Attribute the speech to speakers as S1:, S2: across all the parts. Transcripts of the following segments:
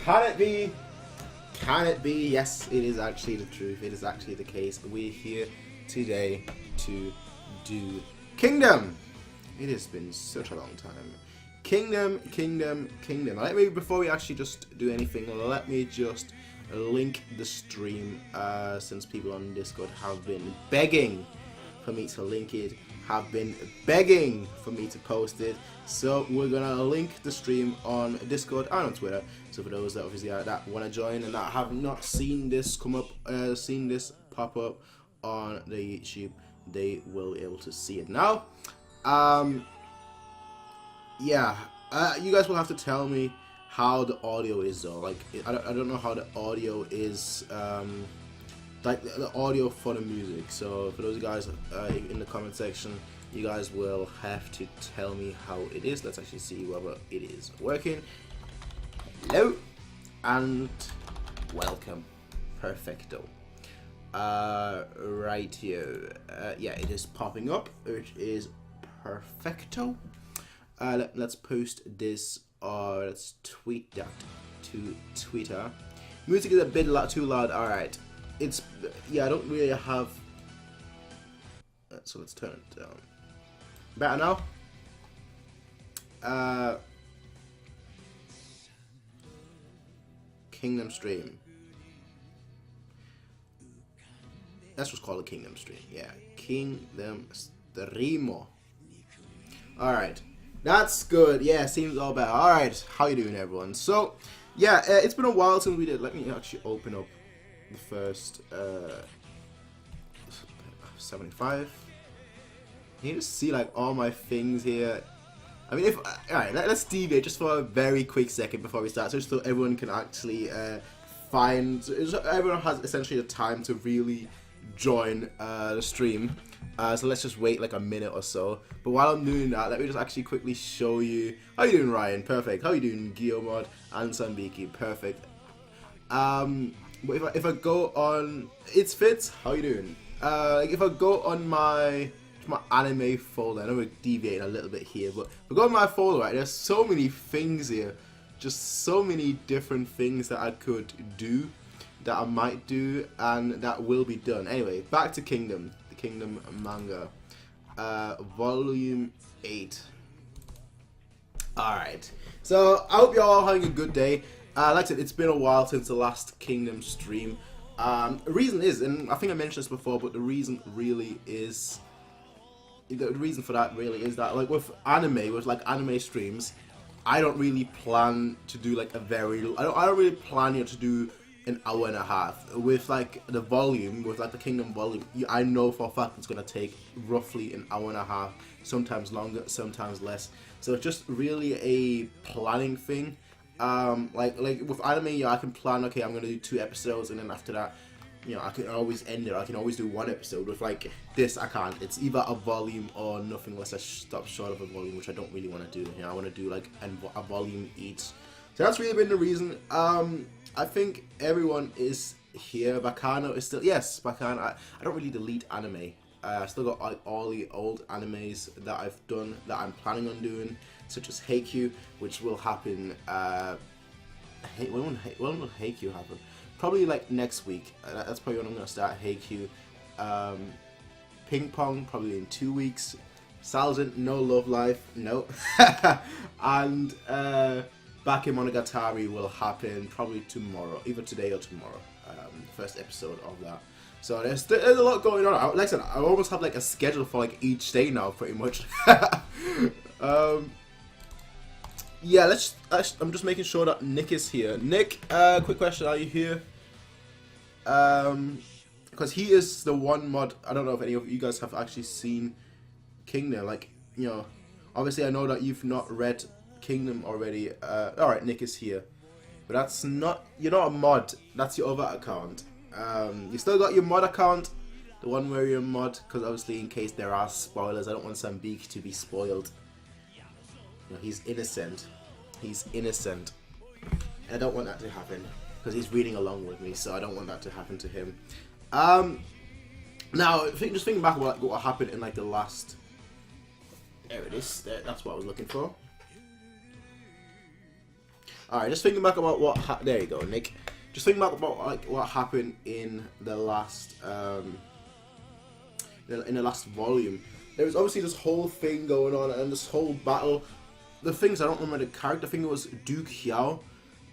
S1: Can it be? Can it be? Yes, it is actually the truth. It is actually the case. We're here today to do Kingdom. It has been such a long time. Kingdom. Let me, before we actually just do anything, let me just link the stream, since people on Discord have been begging for me to link it, have been begging for me to post it. So we're gonna link the stream on Discord and on Twitter. So for those that obviously that want to join and that have not seen this come up, seen this pop up on the YouTube, they will be able to see it now. Yeah, you guys will have to tell me how the audio is though. Like I don't know how the audio is, like the audio for the music. So for those guys in the comment section, you guys will have to tell me how it is. Let's actually see whether it is working. Hello and welcome. Perfecto. Right here. Yeah, it is popping up, which is perfecto. Let's post this, or let's tweet that to Twitter. Music is a bit too loud. All right, it's, yeah, I don't really have, so let's turn it down. Better now. Kingdom stream. That's what's called a Kingdom stream. Yeah, Kingdom streamo. All right, that's good. Yeah, seems all better. All right, how you doing, everyone? So, yeah, it's been a while since we did. Let me actually open up the first 75. You just see like all my things here. I mean, if all right, let's deviate just for a very quick second before we start, so just so everyone can actually find. So everyone has essentially the time to really join the stream. So let's just wait like a minute or so. But while I'm doing that, let me just actually quickly show you. How you doing, Ryan? Perfect. How you doing, Guillemot and Sambiki? Perfect. But if I go on, it's Fitz. How you doing? Like if I go on my anime folder, I know we're deviating a little bit here, but if I go on my folder, right, there's so many things here, just so many different things that I could do, that I might do, and that will be done. Anyway, back to Kingdom, the Kingdom manga, volume 8. Alright, so I hope you're all having a good day. Like I said, it's been a while since the last Kingdom stream. The reason is, and I think I mentioned this before, but the reason really is, the reason for that really is that, like with anime streams, I don't really plan to do like a very, I don't really plan to do an hour and a half. With like the volume, with like the Kingdom volume, I know for a fact it's gonna take roughly an hour and a half, sometimes longer, sometimes less. So it's just really a planning thing. Like with anime, yeah, I can plan, okay, I'm gonna do 2 episodes, and then after that, you know, I can always end it. I can always do 1 episode. With like this, I can't. It's either a volume or nothing, unless I stop short of a volume, which I don't really want to do. You know, I want to do like a volume each. So that's really been the reason. I think everyone is here. Baccano is still, yes, Baccano. I don't really delete anime. I still got all the old animes that I've done that I'm planning on doing, such as Haikyuu, which will happen. When will Haikyuu happen? Probably like next week. That's probably when I'm gonna start Haikyuu. Ping Pong probably in 2 weeks. Salzin, no Love Life, no. And Bakemonogatari will happen probably tomorrow, either today or tomorrow. First episode of that. So there's a lot going on. Like I said, I almost have like a schedule for like each day now, pretty much. Yeah, I'm just making sure that Nick is here. Nick, quick question: are you here? Because he is the one mod. I don't know if any of you guys have actually seen Kingdom. Like, you know, obviously I know that you've not read Kingdom already. All right, Nick is here, but that's not. You're not a mod. That's your other account. You still got your mod account, the one where you're a mod. Because obviously, in case there are spoilers, I don't want Sambik to be spoiled. You know, he's innocent. He's innocent. And I don't want that to happen. Because he's reading along with me, so I don't want that to happen to him. Now, just thinking back about what happened in like the last... There it is. That's what I was looking for. All right, just thinking back about what. There you go, Nick. Just thinking back about like what happened in the last in the last volume. There was obviously this whole thing going on and this whole battle. The things I don't remember the character. I think it was Du Xiao,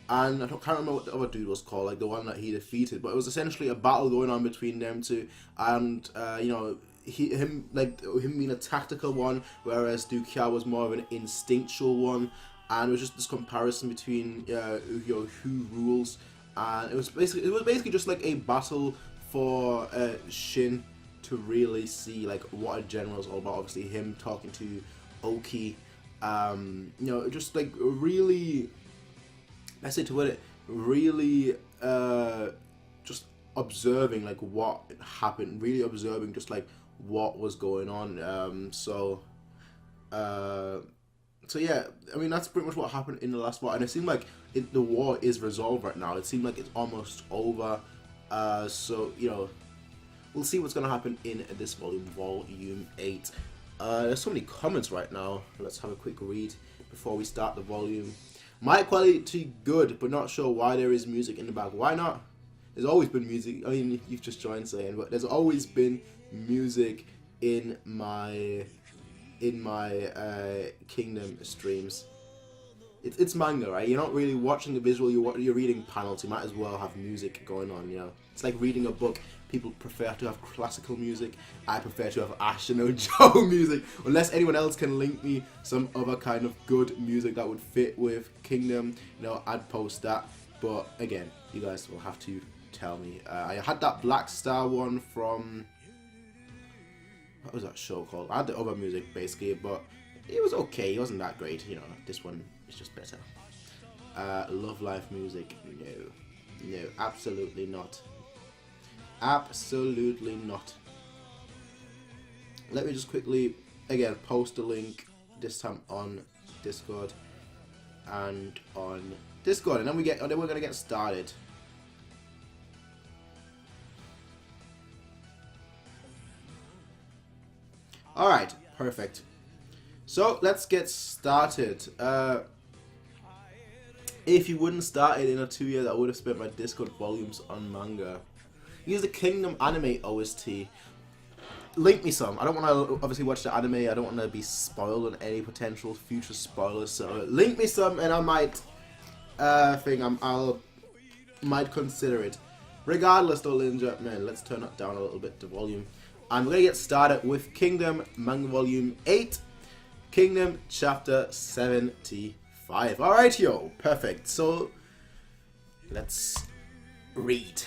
S1: and can't remember what the other dude was called, like the one that he defeated. But it was essentially a battle going on between them two, and you know, him being a tactical one, whereas Du Xiao was more of an instinctual one. And it was just this comparison between you know, who rules, and it was basically just like a battle for Shin to really see like what a general is all about. Obviously, him talking to Oki, you know, just like really, let's say to what it really just observing like what happened, really observing just like what was going on. So yeah, I mean that's pretty much what happened in the last war, and it seemed like the war is resolved right now. It seemed like it's almost over. So you know, we'll see what's gonna happen in this volume, volume 8. There's so many comments right now. Let's have a quick read before we start the volume. Mic quality good, but not sure why there is music in the back. Why not? There's always been music. I mean, you've just joined saying, but there's always been music in my Kingdom streams. It's manga, right? You're not really watching the visual, you're reading panels. You might as well have music going on, you know. It's like reading a book. People prefer to have classical music. I prefer to have Ashino Joe music. Unless anyone else can link me some other kind of good music that would fit with Kingdom, you know, I'd post that. But again, you guys will have to tell me. I had that Black Star one from, what was that show called? I had the other music basically, but it was okay. It wasn't that great, you know. This one is just better. Love Life music, no, absolutely not. Absolutely not. Let me just quickly again post a link, this time on Discord and on Discord, and then we're gonna get started. Alright, perfect. So let's get started. If you wouldn't start it in a 2 years, I would have spent my Discord volumes on manga. Use the Kingdom anime OST. Link me some. I don't want to obviously watch the anime. I don't want to be spoiled on any potential future spoilers. So link me some, and I might might consider it. Regardless, though, ladies and gentlemen, let's turn that down a little bit, the volume. And we're gonna get started with Kingdom Manga Volume 8, Kingdom Chapter 75. Alright, yo, perfect. So let's read.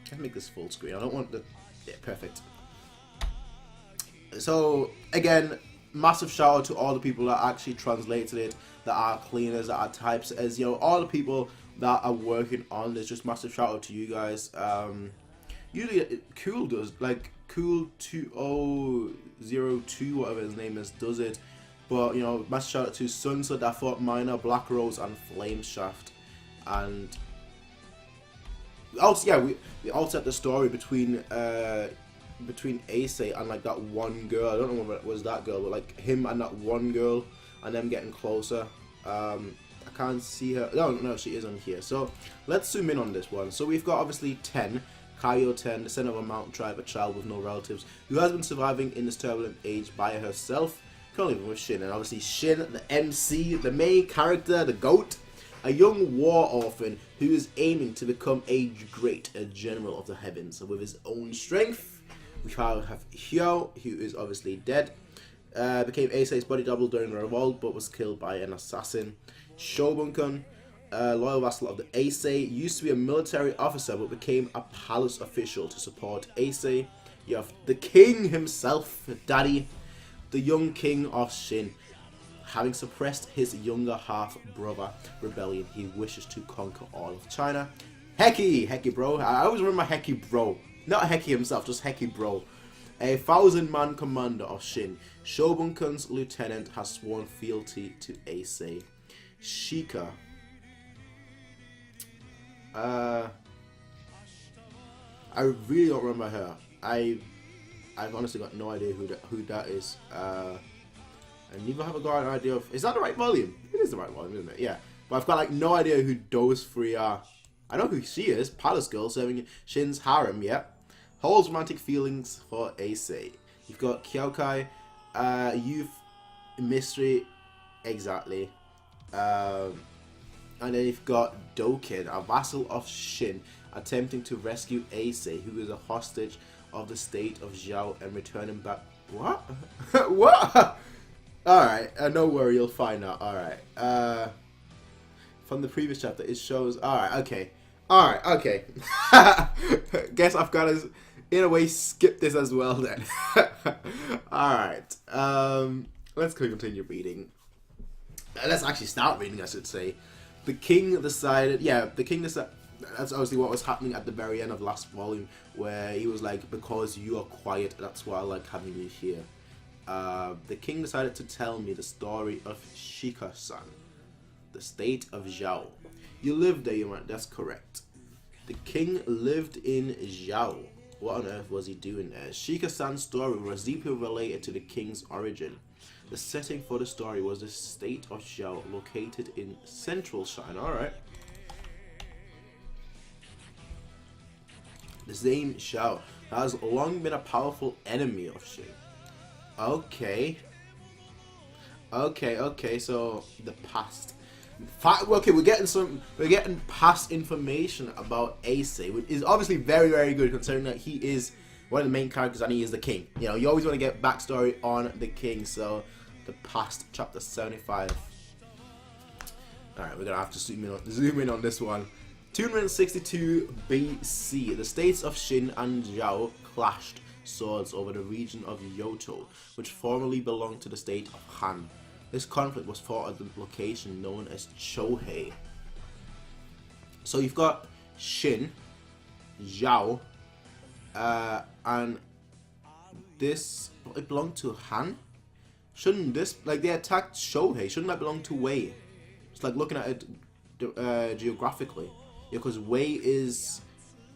S1: Can I make this full screen? I don't want the... Yeah, perfect. So, again, massive shout out to all the people that actually translated it, that are cleaners, that are typesetters, you know, all the people that are working on this. Just massive shout out to you guys. Usually, Cool does, like, Cool2002, whatever his name is, does it. But, you know, massive shout out to Sunset, Dafort Minor, Black Rose, and Flameshaft. And... also, yeah, we also had the story between Ace and like that one girl. I don't know whether it was that girl, but like him and that one girl, and them getting closer. I can't see her. No, she is on here. So let's zoom in on this one. So we've got obviously 10, Kaio 10, the son of a mountain tribe, a child with no relatives, who has been surviving in this turbulent age by herself. Currently living with Shin, and obviously Shin, the MC, the main character, the GOAT. A young war orphan who is aiming to become a general of the heavens. So with his own strength, we have Hyo, who is obviously dead. Became Asa's body double during the revolt, but was killed by an assassin. Shobunkun, loyal vassal of the Asa, used to be a military officer, but became a palace official to support Asa. You have the king himself, Daddy, the young king of Shin. Having suppressed his younger half-brother rebellion, he wishes to conquer all of China. Heki bro. I always remember Heki bro. Not Heki himself, just Heki bro. A 1,000-man commander of Shin. Shobunkun's lieutenant has sworn fealty to Ace. Shika. I really don't remember her. I've honestly got no idea who that is. And neither have I got an idea of... Is that the right volume? It is the right volume, isn't it? Yeah. But I've got like no idea who those three are. I know who she is. Palace girl serving Shin's harem, yeah. Holds romantic feelings for Ace. You've got Kyoukai, youth, mystery, exactly. And then you've got Doken, a vassal of Shin, attempting to rescue Ace, who is a hostage of the state of Zhao, and return him back. What? What? Alright, no worry, you'll find out. Alright. From the previous chapter, it shows. Alright, okay. Alright, okay. Guess I've got to, in a way, skip this as well then. Alright. Let's continue reading. Let's actually start reading, I should say. The king decided. Yeah, the king decided. That's obviously what was happening at the very end of last volume, where he was like, because you are quiet, that's why I like having you here. The king decided to tell me the story of Shika-san, the state of Zhao. You lived there, you that's correct. The king lived in Zhao. What on earth was he doing there? Shika-san's story was deeply related to the king's origin. The setting for the story was the state of Zhao, located in central China. Alright. The name Zhao has long been a powerful enemy of Shin. Okay. Okay, so the past. Okay, we're getting past information about Ace, which is obviously very, very good, considering that he is one of the main characters and he is the king. You know, you always want to get backstory on the king, so the past, chapter 75. Alright, we're gonna have to zoom in on this one. 262 BC, the states of Shin and Zhao clashed swords over the region of Yoto, which formerly belonged to the state of Han. This conflict was fought at the location known as Chohei. So you've got Shin, Zhao, and this, it belonged to Han? Shouldn't this, like they attacked Chohei, shouldn't that belong to Wei? It's like looking at it geographically. Yeah, because Wei is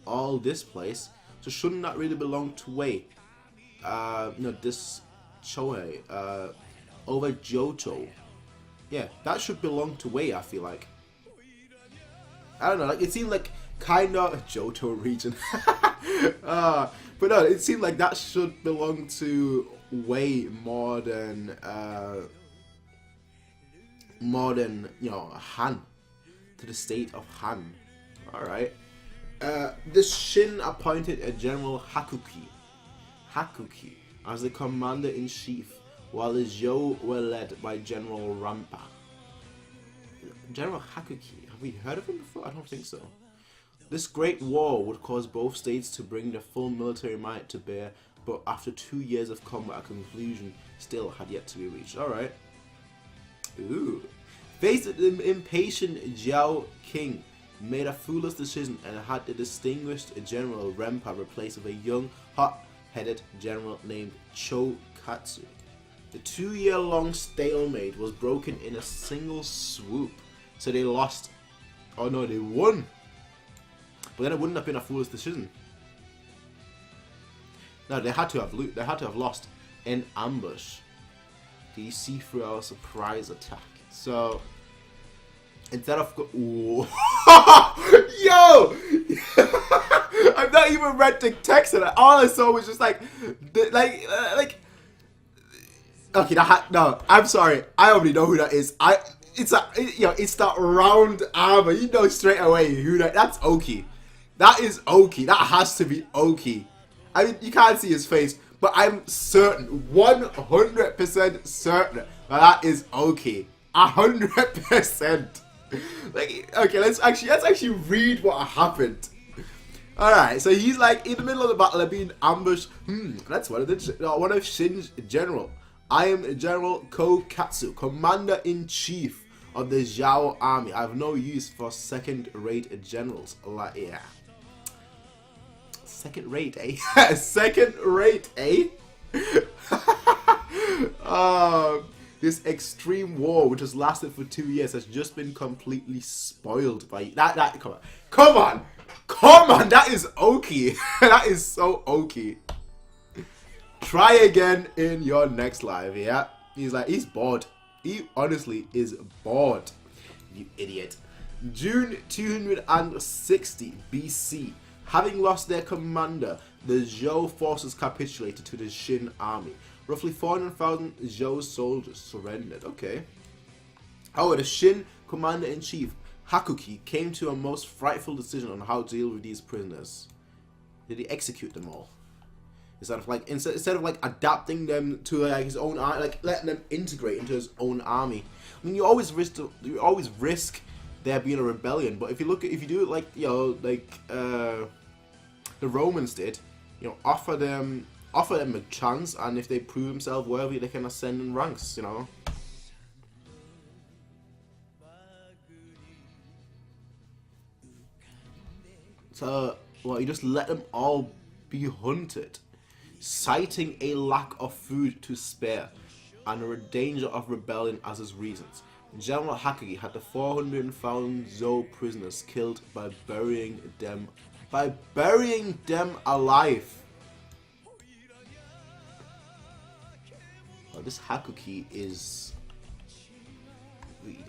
S1: all this place, so shouldn't that really belong to Wei? No, this Chohei, over Johto. Yeah, that should belong to Wei, I feel like. I don't know, like it seemed like kind of Johto region. But no, it seemed like that should belong to Wei more than, you know, Han. To the state of Han. Alright. This Shin appointed a General Hakuki as the commander-in-chief, while the Zhou were led by General Rampa. General Hakuki, have we heard of him before? I don't think so. This great war would cause both states to bring their full military might to bear, but after 2 years of combat, a conclusion still had yet to be reached. Alright. Ooh. Faced the impatient Zhao king, made a foolish decision and had the distinguished General Rempa replaced with a young, hot-headed general named Chokatsu. The 2-year-long stalemate was broken in a single swoop, so they lost. Oh no, they won. But then it wouldn't have been a foolish decision. No, they had to have lost in ambush. The see-through our surprise attack. So instead of yo, I've not even read the text of that. All I saw was just like. Okay, no. I'm sorry. I already know who that is. It's that round armor. You know straight away who that. That's Oki. That is Oki. That has to be Oki. I mean, you can't see his face, but I'm certain, 100% certain that is Oki. 100%. Like, okay, let's actually read what happened. Alright, so he's like in the middle of the battle, being ambushed. That's one of Shin's general. I am General Kokatsu, Commander-in-Chief of the Zhao army. I have no use for second-rate generals. Like, yeah. Second-rate, eh? Second-rate, eh? This extreme war, which has lasted for 2 years, has just been completely spoiled by that. Come on! That is Oki. That is so Oki. Try again in your next life, yeah? He's like, he's bored. He honestly is bored. You idiot. June 260 BC. Having lost their commander, the Zhou forces capitulated to the Shin army. Roughly 400,000 Zhou soldiers surrendered. Okay. However, the Shin commander-in-chief, Hakuki, came to a most frightful decision on how to deal with these prisoners. Did he execute them all? Instead of like adapting them to like his own army, like letting them integrate into his own army. I mean, you always risk there being a rebellion, but if you do it like, you know, like the Romans did, you know, offer them a chance, and if they prove themselves worthy, they can ascend in ranks, you know. So, well, you just let them all be hunted, citing a lack of food to spare and a danger of rebellion as his reasons. General Hakuki had the 400,000 Zhou prisoners killed by burying them alive. Well, this Hakuki is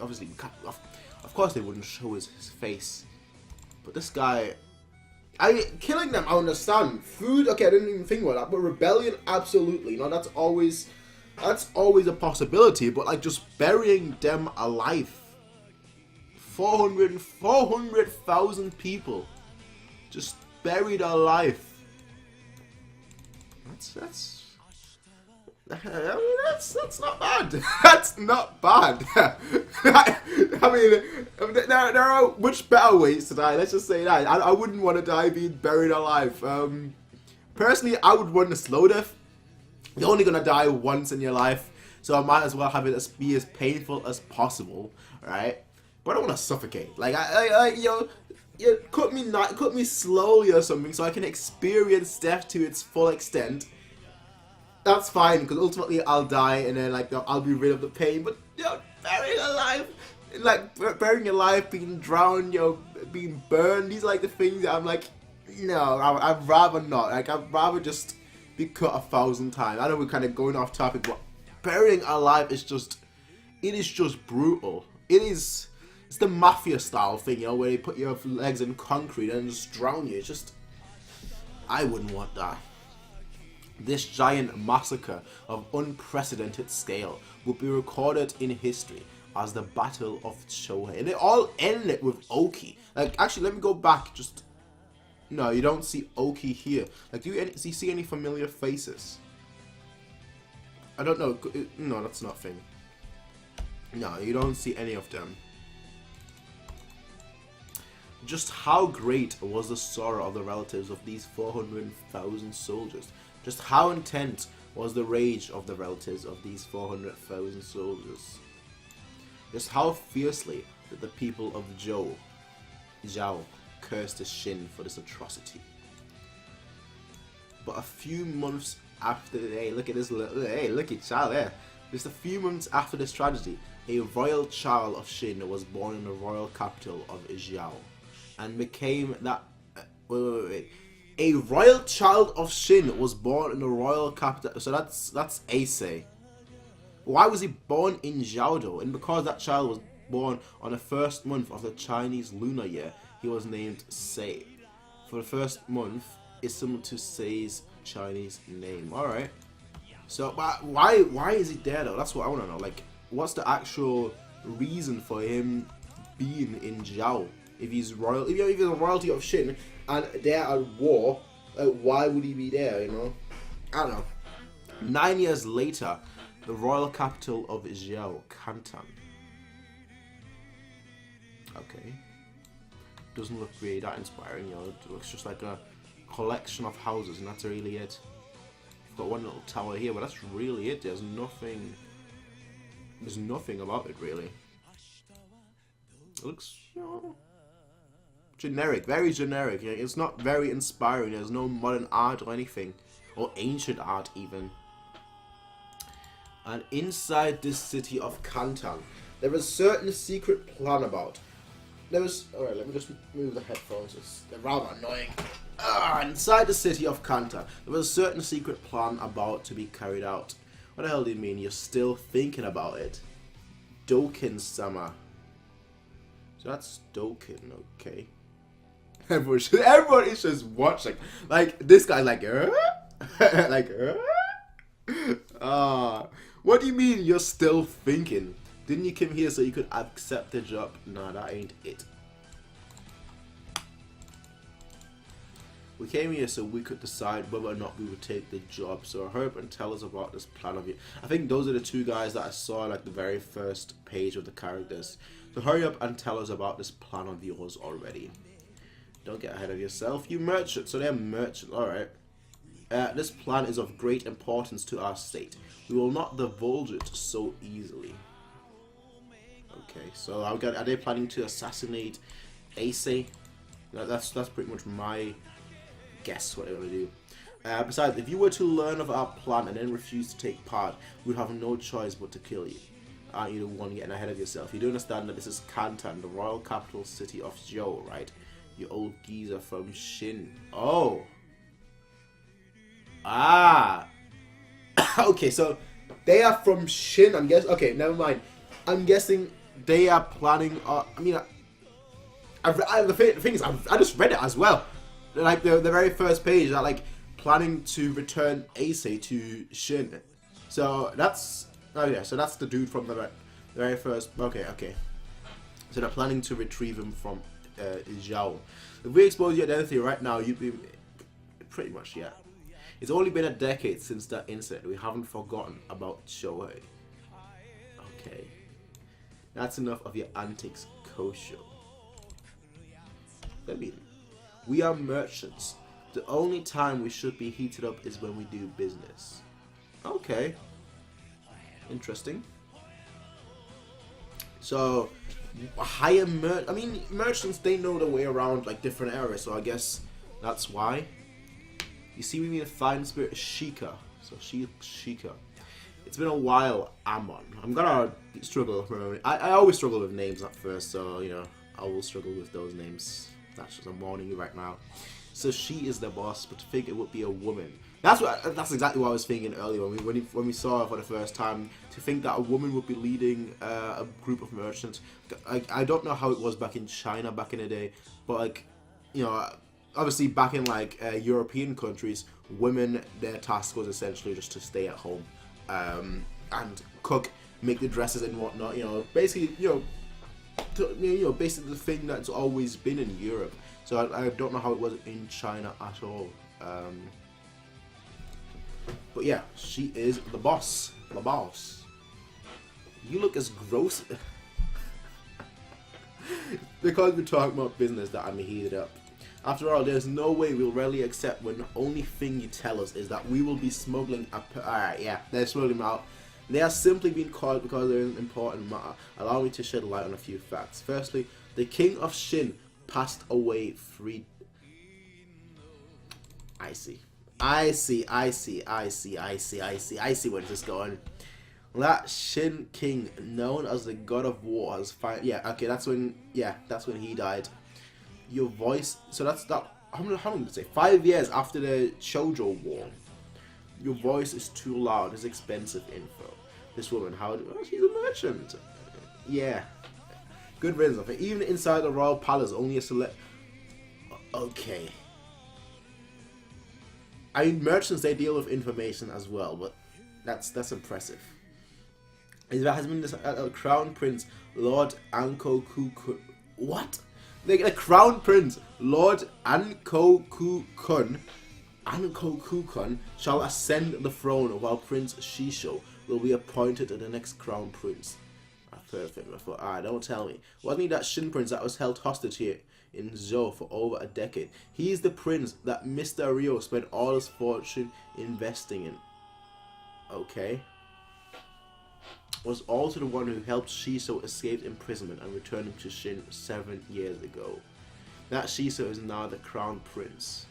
S1: obviously, of course they wouldn't show his face, but this guy, killing them, I understand. Food, okay, I didn't even think about that, but rebellion, absolutely. You know, that's always a possibility, but like just burying them alive. 400,000 people just buried alive. That's not bad. That's not bad. I mean, there are much better ways to die. Let's just say that. I wouldn't want to die being buried alive. Personally, I would want a slow death. You're only gonna die once in your life, so I might as well have it be as painful as possible, right? But I don't want to suffocate. Like you cut me slowly or something, so I can experience death to its full extent. That's fine, because ultimately I'll die, and then like I'll be rid of the pain. But you know, burying alive, like burying alive, being drowned, you know, being burned. These are like the things that I'm like, no, I'd rather not. Like I'd rather just be cut 1,000 times. I know we're kind of going off topic, but burying alive is just, it is just brutal. It's the mafia style thing, you know, where they put your legs in concrete and just drown you. It's just, I wouldn't want that. This giant massacre of unprecedented scale would be recorded in history as the Battle of Shohei. And it all ended with Oki. Like, actually, let me go back. Just, no, you don't see Oki here. Like, do you see any familiar faces? I don't know. No, that's not a thing. No, you don't see any of them. Just how great was the sorrow of the relatives of these 400,000 soldiers? Just how intense was the rage of the relatives of these 400,000 soldiers? Just how fiercely did the people of Zhou curse the Shin for this atrocity? But a few months after, hey, look at this little, hey, look at Zhao there. Just a few months after this tragedy, a royal child of Shin was born in the royal capital of Zhao, and became that. Wait. A royal child of Shin was born in the royal capital. So that's Ace. Why was he born in Zhao though? And because that child was born on the first month of the Chinese lunar year, he was named Sei. For the first month is similar to Sei's Chinese name. Alright. So why is he there though? That's what I want to know. Like, what's the actual reason for him being in Zhao? If he's royal, if he's a royalty of Shin and they're at war, why would he be there, you know? I don't know. 9 years later, the royal capital of Zhao, Canton. Okay. Doesn't look really that inspiring, you know. It looks just like a collection of houses, and that's really it. I've got one little tower here, but that's really it. There's nothing about it, really. It looks, you know, generic, very generic. It's not very inspiring. There's no modern art or anything, or ancient art even. And inside this city of Canton, there is a certain secret plan about. Alright, let me just move the headphones. They're rather annoying. Inside the city of Canton, there was a certain secret plan about to be carried out. What the hell do you mean? You're still thinking about it? Dokin-sama. So that's Dokin, okay. Everyone is just watching. Like, this guy's like, like, what do you mean you're still thinking? Didn't you come here so you could accept the job? Nah, that ain't it. We came here so we could decide whether or not we would take the job. So hurry up and tell us about this plan of you. I think those are the two guys that I saw like the very first page of the characters. So hurry up and tell us about this plan of yours already. Don't get ahead of yourself. You merchant. So they're merchant. Alright. This plan is of great importance to our state. We will not divulge it so easily. Okay, so are they planning to assassinate Ace? That's pretty much my guess what they're going to do. Besides, if you were to learn of our plan and then refuse to take part, we'd have no choice but to kill you. Aren't you the one getting ahead of yourself? You do understand that this is Kantan, the royal capital city of Zhou, right? You old geezer from Shin. Oh. Ah. Okay, so they are from Shin, I'm guessing. Okay, never mind. I'm guessing they are planning. I mean, the thing is, I just read it as well. Like the very first page, they're like planning to return Ace to Shin. So that's so that's the dude from the very first. Okay. So they're planning to retrieve him from Zhao. If we expose your identity right now, you'd be pretty much, yeah. It's only been a decade since that incident. We haven't forgotten about Shohei. Okay. That's enough of your antics, Kosho. I mean, we are merchants. The only time we should be heated up is when we do business. Okay. Interesting. So, hire merchants, they know the way around like different areas, so I guess that's why. You see, we mean a fine spirit, Shika. So Shika. It's been a while, Amon. I'm gonna struggle remembering. I always struggle with names at first, so you know I will struggle with those names. That's just I'm warning you right now. So she is the boss, but to think it would be a woman. That's exactly what I was thinking earlier when we saw her for the first time. To think that a woman would be leading a group of merchants. I don't know how it was back in China back in the day, but like, you know, obviously back in like European countries, women, their task was essentially just to stay at home and cook, make the dresses and whatnot. You know, basically, basically the thing that's always been in Europe. So I don't know how it was in China at all. But yeah, she is the boss. The boss. You look as gross. Because we're talking about business that I'm heated up. After all, there's no way we'll readily accept when the only thing you tell us is that we will be smuggling Alright, yeah, they're smuggling out. They are simply being caught because they're an important matter. Allow me to shed light on a few facts. Firstly, the king of Shin passed away I see where this is going. That Shin king, known as the god of war, has that's when he died. Your voice, so that's that. How long did it say? 5 years after the Chojo war. Your voice is too loud. It's expensive info. This woman, she's a merchant. Yeah. Good riddance of it. Even inside the royal palace, only a select. Okay. I mean, merchants, they deal with information as well, but that's impressive. There has been this crown prince, Lord Ankoku. What? The crown prince, Lord Ankoku-kun, shall ascend the throne, while Prince Shisho will be appointed the next crown prince. I've heard of him before. Don't tell me. Wasn't he that Shin prince that was held hostage here in Zhou for over a decade? He is the prince that Mr. Ryo spent all his fortune investing in. Okay. Was also the one who helped Shiso escape imprisonment and returned him to Shin 7 years ago. That Shiso is now the crown prince.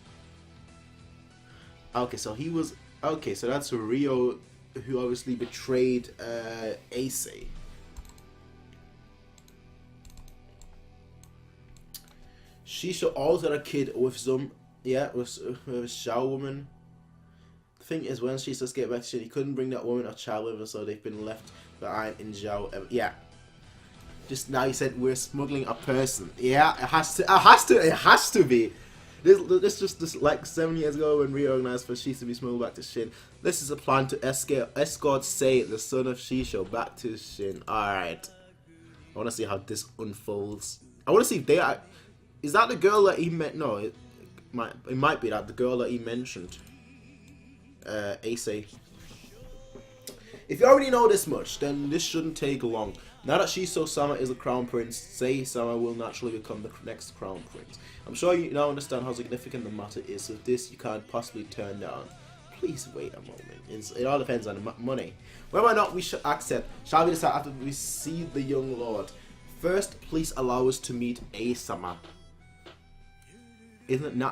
S1: Okay, so he was... Okay, so that's Ryo, who obviously betrayed Ace. Shiso also had a kid with some... Yeah, with a Shao woman. The thing is, when Shiso escaped back to Shin, he couldn't bring that woman or child with her, so they've been left behind in Zhao. Yeah. Just now you said we're smuggling a person. Yeah, it has to be. This just like 7 years ago when reorganized for Shisho to be smuggled back to Shin. This is a plan to escort Sei, the son of Shisho, back to Shin. Alright. I want to see how this unfolds. I want to see if they are... Is that the girl that he met? No, it might be that the girl that he mentioned. Ace. If you already know this much, then this shouldn't take long. Now that Shisho-sama is the crown prince, Sei-sama will naturally become the next crown prince. I'm sure you now understand how significant the matter is, so this you can't possibly turn down. Please wait a moment. It all depends on the money. Whether or not we should accept, shall we decide after we see the young lord. First, please allow us to meet A-sama. Isn't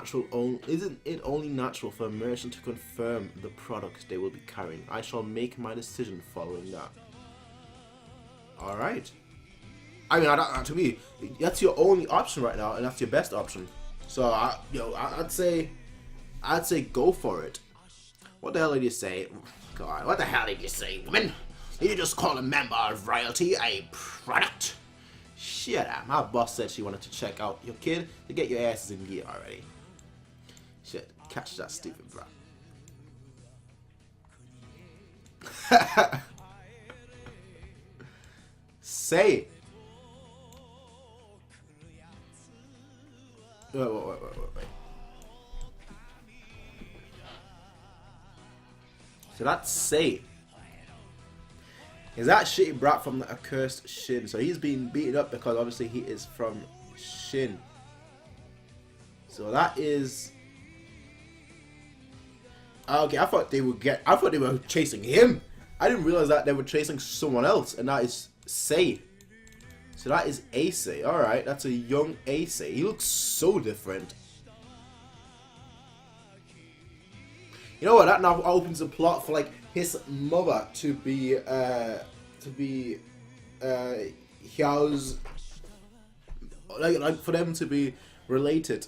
S1: it only natural for a merchant to confirm the products they will be carrying? I shall make my decision following that. Alright. I mean, to me, that's your only option right now, and that's your best option. So, I'd say go for it. What the hell did you say? God, what the hell did you say, woman? You just call a member of royalty a product? Shut up. My boss said she wanted to check out your kid to get your asses in gear already. Shit, catch that stupid brat. Say it. Wait. So that's Sei. Is that shitty brat from the accursed Shin? So he's being beaten up because obviously he is from Shin. So that is... Okay, I thought they were chasing him. I didn't realize that they were chasing someone else, and that is Sei. So that is Ace. Alright, that's a young Ace. He looks so different. You know what? That now opens a plot for like his mother to be Hyao's, like for them to be related.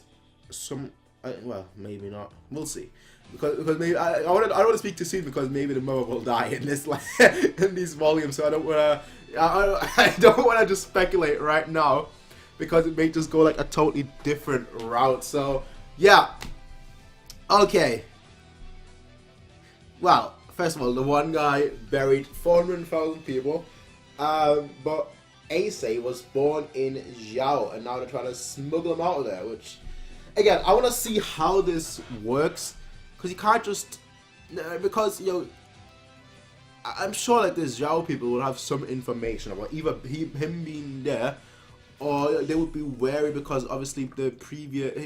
S1: Well, maybe not. We'll see. Because maybe I don't want to speak too soon because maybe the mother will die in this in these volumes. So I don't want to just speculate right now because it may just go like a totally different route. So yeah. Okay. Well, first of all, the one guy buried 400,000 people, but Ace was born in Zhao, and now they're trying to smuggle him out of there, which, again, I want to see how this works, because you can't just, because, I'm sure that the Zhao people will have some information about either him being there, or they would be wary because, obviously,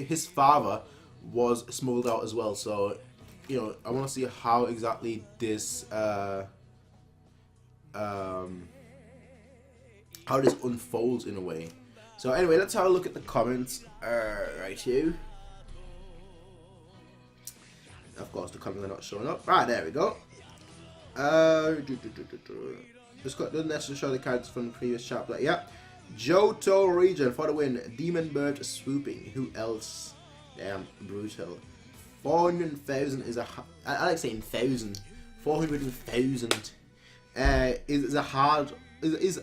S1: his father was smuggled out as well, so... I want to see how exactly this how this unfolds in a way. So anyway, let's have a look at the comments right here. Of course, the comments are not showing up. Right, there we go. Just got the necessary show the characters from the previous chapter. Yeah, Johto region for the win. Demon bird swooping. Who else? Damn, brutal. 400,000 is I like saying thousand. 400,000 is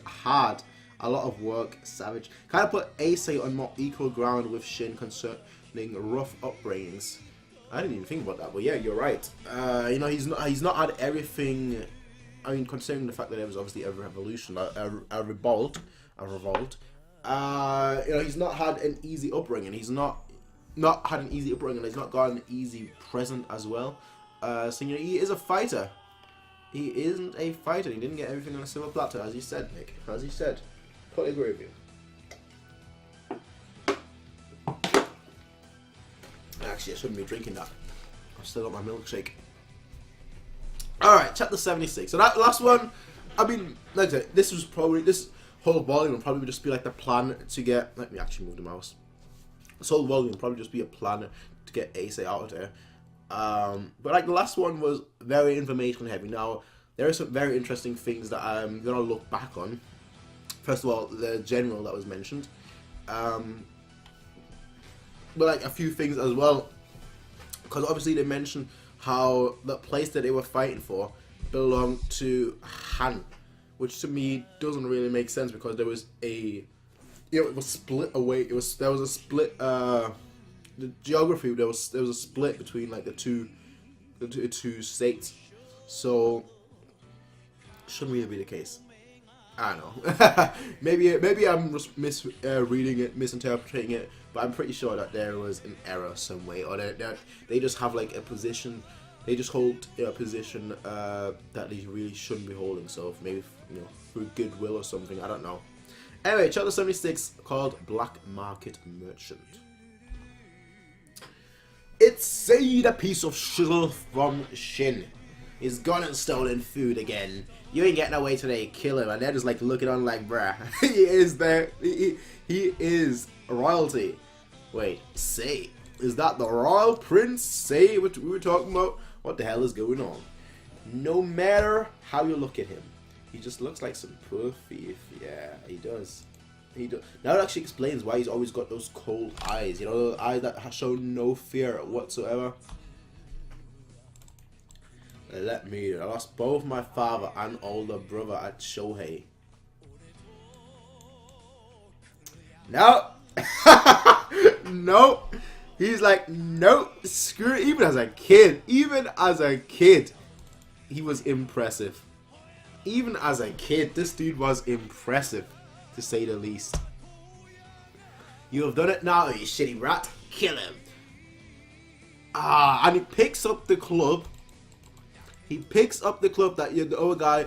S1: hard. A lot of work. Savage. Kind of put Ace on more equal ground with Shin concerning rough upbringings. I didn't even think about that, but yeah, you're right. He's not had everything. I mean, considering the fact that there was obviously a revolution, a revolt. He's not had an easy upbringing. He's not had an easy upbringing. He's not got an easy present as well. So he is a fighter. He isn't a fighter. He didn't get everything on a silver platter, as you said, Nick. As you said. Totally agree with you. Actually, I shouldn't be drinking that. I've still got my milkshake. Alright, chapter 76. So that last one, I mean, like I said, this whole volume will probably just be like the plan to get... Let me actually move the mouse. This whole volume will probably just be a plan to get Ace out of there. But like the last one was very information heavy. Now, there are some very interesting things that I'm going to look back on. First of all, the general that was mentioned. But like a few things as well. Because obviously they mentioned how the place that they were fighting for belonged to Han. which to me doesn't really make sense because there was it was split away. There was a split. The geography there was a split between like the two states, so shouldn't really be the case. I don't know. maybe I'm just misreading it, misinterpreting it, but I'm pretty sure that there was an error some way, or they just have like a position. They just hold a position that they really shouldn't be holding. So maybe through goodwill or something. I don't know. Anyway, chapter 76 called Black Market Merchant. It's Say, the piece of shizzle from Shin. He's gone and stolen food again. You ain't getting away today, kill him. And they're just like looking on like, bruh. He is there. He is royalty. Wait, Say, is that the royal prince Say what we were talking about? What the hell is going on? No matter how you look at him, he just looks like some poor thief. Yeah, he does. Now it actually explains why he's always got those cold eyes. You know, those eyes that show no fear whatsoever. Let me. I lost both my father and older brother at Shohei. No. No. He's like, no, screw it. Even as a kid, he was impressive. Even as a kid, this dude was impressive, to say the least. You have done it now, you shitty rat. Kill him. And he picks up the club. He picks up the club that the other guy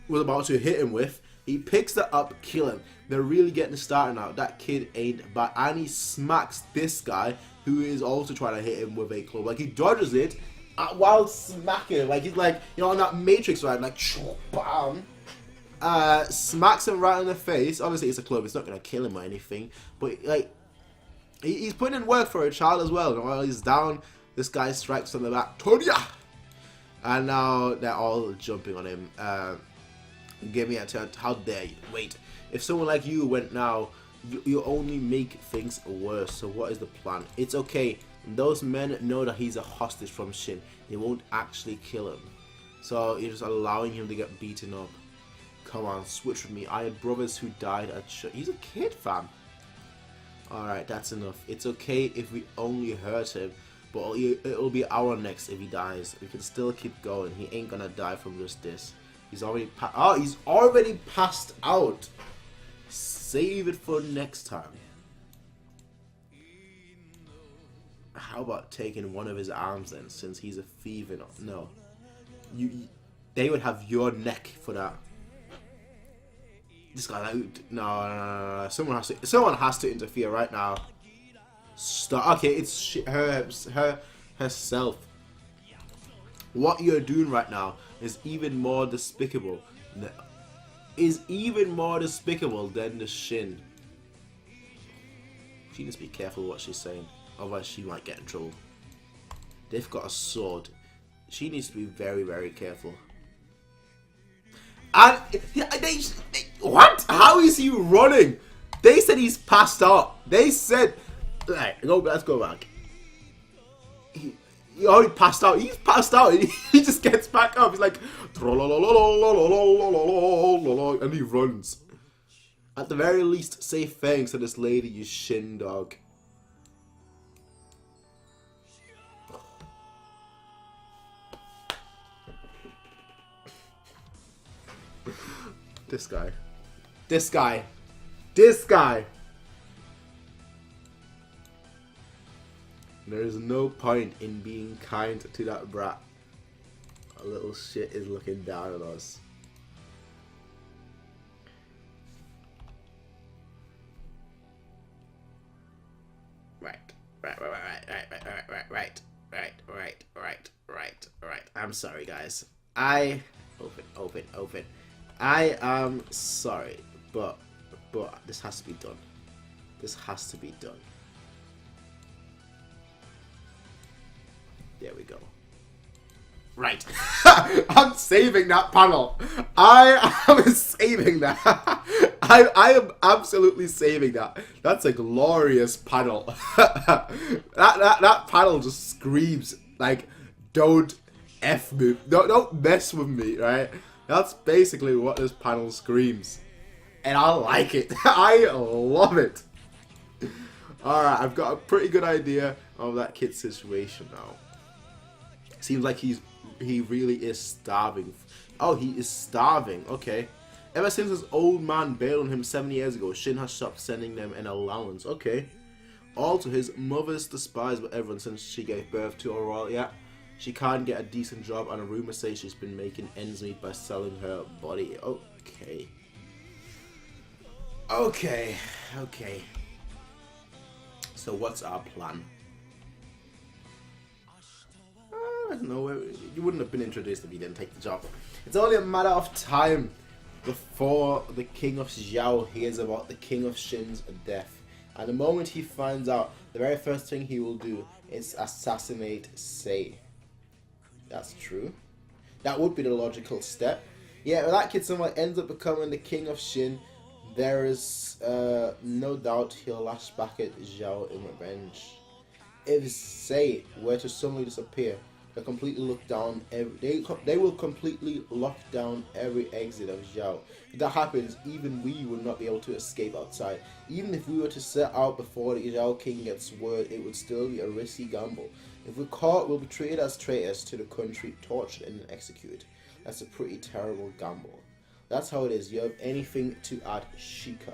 S1: was about to hit him with. He picks it up, kill him. They're really getting started now. That kid ain't bad. And he smacks this guy who is also trying to hit him with a club. Like, he dodges it while smacking him. Like, he's like, on that Matrix ride, like, bam. Smacks him right in the face. Obviously, it's a club. It's not going to kill him or anything. But, like, he's putting in work for a child as well. And while he's down, this guy strikes on the back. Tonya! And now they're all jumping on him. Give me a turn. How dare you? Wait. If someone like you went now, you only make things worse. So what is the plan? It's okay. Those men know that he's a hostage from Shin. They won't actually kill him. So you're just allowing him to get beaten up. Come on, switch with me. I had brothers who died at He's a kid, fam. Alright, that's enough. It's okay if we only hurt him. But it'll be our next if he dies. We can still keep going. He ain't gonna die from just this. He's already he's already passed out. Save it for next time. How about taking one of his arms then, since he's a thief and no. They would have your neck for that. This guy, no. Someone has to interfere right now. Stop. Okay, it's herself. What you're doing right now is even more despicable. Than the Shin. She needs to be careful what she's saying, otherwise she might get in trouble. They've got a sword. She needs to be very, very careful. And what? How is he running? They said he's passed out. They said, right, let's go back. He already passed out. He's passed out. He just gets back up. He's like, and he runs. At the very least, say thanks to this lady, you Shin dog. This guy. There is no point in being kind to that brat. A little shit is looking down at us. Right. I'm sorry, guys. Open. I am sorry, but this has to be done. There we go. Right. I'm saving that panel. I am saving that. I am absolutely saving that. That's a glorious panel. that panel just screams like, don't F me. Don't mess with me, right? That's basically what this panel screams. And I like it. I love it. Alright, I've got a pretty good idea of that kid's situation now. Seems like he really is starving. Oh, he is starving. Okay. Ever since his old man bailed on him 7 years ago, Shin has stopped sending them an allowance. Okay. Also, his mother's despised by everyone since she gave birth to Aurora. Yeah. She can't get a decent job, and a rumor says she's been making ends meet by selling her body. Okay. Okay. So what's our plan? I don't know. You wouldn't have been introduced if you didn't take the job. It's only a matter of time before the King of Zhao hears about the King of Shin's death. And the moment he finds out, the very first thing he will do is assassinate Sei. That's true. That would be the logical step. Yeah, if that kid somehow ends up becoming the King of Shin, there is no doubt he'll lash back at Zhao in revenge. If Sei were to suddenly disappear, they completely look down. They will completely lock down every exit of Zhao. If that happens, even we will not be able to escape outside. Even if we were to set out before the Zhao King gets word, it would still be a risky gamble. If we're caught, we'll be treated as traitors to the country, tortured and executed. That's a pretty terrible gamble. That's how it is. You have anything to add, Shika?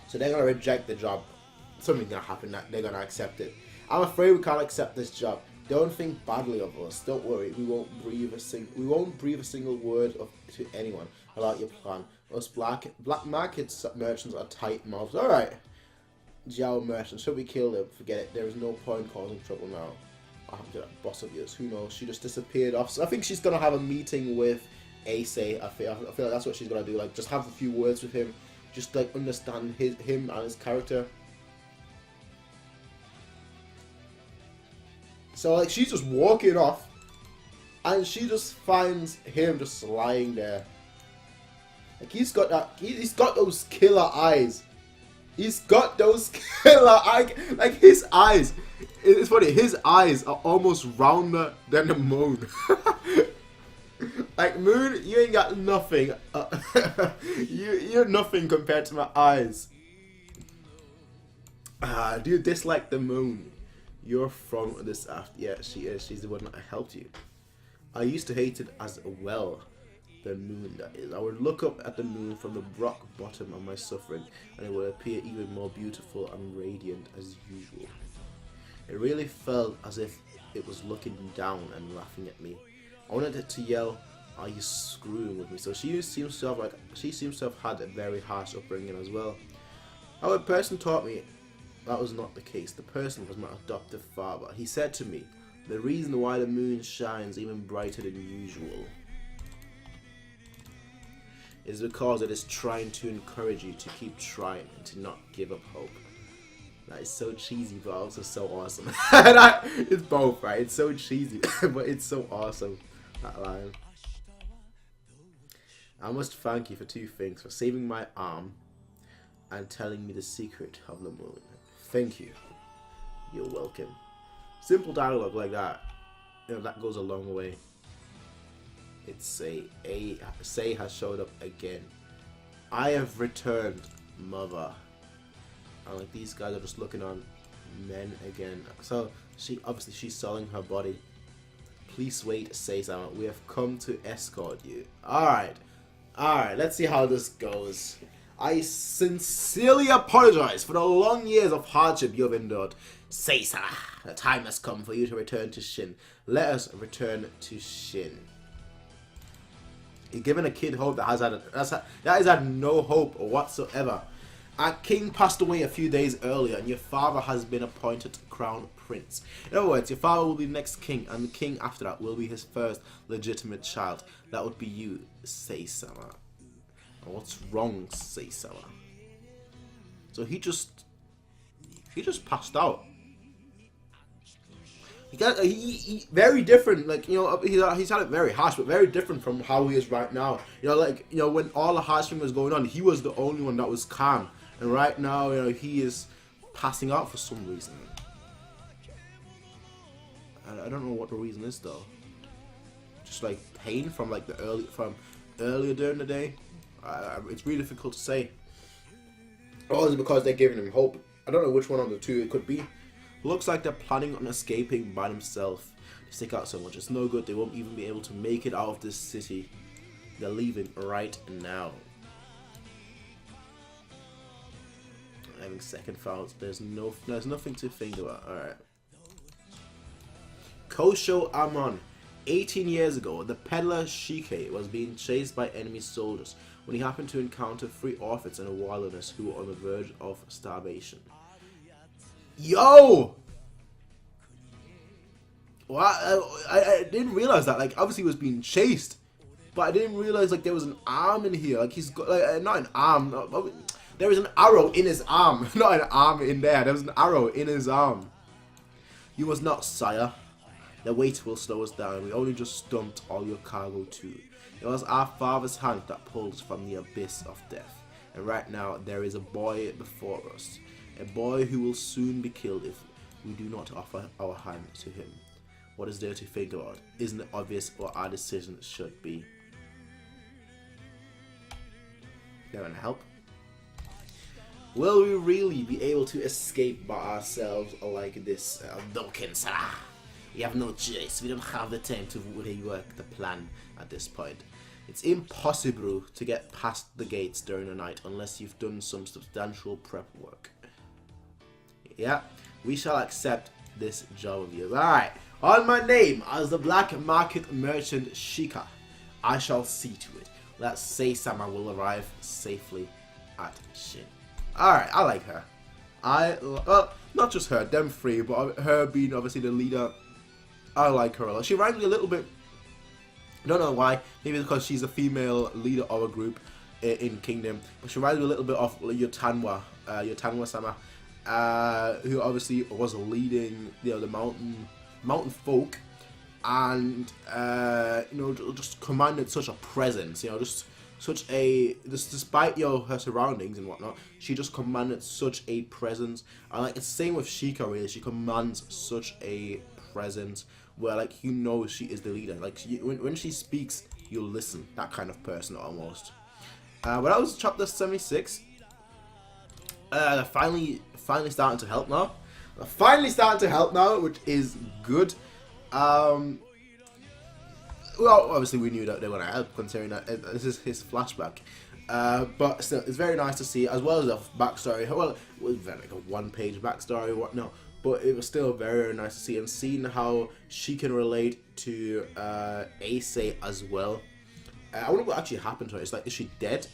S1: So they're gonna reject the job. Something's gonna happen that they're gonna accept it. I'm afraid we can't accept this job. Don't think badly of us. Don't worry. We won't breathe a single word to anyone about your plan. Us black market merchants are tight mouths. All right, Zhao merchants. Should we kill them? Forget it. There is no point causing trouble now. What happened to that boss of yours? Who knows? She just disappeared off. So I think she's gonna have a meeting with Ace. I feel like that's what she's gonna do. Like, just have a few words with him. Just like understand him and his character. So like she's just walking off, and she just finds him just lying there. Like he's got those killer eyes. He's got those killer eyes. Like his eyes. It's funny. His eyes are almost rounder than the moon. Like moon, you ain't got nothing. You're nothing compared to my eyes. Do you dislike the moon? You're from this after. Yeah, she is. She's the one that helped you. I used to hate it as well. The moon, that is. I would look up at the moon from the rock bottom of my suffering, and it would appear even more beautiful and radiant as usual. It really felt as if it was looking down and laughing at me. I wanted it to yell, "Are you screwing with me?" So she seems to have had a very harsh upbringing as well. Our person taught me that was not the case. The person was my adoptive father. He said to me, "The reason why the moon shines even brighter than usual is because it is trying to encourage you to keep trying and to not give up hope." That is so cheesy, but also so awesome. It's both, right? It's so cheesy, but it's so awesome, that line. I must thank you for two things: for saving my arm and telling me the secret of the moon. Thank you. You're welcome. Simple dialogue like that, that goes a long way. It's Sei has showed up again. I have returned, mother. And like these guys are just looking on men again. So she's selling her body. Please wait, Sei-sama. We have come to escort you. Alright. Let's see how this goes. I sincerely apologize for the long years of hardship you have endured. Sei-sama, the time has come for you to return to Shin. Let us return to Shin. You're giving a kid hope that has had no hope whatsoever. Our king passed away a few days earlier, and your father has been appointed crown prince. In other words, your father will be the next king, and the king after that will be his first legitimate child. That would be you, Sei-sama. What's wrong, Sei-sama? So he just passed out. He very different. Like, he's had it very harsh, but very different from how he is right now. When all the harsh thing was going on, he was the only one that was calm, and right now, he is passing out for some reason. I don't know what the reason is though. just like pain from like earlier during the day. It's really difficult to say. Or is it because they're giving him hope? I don't know which one of the two it could be. Looks like they're planning on escaping by themselves. They stick out so much. It's no good. They won't even be able to make it out of this city. They're leaving right now. I'm having second thoughts. There's nothing to think about. Alright. Kosho Amon. 18 years ago, the peddler Shike was being chased by enemy soldiers when he happened to encounter 3 orphans in a wilderness who were on the verge of starvation. Yo! Well, I didn't realize that. Like, obviously he was being chased, but I didn't realize like there was an arm in here. Like he's got like not an arm. There was an arrow in his arm, not an arm in there. There was an arrow in his arm. You must not, sire. The weight will slow us down. We only just stumped all your cargo too. It was our father's hand that pulled us from the abyss of death. And right now there is a boy before us. A boy who will soon be killed if we do not offer our hand to him. What is there to think about? Isn't it obvious what our decision should be? You want to help? Will we really be able to escape by ourselves like this? Dokensara. We have no choice. We don't have the time to rework the plan at this point. It's impossible to get past the gates during the night unless you've done some substantial prep work. Yeah, we shall accept this job of yours. Alright, on my name as the black market merchant Shika, I shall see to it that Sei-sama will arrive safely at Shin. Alright, I like her. Well, not just her, them three, but her being obviously the leader. I like her a lot. She reminds me a little bit, I don't know why, maybe because she's a female leader of a group in Kingdom, but she reminds me a little bit of Yotanwa-sama, who obviously was leading, you know, the mountain folk, and you know, just commanded such a presence, you know, just despite her surroundings and whatnot, she just commanded such a presence. And like it's the same with Shika, really. She commands such a presence where, like, you know, she is the leader. Like when she speaks, you listen. That kind of person almost. But that was chapter 76. They're finally starting to help now. Which is good. Well, obviously we knew that they were going to help, considering that this is his flashback. But still, it's very nice to see, as well as the backstory. Well, it was like a one-page backstory or whatnot, but it was still very, very nice to see, and seeing how she can relate to Ace as well. I wonder what actually happened to her. It's like, is she dead?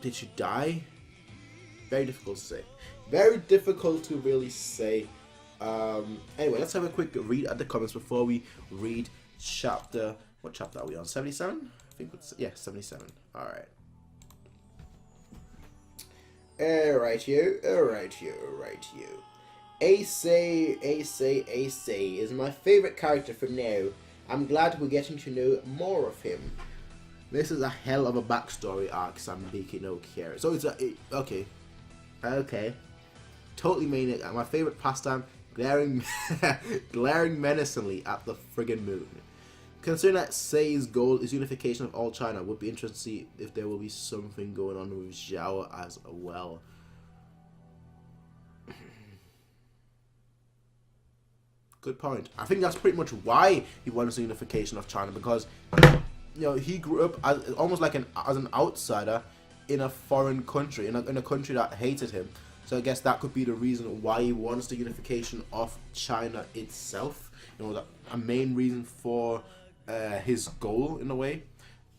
S1: Did she die? Very difficult to say. Very difficult to really say. Anyway, let's have a quick read at the comments before we read chapter. What chapter are we on? 77? I think it's, yeah, 77. Alright. Alright, you. Ace is my favorite character for now. I'm glad we're getting to know more of him. This is a hell of a backstory arc Sambuki no care. So it's okay. Totally mean it. My favorite pastime, glaring menacingly at the friggin' moon. Considering that Sei's goal is unification of all China, would be interested to see if there will be something going on with Zhao as well. Good point. I think that's pretty much why he wants the unification of China, because, you know, he grew up as almost like as an outsider in a foreign country, in a country that hated him. So I guess that could be the reason why he wants the unification of China itself. You know, a main reason for his goal in a way.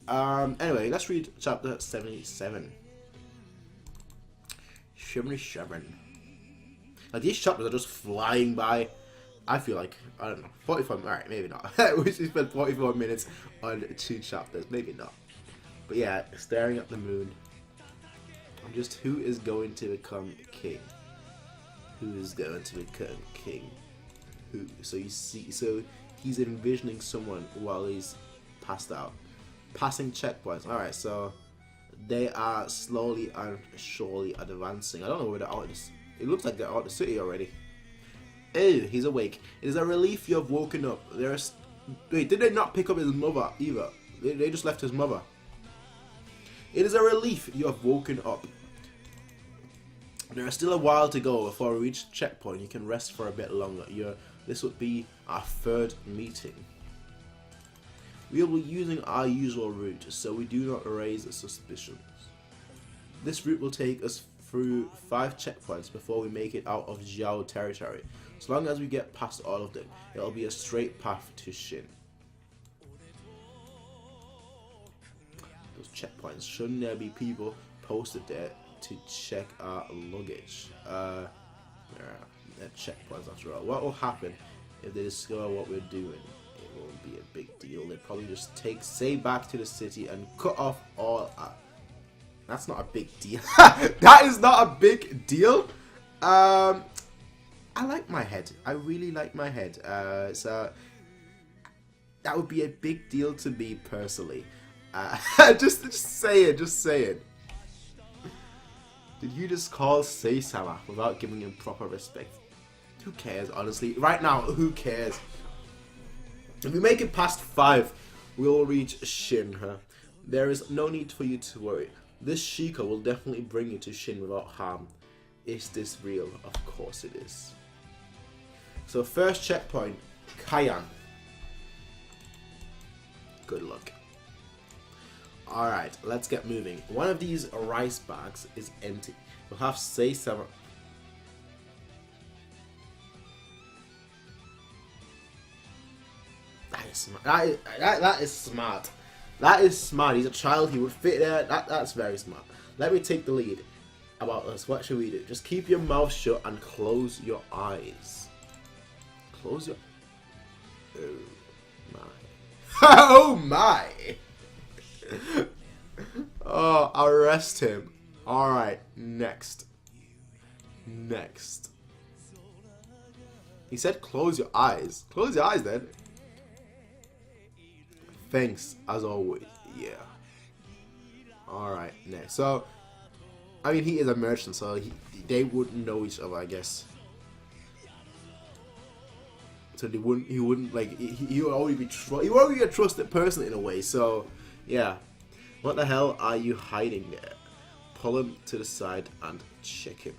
S1: Anyway, let's read chapter 77. 77. Like, these chapters are just flying by. I feel like, I don't know, 45, alright, maybe not. We should spend 44 minutes on 2 chapters, maybe not. But yeah, staring at the moon. I'm just, who is going to become king? Who is going to become king? Who? So you see, so he's envisioning someone while he's passed out. Passing checkpoints. Alright, so they are slowly and surely advancing. I don't know where they're out. It looks like they're out of the city already. Oh, he's awake. It is a relief you have woken up. There Wait, did they not pick up his mother either? They just left his mother. It is a relief you have woken up. There is still a while to go before we reach checkpoint. You can rest for a bit longer. This would be our third meeting. We will be using our usual route, so we do not raise suspicions. This route will take us through 5 checkpoints before we make it out of Zhao territory. As long as we get past all of them, it will be a straight path to Shin. Those checkpoints, shouldn't there be people posted there to check our luggage? They're checkpoints after all. What will happen if they discover what we're doing? It won't be a big deal. They'll probably just say back to the city and cut off all our... That's not a big deal. That is not a big deal. I like my head. I really like my head. So that would be a big deal to me personally. Just say it. Just say it. Did you just call Seisama without giving him proper respect? Who cares, honestly? Right now, who cares? If we make it past 5, we'll reach Shin. There is no need for you to worry. This Shika will definitely bring you to Shin without harm. Is this real? Of course it is. So first checkpoint, Kayan. Good luck. Alright, let's get moving. One of these rice bags is empty. We'll have Seisama. That is smart. That is smart. That is smart. He's a child. He would fit there. That's very smart. Let me take the lead. About us. What should we do? Just keep your mouth shut and close your eyes. Close your... Oh my. Oh my. Oh, arrest him. Alright, next. Next. He said close your eyes. Close your eyes then. Thanks, as always. Yeah. Alright, next. So, I mean, he is a merchant, so they wouldn't know each other, I guess. So he wouldn't like, he would already be a trusted person in a way, so, yeah. What the hell are you hiding there? Pull him to the side and check him.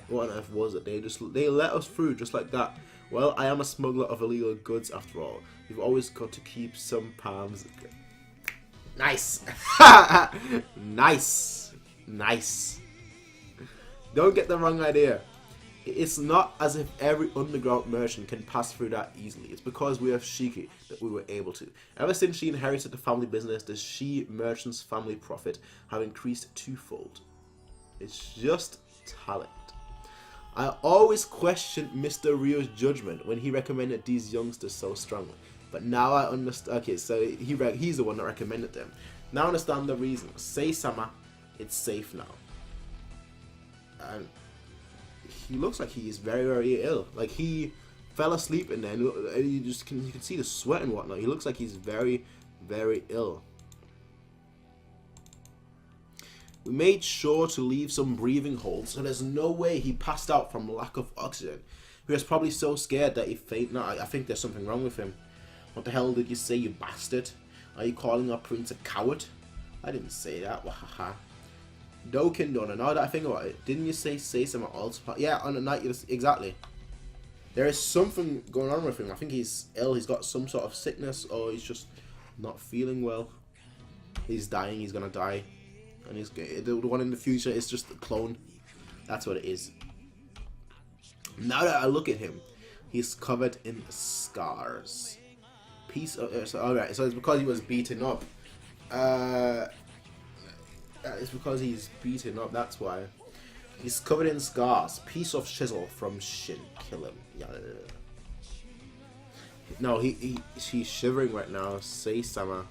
S1: What on earth was it? They let us through just like that. Well, I am a smuggler of illegal goods after all. You've always got to keep some palms. Nice. Nice. Nice. Don't get the wrong idea. It's not as if every underground merchant can pass through that easily. It's because we have Shiki that we were able to. Ever since she inherited the family business, the Shi merchant's family profit have increased twofold. It's just talent. I always questioned Mr. Rio's judgment when he recommended these youngsters so strongly. But now I understand. Okay, so he's the one that recommended them. Now I understand the reason. Seisama, it's safe now. And he looks like he is very, very ill. Like he fell asleep in there, and you can see the sweat and whatnot. He looks like he's very, very ill. We made sure to leave some breathing holes, so there's no way he passed out from lack of oxygen. He was probably so scared that he fainted. No, I think there's something wrong with him. What the hell did you say, you bastard? Are you calling our prince a coward? I didn't say that. Wahaha. Dokindona, now that I think about it, didn't you say something else? Yeah, on the night, exactly. There is something going on with him. I think he's ill. He's got some sort of sickness, or he's just not feeling well. He's dying. He's gonna die. And the one in the future is just a clone. That's what it is. Now that I look at him, he's covered in scars. Alright, so it's because he was beaten up. It's because he's beaten up, that's why. He's covered in scars. Piece of chisel from Shin. Kill him. Yeah. No, he's shivering right now. Seisama.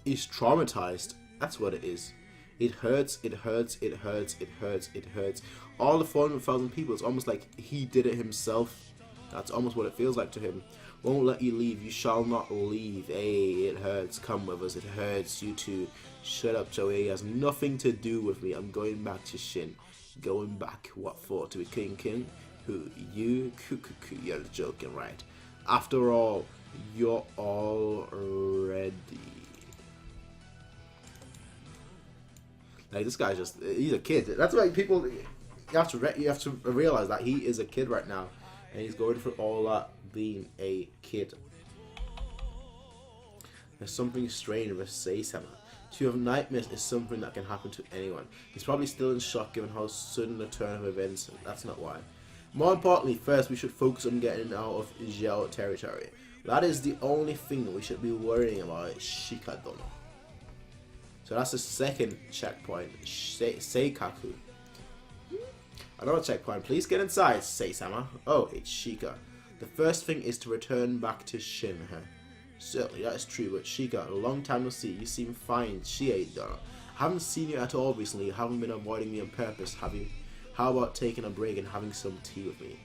S1: He's traumatized. That's what it is. It hurts, it hurts, it hurts, it hurts, it hurts. All the 400,000 people, it's almost like he did it himself. That's almost what it feels like to him. Won't let you leave, you shall not leave. Hey, it hurts, come with us, it hurts, you too. Shut up, Joey, it has nothing to do with me. I'm going back to Shin. Going back, what for? To be King? Who? You? You're joking, right? After all, you're all ready. Like, this guy's he's a kid. That's why people, you have to realize that he is a kid right now. And he's going through all that being a kid. There's something strange with Seisama. To have nightmares is something that can happen to anyone. He's probably still in shock given how sudden the turn of events. That's not why. More importantly, first we should focus on getting out of Gel territory. That is the only thing we should be worrying about. Shikadono. So that's the second checkpoint. Seikaku. Another checkpoint. Please get inside, Seisama. Oh, it's Shika. The first thing is to return back to Shinha. Certainly, that is true, but Shika, a long time no see. You seem fine. Shie-dono. Haven't seen you at all recently. You haven't been avoiding me on purpose, have you? How about taking a break and having some tea with me?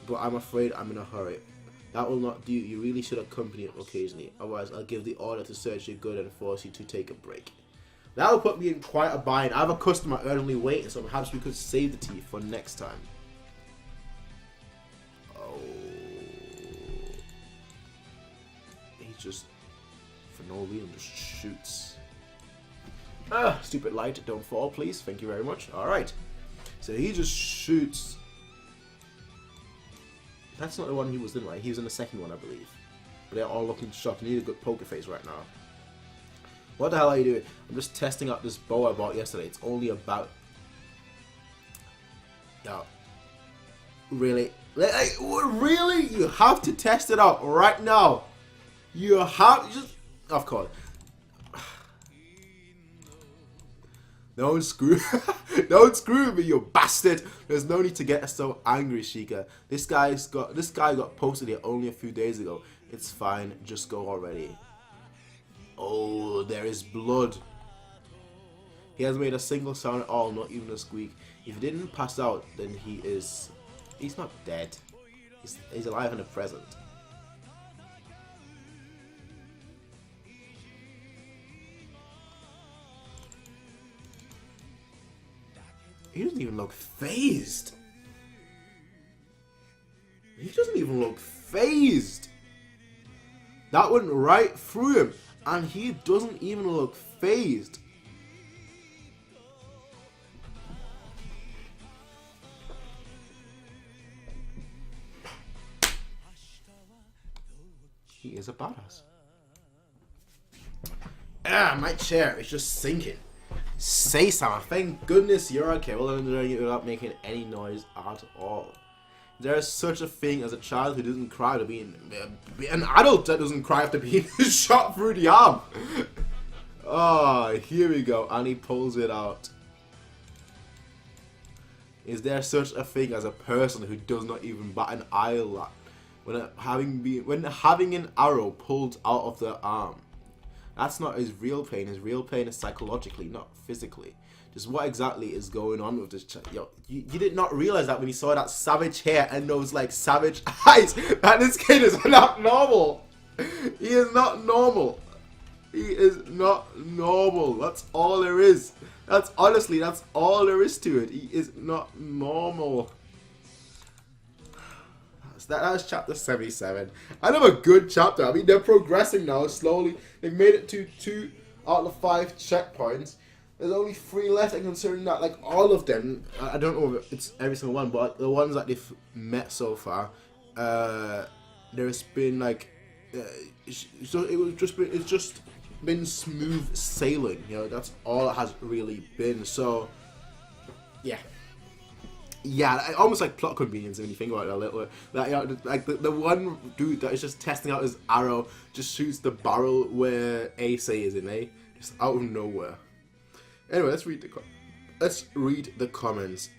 S1: But I'm afraid I'm in a hurry. That will not do. You really should accompany it occasionally. Otherwise, I'll give the order to search your good and force you to take a break. That will put me in quite a bind. I have a customer urgently waiting, so perhaps we could save the tea for next time. Oh. He just, for no reason, just shoots. Stupid light, don't fall, please. Thank you very much. Alright. So he just shoots. That's not the one he was in, right? He was in the second one, I believe. But they're all looking shocked. You need a good poker face right now. What the hell are you doing? I'm just testing out this bow I bought yesterday. It's only about... Yo. Really? Like, really? You have to test it out right now. You have... Just... Of course. Don't screw... Don't screw me, you bastard! There's no need to get so angry, Shika. This guy got posted here only a few days ago. It's fine. Just go already. Oh, there is blood. He hasn't made a single sound at all, not even a squeak. If he didn't pass out, then he's not dead. He's alive in the present. He doesn't even look phased. He doesn't even look phased. That went right through him. And he doesn't even look phased. He is a badass. My chair is just sinking. Say something. Thank goodness you're okay. Well, I'm doing it without making any noise at all. There is such a thing as a child who doesn't cry to be an adult that doesn't cry after being shot through the arm. Oh, here we go. And he pulls it out. Is there such a thing as a person who does not even bat an eyelid when having an arrow pulled out of their arm? That's not his real pain. His real pain is psychologically, not physically. Just what exactly is going on with this child? Yo, you did not realize that when you saw that savage hair and those like savage eyes, that this kid is not normal. He is not normal. He is not normal. That's all there is. That's honestly, that's all there is to it. He is not normal. That was chapter 77. Another good chapter. I mean, they're progressing now slowly. They've made it to 2 out of 5 checkpoints. There's only 3 left, and considering that, like, all of them, I don't know if it's every single one, but the ones that they've met so far, there's been, like, so it's just been smooth sailing, you know, that's all it has really been, so, yeah. Yeah, almost like plot convenience when you think about it a little bit. Like, you know, like the one dude that is just testing out his arrow just shoots the barrel where Ace is in, eh? Just out of nowhere. Anyway, let's read the comments.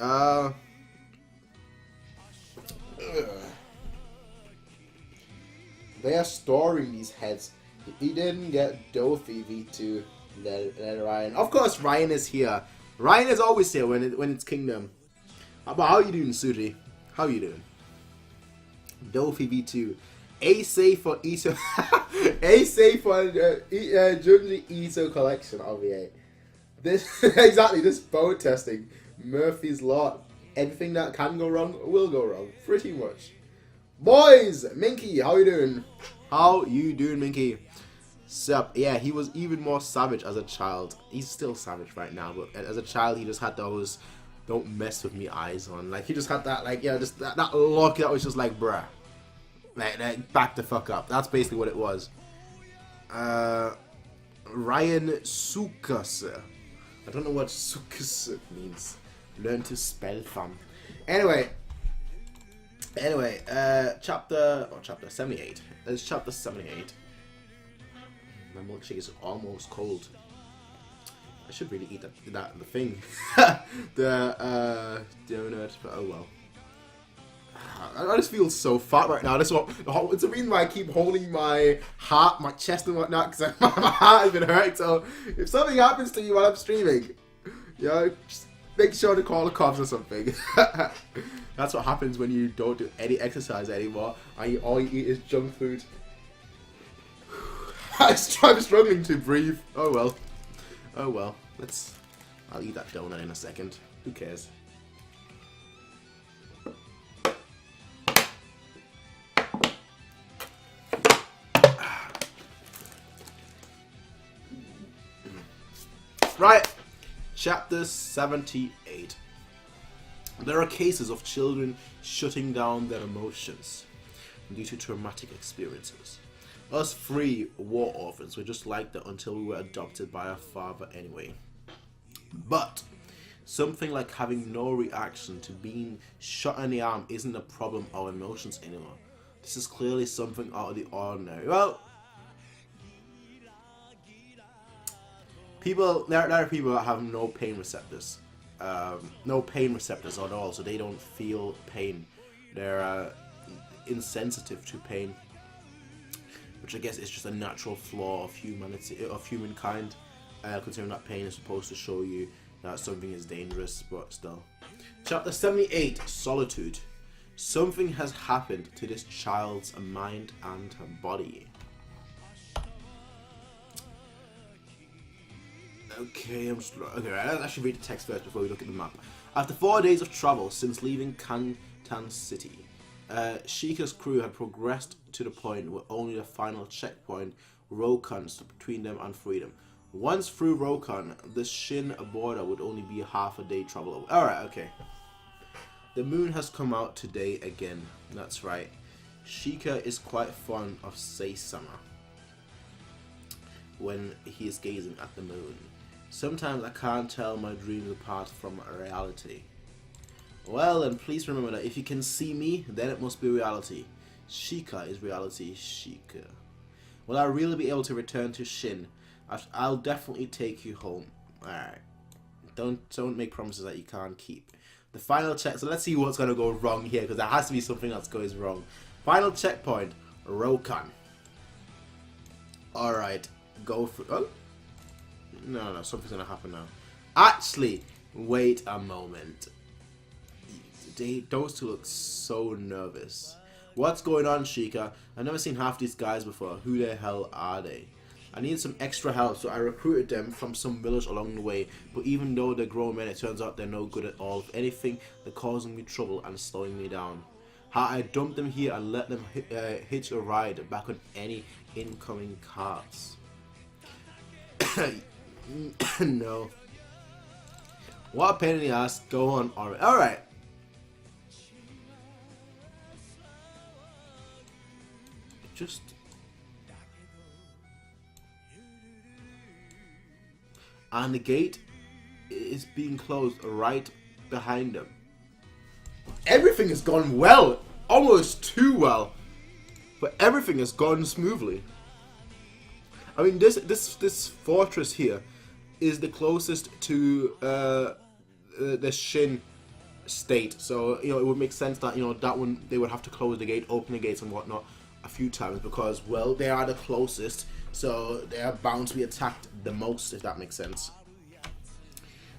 S1: They are storing these heads. He didn't get Dofi V2. Let Ryan. Of course, Ryan is here. Ryan is always here when it's Kingdom. But how you doing, Suji? How you doing? Dofi V2. A for Iso. A for Junji Ito collection, OVA. This exactly this bow testing. Murphy's Law. Everything that can go wrong will go wrong. Pretty much. Boys, Minky, how you doing? How you doing, Minky? Sup? Yeah, he was even more savage as a child. He's still savage right now, but as a child, he just had those "don't mess with me" eyes on. Like, he just had that, like, yeah, just that look that was just like, bruh, like, back the fuck up. That's basically what it was. Ryan Sukas. I don't know what Sukas means. Learn to spell, fam. Anyway, chapter 78. It's chapter 78. My milkshake is almost cold. I should really eat the thing. The donut, but oh well. I just feel so fat right now. It's the reason why I keep holding my heart, my chest and whatnot, because my heart has been hurt. So if something happens to you while I'm streaming, you know, just make sure to call the cops or something. That's what happens when you don't do any exercise anymore and all you eat is junk food. I'm struggling to breathe. Oh well. Oh well. I'll eat that donut in a second. Who cares? Right. Chapter 78. There are cases of children shutting down their emotions due to traumatic experiences. Us 3 war orphans were just like that until we were adopted by our father anyway. But something like having no reaction to being shot in the arm isn't a problem or emotions anymore. This is clearly something out of the ordinary. Well, there are people that have no pain receptors. No pain receptors at all, so they don't feel pain. They're insensitive to pain, which I guess is just a natural flaw of humankind. Considering that pain is supposed to show you that something is dangerous, but still. Chapter 78, Solitude. Something has happened to this child's mind and body. Okay, I should read the text first before we look at the map. After 4 days of travel since leaving Canton City, Sheikah's crew had progressed to the point where only the final checkpoint, Rokon, stood between them and freedom. Once through Rokon, the Shin border would only be half a day travel away. Alright, okay. The moon has come out today again. That's right. Shika is quite fond of Seisama when he is gazing at the moon. Sometimes I can't tell my dreams apart from reality. Well, then please remember that if you can see me, then it must be reality. Shika is reality, Shika. Will I really be able to return to Shin? I'll definitely take you home. Alright. Don't make promises that you can't keep. The final check. So let's see what's going to go wrong here, because there has to be something that's goes wrong. Final checkpoint, Rokon. Alright. Go for... Oh? No, something's going to happen now. Actually, wait a moment. Those two look so nervous. What's going on, Shika? I've never seen half these guys before. Who the hell are they? I needed some extra help, so I recruited them from some village along the way. But even though they're grown men, it turns out they're no good at all. If anything, they're causing me trouble and slowing me down. I dumped them here and let them hitch a ride back on any incoming carts. No. What a pain in the ass. Go on. Alright. Just... And the gate is being closed right behind them. Everything has gone well. Almost too well. But everything has gone smoothly. I mean, this fortress here is the closest to the Shin state. So, you know, it would make sense that, you know, that one, they would have to close the gate, open the gates and whatnot a few times because, well, they are the closest. So they are bound to be attacked the most, if that makes sense.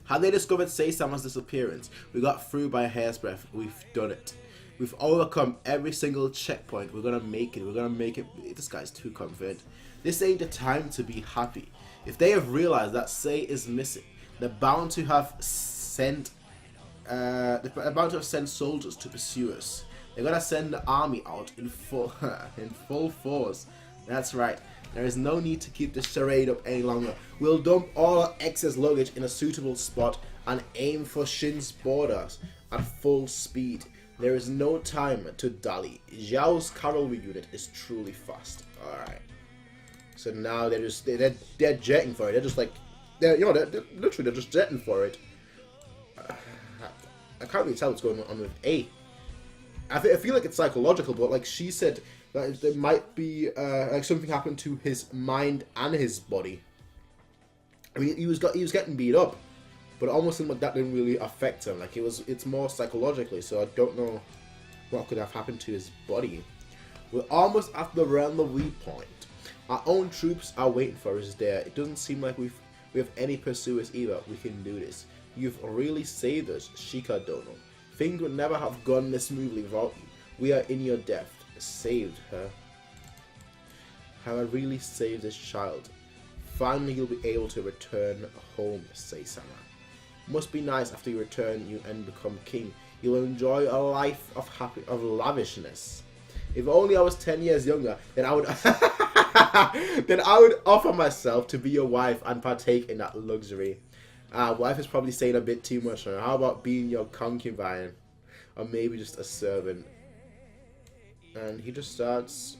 S1: Had they discovered Seisama's disappearance, we got through by a hair's breadth. We've done it. We've overcome every single checkpoint. We're gonna make it. We're gonna make it. This guy's too confident. This ain't the time to be happy. If they have realized that Sei is missing, they're bound to have sent soldiers to pursue us. They're gonna send the army out in full in full force. That's right. There is no need to keep this charade up any longer. We'll dump all our excess luggage in a suitable spot and aim for Shin's borders at full speed. There is no time to dally. Zhao's cavalry unit is truly fast. Alright. So now they're jetting for it. They're just like they're literally just jetting for it. I can't really tell what's going on with A. I feel like it's psychological, but like she said, that there might be like something happened to his mind and his body. I mean, he was getting beat up, but it almost seemed like that didn't really affect him. Like it's more psychologically. So I don't know what could have happened to his body. We're almost at the rendezvous point. Our own troops are waiting for us there. It doesn't seem like we have any pursuers either. We can do this. You've really saved us, Shika Dono. Things would never have gone this smoothly without you. We are in your debt. Saved her. Have I really saved this child? Finally you'll be able to return home, Seisama. Must be nice after you return and become king. You'll enjoy a life of lavishness. If only I was 10 years younger, then I would then I would offer myself to be your wife and partake in that luxury. Wife is probably saying a bit too much now. How about being your concubine? Or maybe just a servant? And he just starts...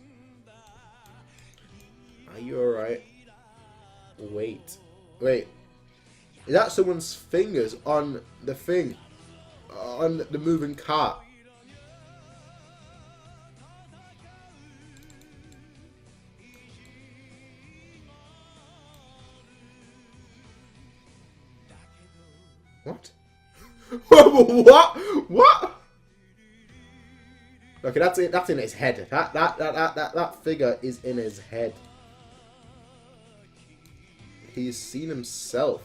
S1: Are you alright? Wait. Is that someone's fingers on the thing? On the moving cart? What? What? Okay, that's it. That's in his head. That figure is in his head. He's seen himself.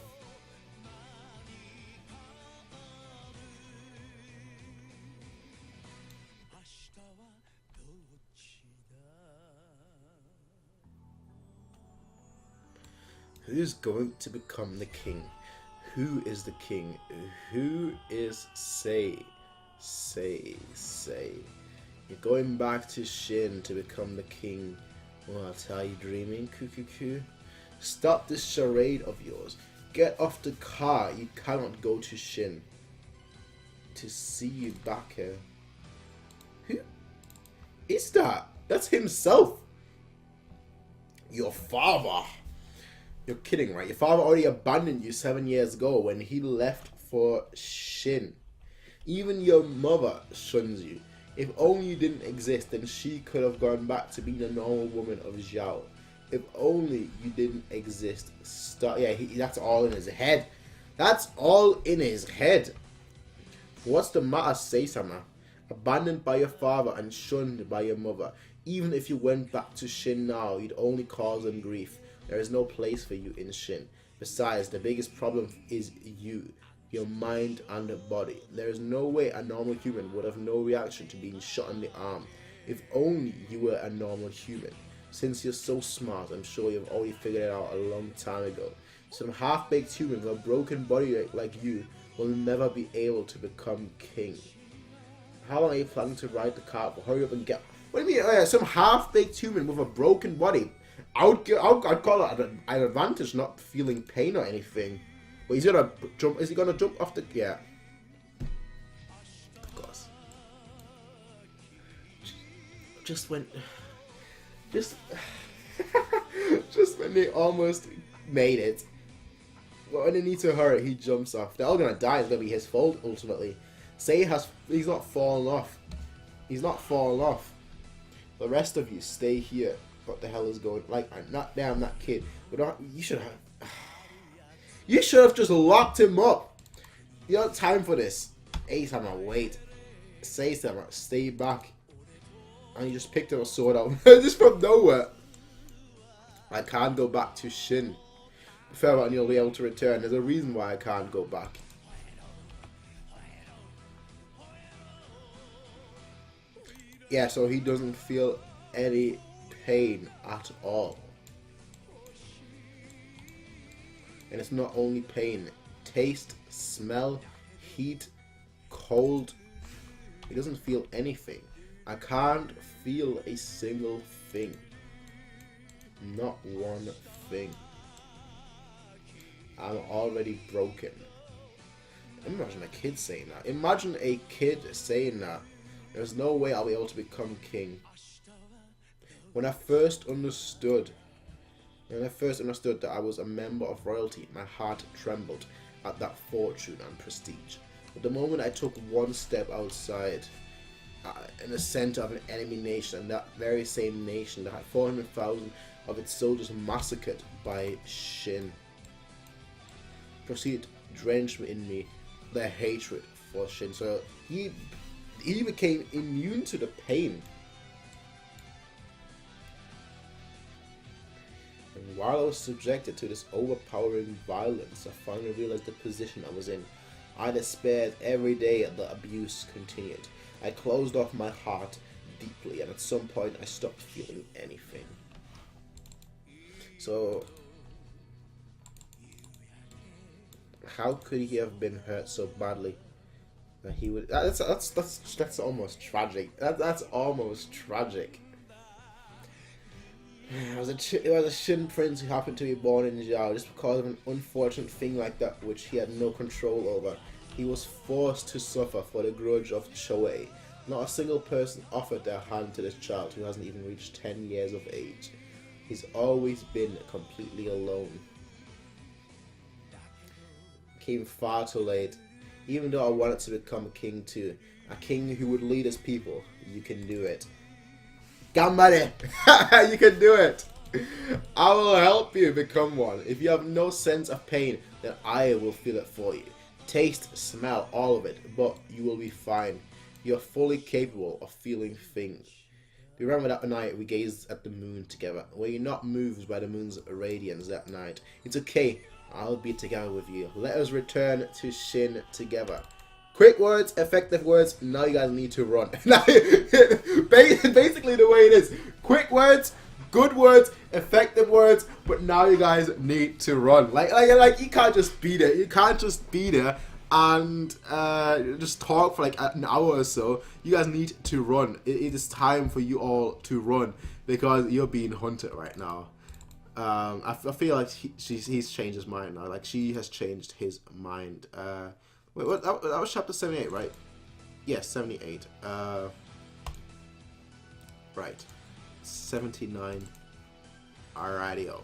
S1: Who's going to become the king? Who is the king? Who is Sei? You're going back to Shin to become the king. What, are you dreaming, Kukuku? Stop this charade of yours. Get off the car. You cannot go to Shin. To see you back here. Who is that? That's himself. Your father. You're kidding, right? Your father already abandoned you 7 years ago when he left for Shin. Even your mother shuns you. If only you didn't exist, then she could have gone back to being a normal woman of Zhao. If only you didn't exist. That's all in his head. That's all in his head. What's the matter, Seisama? Abandoned by your father and shunned by your mother. Even if you went back to Shin now, you'd only cause them grief. There is no place for you in Shin. Besides, the biggest problem is you, your mind and body. There is no way a normal human would have no reaction to being shot in the arm. If only you were a normal human. Since you're so smart, I'm sure you've already figured it out a long time ago. Some half-baked human with a broken body like you will never be able to become king. How long are you planning to ride the cart? Hurry up and get... What do you mean? Some half-baked human with a broken body? I'd call it an advantage, not feeling pain or anything. But he's gonna jump. Is he gonna jump off the? Yeah. Of course. Just when they almost made it. Well, when they need to hurry, he jumps off. They're all gonna die. It's gonna be his fault ultimately. He's not fallen off. He's not fallen off. The rest of you stay here. What the hell is going? Like, I'm not damn that kid. You should have. You should have just locked him up. You don't have time for this. Seisama, wait. Seisama, stay back. And he just picked up a sword out just from nowhere. I can't go back to Shin. Farewell, and you'll be able to return. There's a reason why I can't go back. Yeah, so he doesn't feel any pain at all. And it's not only pain. Taste, smell, heat, cold. He doesn't feel anything. I can't feel a single thing. Not one thing. I'm already broken. Imagine a kid saying that. Imagine a kid saying that. There's no way I'll be able to become king. When I first understood that I was a member of royalty, my heart trembled at that fortune and prestige. But the moment I took one step outside, in the center of an enemy nation, and that very same nation that had 400,000 of its soldiers massacred by Shin, proceeded to drench in me their hatred for Shin. So he became immune to the pain. And while I was subjected to this overpowering violence, I finally realized the position I was in. I despaired every day and the abuse continued. I closed off my heart deeply, and at some point I stopped feeling anything. So, how could he have been hurt so badly that he would? That's almost tragic. That's almost tragic. It was a Shin prince who happened to be born in Zhao just because of an unfortunate thing like that which he had no control over. He was forced to suffer for the grudge of Choei. Not a single person offered their hand to this child who hasn't even reached 10 years of age. He's always been completely alone. Came far too late. Even though I wanted to become a king too. A king who would lead his people. You can do it. Gambare! You can do it! I will help you become one. If you have no sense of pain, then I will feel it for you. Taste, smell, all of it, but you will be fine. You're fully capable of feeling things. Remember that night we gazed at the moon together. Were you not moved by the moon's radiance that night? It's okay. I'll be together with you. Let us return to Shin together. Quick words, effective words. Now you guys need to run. Basically the way it is. Quick words, good words, effective words. But now you guys need to run. Like you can't just be there. You can't just be there and just talk for like an hour or so. You guys need to run. It is time for you all to run because you're being hunted right now. I feel like he's changed his mind now. Like she has changed his mind. Wait, what? That was chapter 78, right? Yes, 78. Right. 79. Alrighty-o.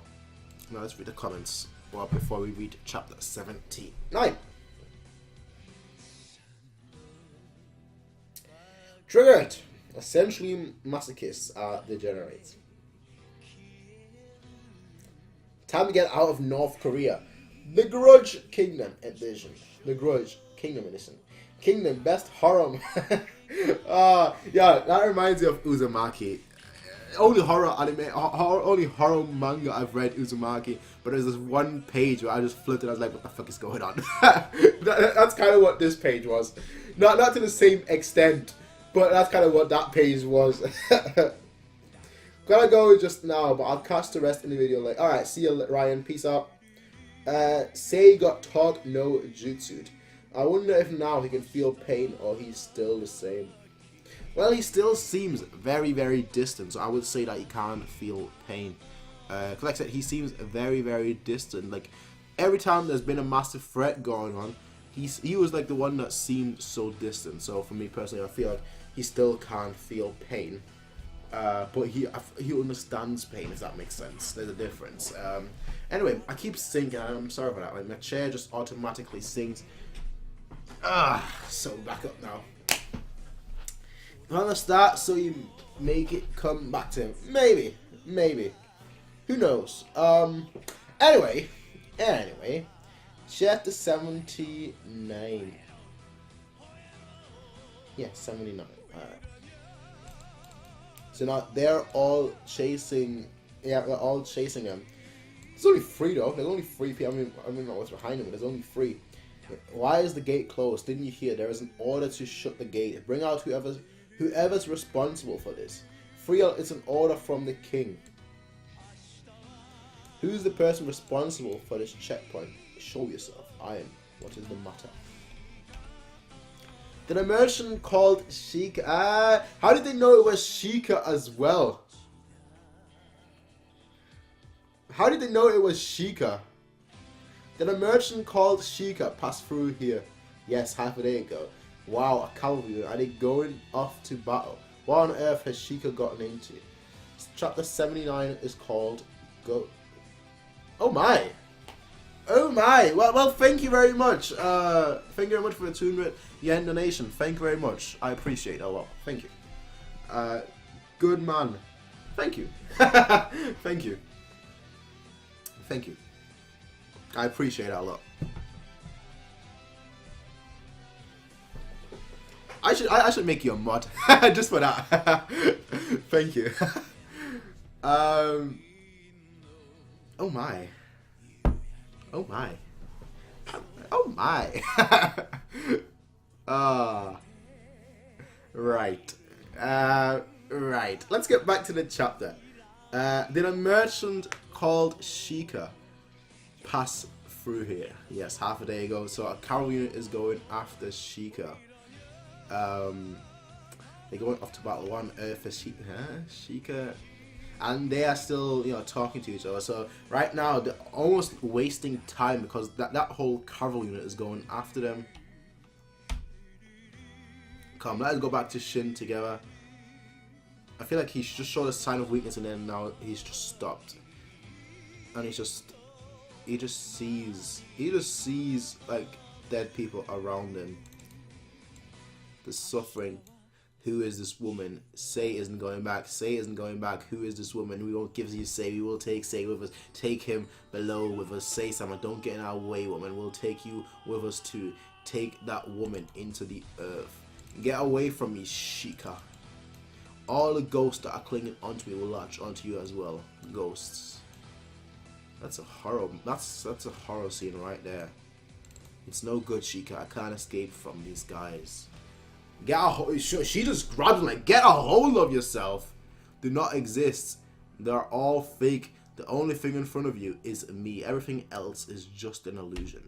S1: Now let's read the comments before we read chapter 79. Triggered! Essentially, masochists are degenerates. Time to get out of North Korea. The Grudge Kingdom Edition. The Grudge Kingdom Edition. Kingdom Best Horror. Yeah, that reminds me of Uzumaki. Only horror anime, only horror manga I've read Uzumaki, but there's this one page where I just flipped and I was like, what the fuck is going on? That's kind of what this page was. Not to the same extent, but that's kind of what that page was. Gotta go just now, but I'll catch the rest in the video later. Alright, see you, Ryan. Peace out. Sei got taught no jutsu. I wonder if now he can feel pain or he's still the same. Well, he still seems very, very distant, so I would say that he can't feel pain. Because like I said, he seems very, very distant. Like, every time there's been a massive threat going on, he was like the one that seemed so distant. So for me personally, I feel like he still can't feel pain. But he understands pain, if that makes sense. There's a difference. Anyway, I keep sinking, and I'm sorry for that. Like, my chair just automatically sinks. So back up now. I'm gonna start so you make it come back to him. Maybe. Who knows? Anyway. Chapter 79. Yeah, 79. Alright. So now they're all chasing. Yeah, they're all chasing him. There's only 3 though. There's only 3 people. I don't know what's behind him, but there's only 3. Why is the gate closed? Didn't you hear? There is an order to shut the gate. Bring out whoever's responsible for this. It's an order from the king. Who's the person responsible for this checkpoint? Show yourself. I am. What is the matter? Did a merchant called Shika? How did they know it was Shika as well? How did they know it was Shika? Did a merchant called Shika pass through here? Yes, half a day ago. Wow, a cavalry. Are they going off to battle? What on earth has Shika gotten into? Chapter 79 is called Go. Oh my! Oh my! Well, thank you very much. Thank you very much for the 200 yen donation. Thank you very much. I appreciate it a lot. Thank you. Good man. Thank you. Thank you. Thank you. I appreciate it a lot. I should make you a mod just for that. Thank you. Oh my. Oh my. Oh my. Right. Right. Let's get back to the chapter. Did a merchant called Shika pass through here? Yes, half a day ago. So a cavalry unit is going after Shika. They're going off to battle. One earth for Shika. Shika. And they are still, talking to each other. So right now they're almost wasting time because that whole cavalry unit is going after them. Come, let's go back to Shin together. I feel like he just showed a sign of weakness and then now he's just stopped. And he just sees like dead people around him. The suffering. Who is this woman? Say isn't going back. Say isn't going back. Who is this woman? We won't give you Say. We will take Say with us. Take him below with us. Say someone. Don't get in our way, woman. We'll take you with us too. Take that woman into the earth. Get away from me, Shika. All the ghosts that are clinging onto me will latch onto you as well. Ghosts. That's a horror. That's a horror scene right there. It's no good, Shika. I can't escape from these guys. Get a hold. She just grabs him like, get a hold of yourself. Do not exist. They're all fake. The only thing in front of you is me. Everything else is just an illusion.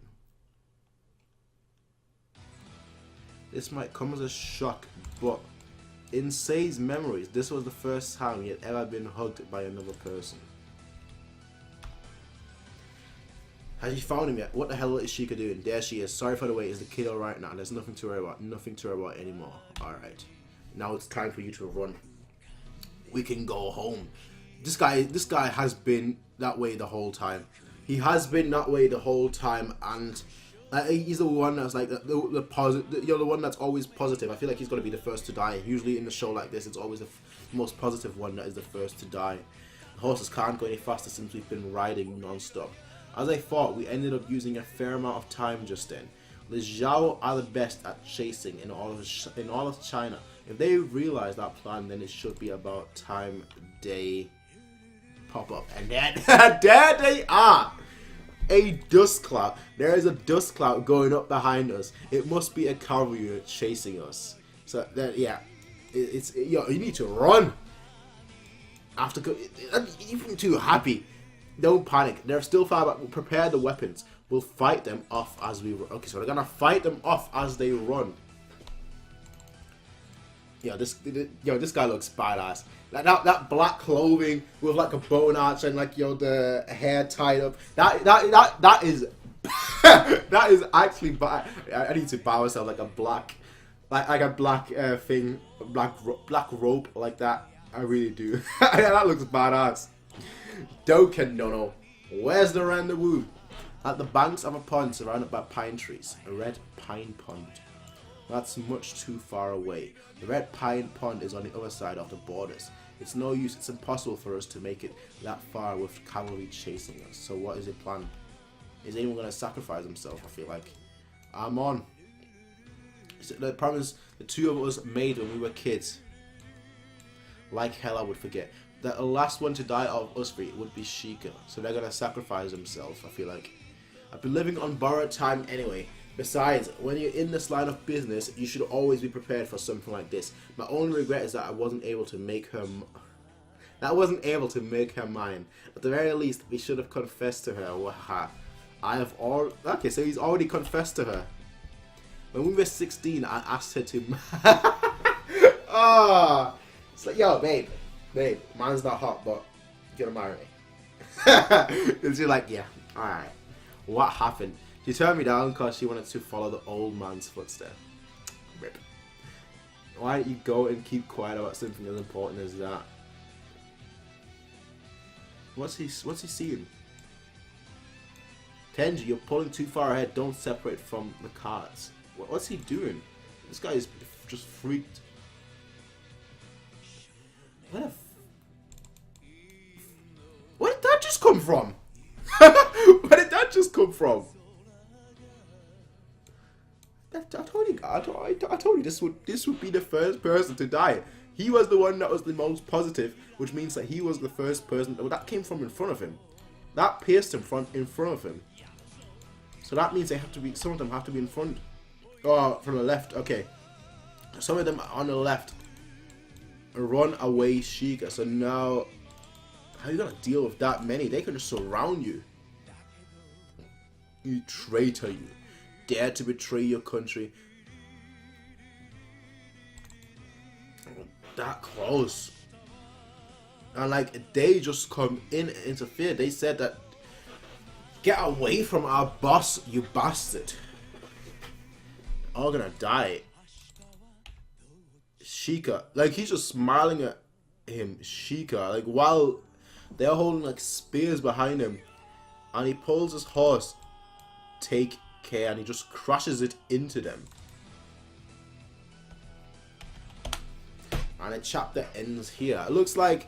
S1: This might come as a shock, but in Sei's memories, this was the first time he had ever been hugged by another person. Has she found him yet? What the hell is Shika doing? There she is. Sorry for the wait. Is the kid alright now? There's nothing to worry about. Nothing to worry about anymore. Alright. Now it's time for you to run. We can go home. This guy has been that way the whole time. He has been that way the whole time, and he's the one that's like the positive. You're the one that's always positive. I feel like he's gonna be the first to die. Usually in a show like this, it's always the most positive one that is the first to die. The horses can't go any faster since we've been riding non-stop. As I thought, we ended up using a fair amount of time just then. The Zhao are the best at chasing in all of China. If they realize that plan, then it should be about time they pop up. And then, there they are! A dust cloud. There is a dust cloud going up behind us. It must be a cavalry unit chasing us. So, yeah. You need to run! Even too happy. Don't panic. They're still far back. We'll prepare the weapons. We'll fight them off as we run. Okay, so we're gonna fight them off as they run. This guy looks badass. Like that black clothing with like a bow and arch and like the hair tied up. That is that is actually bad. I need to buy myself like a black thing, black rope like that. I really do. Yeah, that looks badass. Dokenono. Where's the rendezvous? At the banks of a pond surrounded by pine trees. A red pine pond. That's much too far away. The red pine pond is on the other side of the borders. It's no use. It's impossible for us to make it that far with cavalry chasing us. So what is the plan? Is anyone going to sacrifice himself? I feel like. I'm on. The promise the two of us made when we were kids. Like hell I would forget. The last one to die out of us three would be Shika. So they're going to sacrifice themselves, I feel like. I've been living on borrowed time anyway. Besides, when you're in this line of business, you should always be prepared for something like this. My only regret is that I wasn't able to make her mine. At the very least, we should have confessed to her. Waha. Okay, so he's already confessed to her. When we were 16, I asked her to. Ah, it's like, yo, babe, mine's not hot, but you're gonna marry me. And she's like, yeah, all right. What happened? She turned me down because she wanted to follow the old man's footsteps. Rip. Why don't you go and keep quiet about something as important as that? What's he seeing? Tenji, you're pulling too far ahead. Don't separate from the cards. What's he doing? This guy is just freaked. Where did that just come from? Where did that just come from? I told you this would be the first person to die. He was the one that was the most positive, which means that he was the first person that came from in front of him. That pierced him in front of him. So that means they have to be. Some of them have to be in front. Oh, from the left. Okay. Some of them are on the left. Run away, Sheikah. So now, how are you gonna deal with that many? They can just surround you. You traitor! You dare to betray your country. That close. And like they just come in and interfere. They said that, get away from our boss, you bastard. All gonna die. Sheikah, like he's just smiling at him. Sheikah, like while they're holding like spears behind him, and he pulls his horse. Take care, and he just crashes it into them. And the chapter ends here. It looks like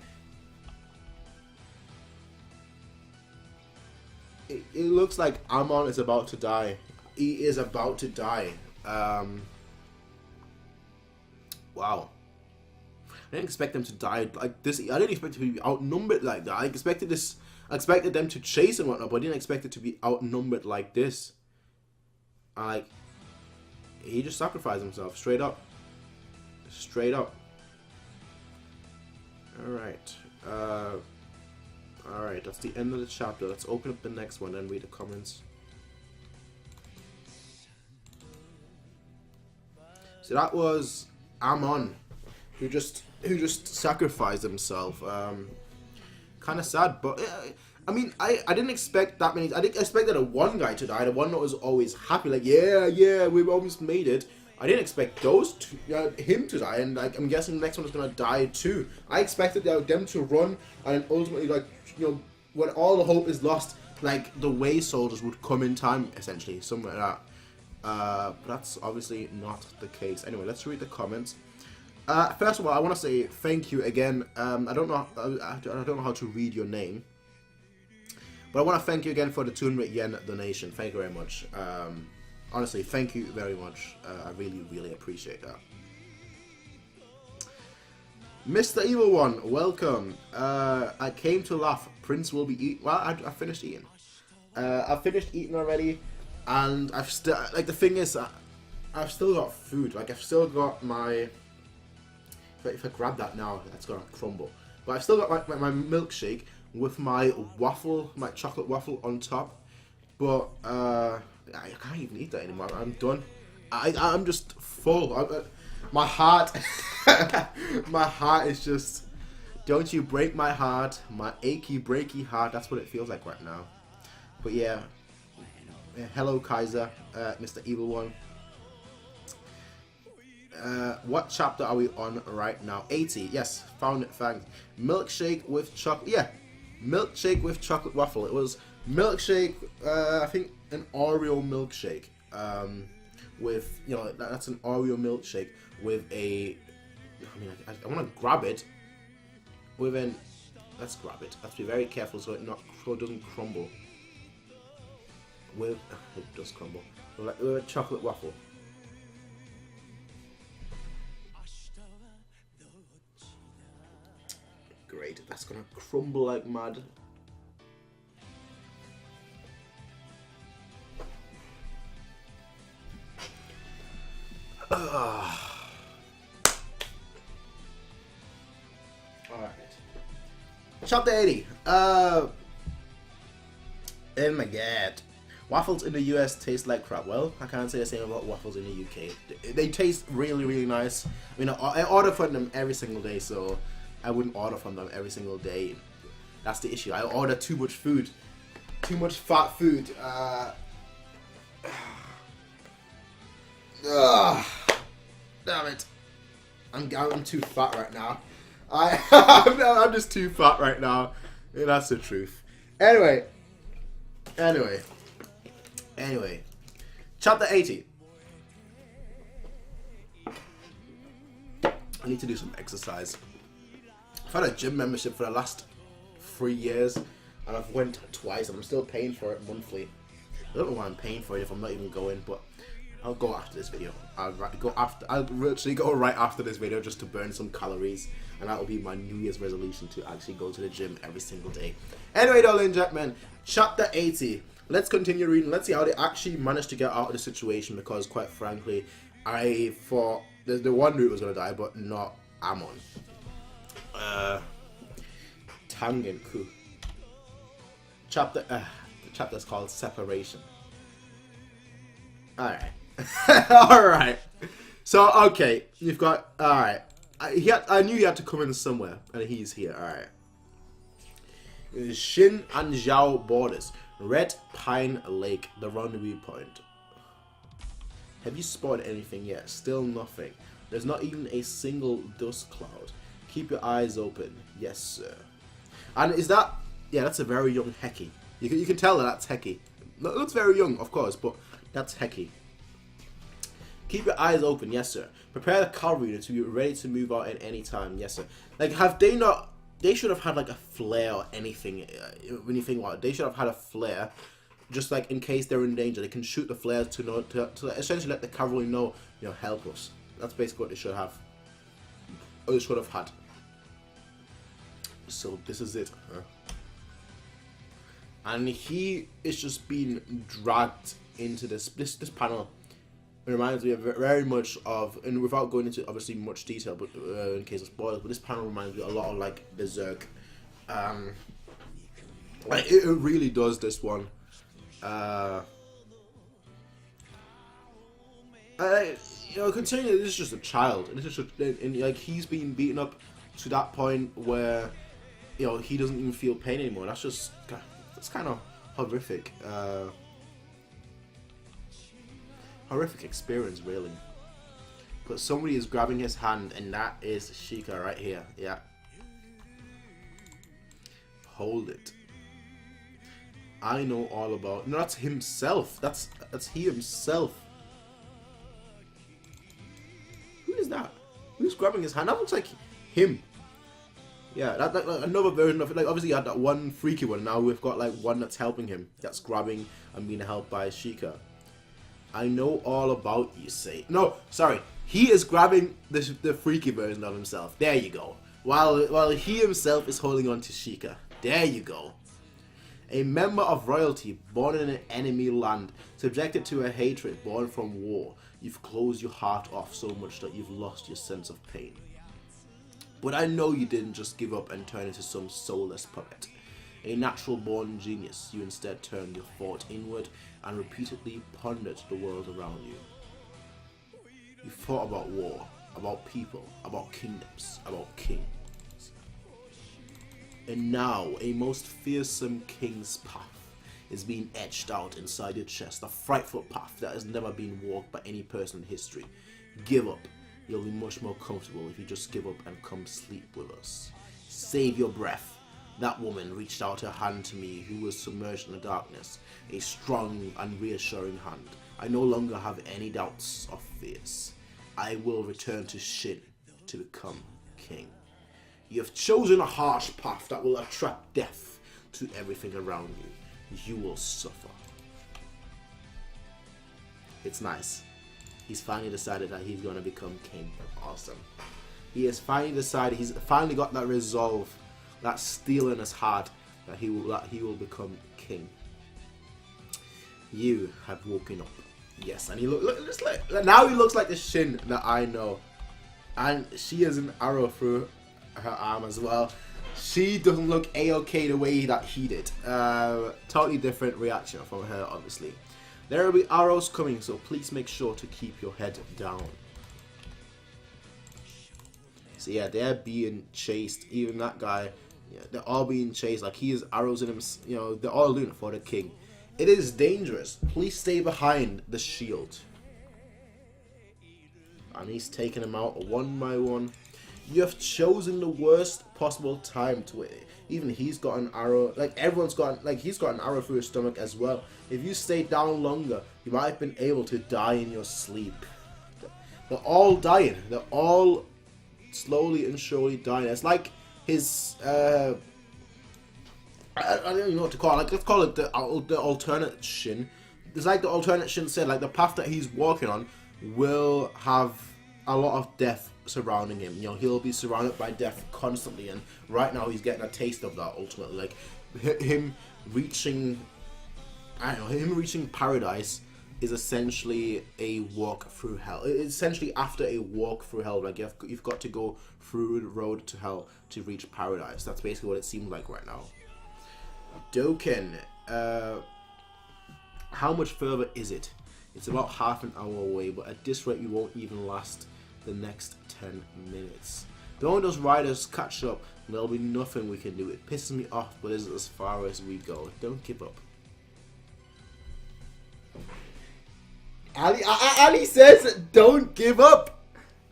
S1: it looks like Amon is about to die. He is about to die. Wow. I didn't expect them to die like this. I didn't expect it to be outnumbered like that. I expected them to chase and whatnot, but I didn't expect it to be outnumbered like this. Like, he just sacrificed himself, straight up. Straight up. Alright. Alright, that's the end of the chapter. Let's open up the next one and read the comments. So that was Amon, who just sacrificed himself. Kind of sad, but I mean, I didn't expect that many. I didn't expect that one guy to die, the one that was always happy, like yeah, we've almost made it. I didn't expect those two, him to die, and like I'm guessing the next one is gonna die too. I expected them to run, and ultimately, like when all the hope is lost, like the way soldiers would come in time, essentially, something like that. But that's obviously not the case. Anyway, let's read the comments. First of all, I want to say thank you again. I don't know how to read your name, but I want to thank you again for the 200 yen donation. Thank you very much. Honestly, thank you very much. I really appreciate that. Mr. Evil One, welcome. I came to laugh. Prince will be eating. Well, I finished eating. I finished eating already, and I've still like the thing is, I've still got food. Like I've still got my. If I grab that now, that's gonna crumble. But I've still got my milkshake with my waffle, my chocolate waffle on top. But I can't even eat that anymore. I'm done. I'm just full. My heart, my heart is just. Don't you break my heart, my achy breaky heart. That's what it feels like right now. But yeah, hello Kaiser, Mr. Evil One. What chapter are we on right now? 80. Yes, found it. Thanks. Milkshake with chocolate. Yeah, milkshake with chocolate waffle. It was milkshake. I think an Oreo milkshake. With that's an Oreo milkshake with a. I mean, I want to grab it. With an. Let's grab it. I have to be very careful so it doesn't crumble. With it does crumble. With a chocolate waffle. Great, that's gonna crumble like mad. Alright. Chapter 80. Oh my god. Waffles in the US taste like crap. Well, I can't say the same about waffles in the UK. They taste really, really nice. I mean, I order from them every single day, so I wouldn't order from them every single day. That's the issue. I order too much food. Too much fat food. Damn it. I'm too fat right now. I'm just too fat right now. Yeah, that's the truth. Anyway. Chapter 80. I need to do some exercise. I've had a gym membership for the last 3 years, and I've went twice, and I'm still paying for it monthly. I don't know why I'm paying for it if I'm not even going, but I'll go after this video. I'll literally go right after this video just to burn some calories, and that will be my New Year's resolution to actually go to the gym every single day. Anyway, darling and gentlemen, chapter 80. Let's continue reading. Let's see how they actually managed to get out of the situation, because quite frankly, I thought the one route was going to die, but not Amon. Tangenku. The chapter's called Separation. Alright. Alright. So, okay. You've got... Alright. I knew he had to come in somewhere, and he's here. Alright. Shin and Zhao borders. Red Pine Lake, the rendezvous point. Have you spotted anything yet? Still nothing. There's not even a single dust cloud. Keep your eyes open. Yes, sir. And is that... Yeah, that's a very young Heki. You can tell that that's Heki. It looks very young, of course, but that's Heki. Keep your eyes open. Yes, sir. Prepare the cavalry to be ready to move out at any time. Yes, sir. Like, have they not... They should have had, like, a flare or anything. When you think about it, they should have had a flare. Just, like, in case they're in danger. They can shoot the flares to essentially let the cavalry know, you know, help us. That's basically what they should have. Or they should have had. So, this is it. Huh? And he is just being dragged into this panel. It reminds me of very much of, and without going into obviously much detail, but in case of spoilers, but this panel reminds me a lot of like Berserk. Like it really does this one. You know, considering this is just a child, and this is just, and like he's being beaten up to that point where, you know, he doesn't even feel pain anymore. That's kind of horrific. Horrific experience, really. But somebody is grabbing his hand, and that is Shika right here. Yeah. Hold it. I know all about. No, that's himself. That's he himself. Who is that? Who's grabbing his hand? That looks like him. Yeah, that another version of it. Like obviously, you had that one freaky one. Now we've got like one that's helping him. That's grabbing and being helped by Shika. I know all about you, say. No, sorry. He is grabbing the freaky version of himself. There you go. While he himself is holding on to Shika. There you go. A member of royalty, born in an enemy land, subjected to a hatred born from war. You've closed your heart off so much that you've lost your sense of pain. But I know you didn't just give up and turn into some soulless puppet. A natural-born genius, you instead turned your thought inward and repeatedly pondered the world around you. You thought about war, about people, about kingdoms, about kings. And now, a most fearsome king's path is being etched out inside your chest, a frightful path that has never been walked by any person in history. Give up. You'll be much more comfortable if you just give up and come sleep with us. Save your breath. That woman reached out her hand to me who was submerged in the darkness, a strong and reassuring hand. I no longer have any doubts or fears. I will return to Shin to become king. You have chosen a harsh path that will attract death to everything around you. You will suffer. It's nice. He's finally decided that he's going to become king. Awesome. He has finally decided, he's finally got that resolve, that steel in his heart, that he will become king. You have woken up. Yes, and he looks like now he looks like the Shin that I know. And she has an arrow through her arm as well. She doesn't look a-okay the way that he did. Totally different reaction from her, obviously. There will be arrows coming, so please make sure to keep your head down. So yeah, they're being chased. Even that guy, yeah, they're all being chased. Like, he has arrows in him. You know, they're all doing it for the king. It is dangerous. Please stay behind the shield. And he's taking them out one by one. You have chosen the worst possible time to it. Even he's got an arrow. Like, everyone's got, like, he's got an arrow through his stomach as well. If you stay down longer, you might have been able to die in your sleep. They're all dying. They're all slowly and surely dying. It's like his, I don't even know what to call it. Like, let's call it the alternate shin. It's like the alternate shin said, like, the path that he's walking on will have a lot of death surrounding him. You know, he'll be surrounded by death constantly, and right now he's getting a taste of that ultimately. Like, him reaching, I don't know, him reaching paradise is essentially a walk through hell. It's essentially after a walk through hell. Like, you've got to go through the road to hell to reach paradise. That's basically what it seems like right now. Doken, how much further is it? It's about half an hour away, but at this rate we won't even last the next 10 minutes. The moment those riders catch up, there'll be nothing we can do. It pisses me off, but it's as far as we go. Don't give up. Ali says, don't give up.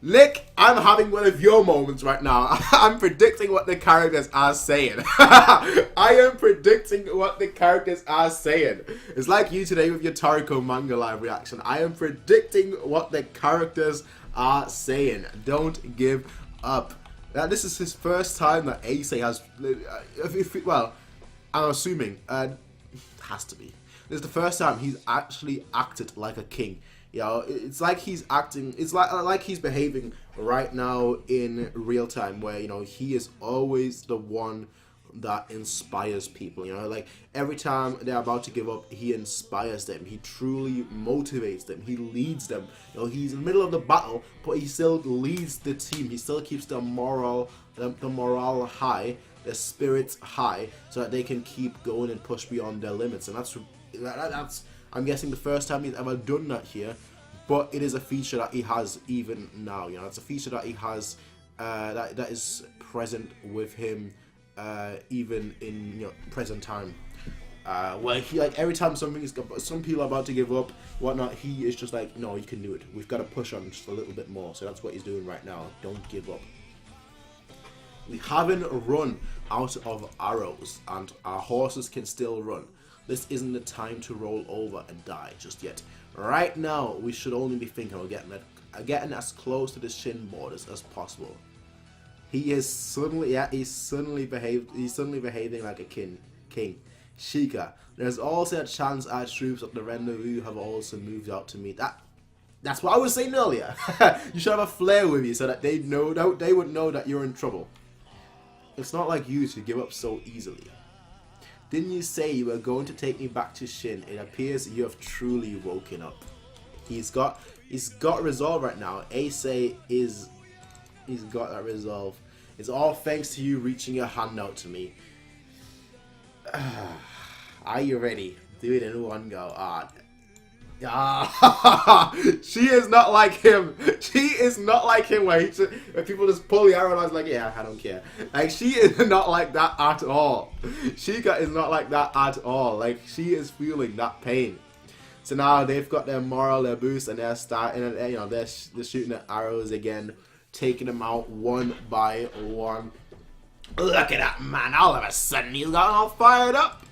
S1: Lick, I'm having one of your moments right now. I'm predicting what the characters are saying. I am predicting what the characters are saying. It's like you today with your Toriko manga live reaction. I am predicting what the characters are saying. Don't give up. Now, this is his first time that Ace has... well, I'm assuming. Has to be. This is the first time he's actually acted like a king. You know, it's like he's acting, it's like he's behaving right now in real time, where, you know, he is always the one that inspires people. You know, like, every time they're about to give up, he inspires them. He truly motivates them. He leads them. You know, he's in the middle of the battle, but he still leads the team. He still keeps the morale high, their spirits high, so that they can keep going and push beyond their limits. And that's I'm guessing the first time he's ever done that here, but it is a feature that he has even now. You know, it's a feature that he has that is present with him even in, you know, present time. Where he, like, every time some people are about to give up, whatnot, he is just like, no, you can do it. We've got to push on just a little bit more. So that's what he's doing right now. Don't give up. We haven't run out of arrows, and our horses can still run. This isn't the time to roll over and die just yet. Right now, we should only be thinking of getting as close to the shin borders as possible. He is suddenly, yeah, he's suddenly behaving like a king. Shika, there's also a chance our troops at the rendezvous have also moved out to meet. That's what I was saying earlier. You should have a flare with you so that they would know that you're in trouble. It's not like you to give up so easily. Didn't you say you were going to take me back to Shin? It appears you have truly woken up. He's got resolve right now. Ace he's got that resolve. It's all thanks to you reaching your hand out to me. Are you ready? Do it in one go. She is not like him. She is not like him where people just pull the arrow and I was like, yeah, I don't care. Like, she is not like that at all. Shika is not like that at all. Like, she is feeling that pain. So now they've got their morale, their boost, and they're starting, you know, they're shooting at arrows again, taking them out one by one. Look at that man! All of a sudden he's got all fired up.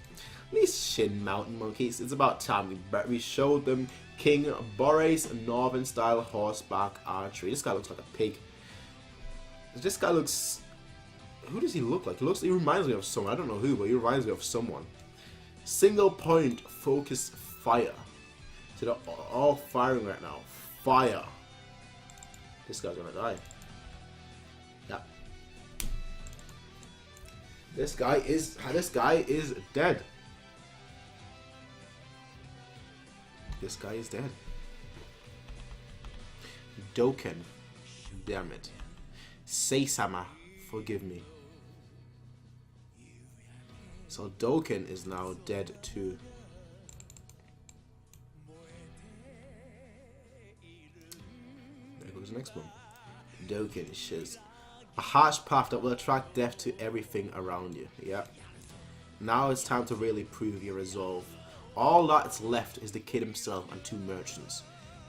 S1: These Shin mountain monkeys, it's about time we showed them King Bore's northern style horseback archery. This guy looks like a pig. This guy looks... Who does he look like? He reminds me of someone. I don't know who, but he reminds me of someone. Single point focus fire. So they're all firing right now. Fire. This guy's gonna die. Yeah. This guy is dead. This guy is dead. Doken. Damn it. Seisama, forgive me. So Doken is now dead too. There goes the next one. Doken Shiz. A harsh path that will attract death to everything around you. Yep. Now it's time to really prove your resolve. All that's left is the kid himself and 2 merchants.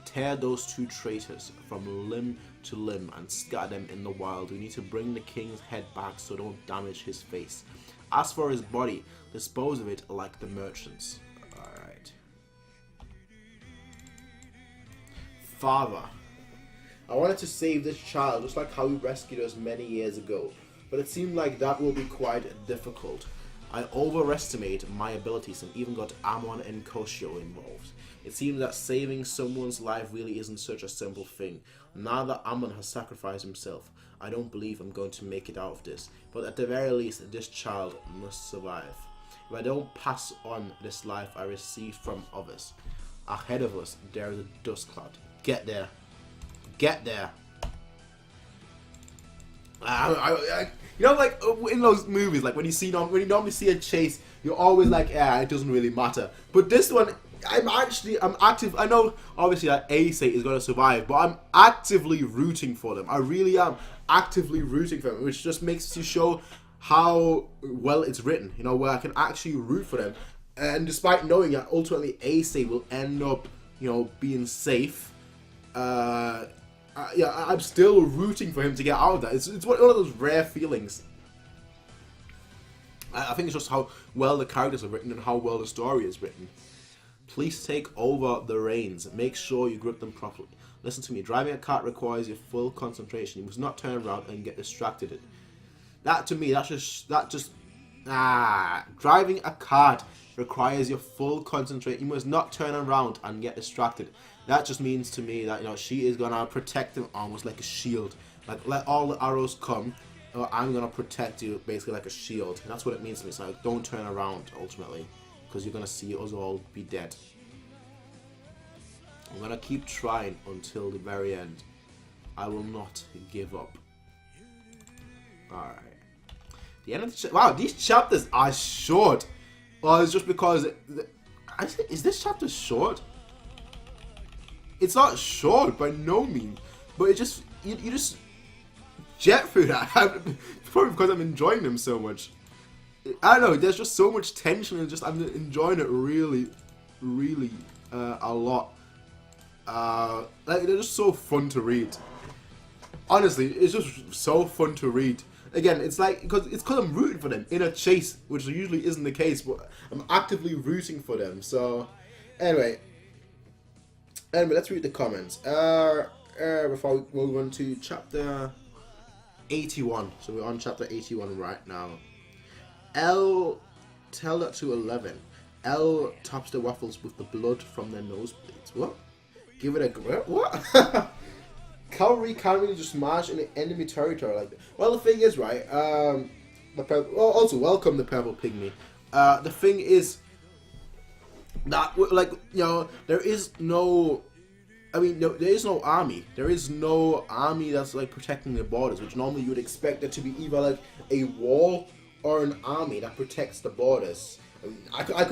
S1: Tear those 2 traitors from limb to limb and scatter them in the wild. We need to bring the king's head back so don't damage his face. As for his body, dispose of it like the merchants. Alright. Father. I wanted to save this child just like how he rescued us many years ago, but it seemed like that will be quite difficult. I overestimate my abilities and even got Amon and Koshio involved. It seems that saving someone's life really isn't such a simple thing. Now that Amon has sacrificed himself, I don't believe I'm going to make it out of this, but at the very least, this child must survive. If I don't pass on this life I received from others, ahead of us there is a dust cloud. Get there. Get there. You know, like in those movies, like when you normally see a chase, you're always like, yeah, it doesn't really matter. But this one, I'm active. I know obviously that Ace is going to survive, but I'm actively rooting for them. I really am actively rooting for them, which just makes you show how well it's written. You know, where I can actually root for them, and despite knowing that ultimately Ace will end up, you know, being safe. Yeah, I'm still rooting for him to get out of that. It's one of those rare feelings. I think it's just how well the characters are written and how well the story is written. Please take over the reins. Make sure you grip them properly. Listen to me. Driving a cart requires your full concentration. You must not turn around and get distracted. That to me, driving a cart requires your full concentration. You must not turn around and get distracted. That just means to me that, you know, she is gonna protect him almost like a shield. Like, let all the arrows come, I'm gonna protect you basically like a shield. And that's what it means to me. So like, don't turn around ultimately, because you're gonna see us all be dead. I'm gonna keep trying until the very end. I will not give up. Alright. The end of the wow, these chapters are short. Well, it's just because is this chapter short? It's not short by no means, but it just you just jet through that. Probably because I'm enjoying them so much. I don't know. There's just so much tension, and just I'm enjoying it really, really a lot. Like they're just so fun to read. Honestly, it's just so fun to read. Again, it's like because I'm rooting for them in a chase, which usually isn't the case, but I'm actively rooting for them. So, anyway, let's read the comments. Before we move on to chapter 81. So we're on chapter 81 right now. L, tell that to 11. L tops the waffles with the blood from their nosebleeds. What? Give it a what? Cavalry can't really just march in enemy territory like that. Well, the thing is, right? Also, welcome the purple pygmy. The thing is that, like, you know, there is no. I mean, there is no army. There is no army that's like protecting the borders, which normally you would expect there to be either like a wall or an army that protects the borders. I mean, I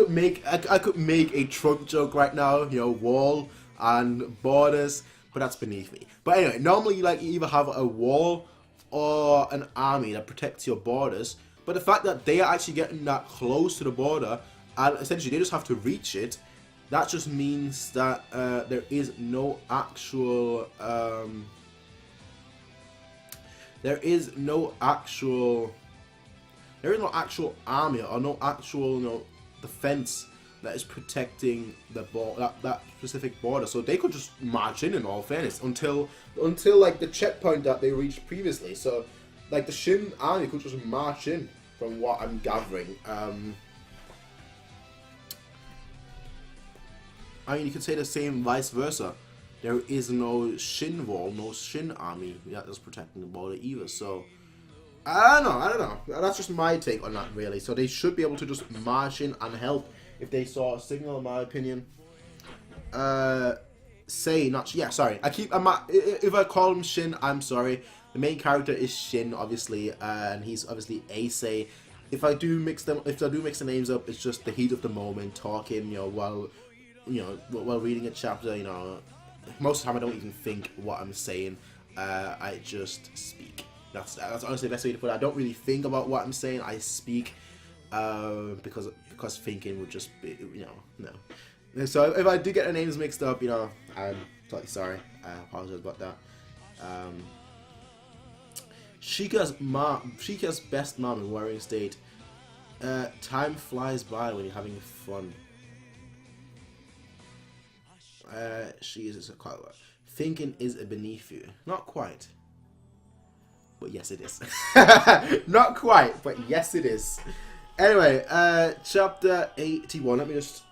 S1: could make a Trump joke right now, you know, wall and borders, but that's beneath me. But anyway, normally like you either have a wall or an army that protects your borders. But the fact that they are actually getting that close to the border, and essentially they just have to reach it, that just means that there is no actual army or no actual, you know, defense that is protecting the that specific border. So they could just march in all fairness until like the checkpoint that they reached previously. So like the Shin army could just march in, from what I'm gathering. I mean, you could say the same vice versa. There is no Shin wall, no Shin army that is protecting the border either. So I don't know. That's just my take on that, really. So they should be able to just march in and help if they saw a signal, in my opinion. Sorry. If I call him Shin, I'm sorry. The main character is Shin, obviously, and he's obviously Ace. if I do mix the names up, it's just the heat of the moment, talking, while reading a chapter. Most of the time I don't even think what I'm saying. I just speak. That's honestly the best way to put it. I don't really think about what I'm saying. I speak because thinking would just be no. So if I do get the names mixed up, I'm totally sorry. I apologize about that. Shika's best mom in worrying state. Time flies by when you're having fun. She is a color. Thinking is beneath you. Not quite. But yes it is. Not quite, but yes it is. Anyway, chapter 81. Let me just...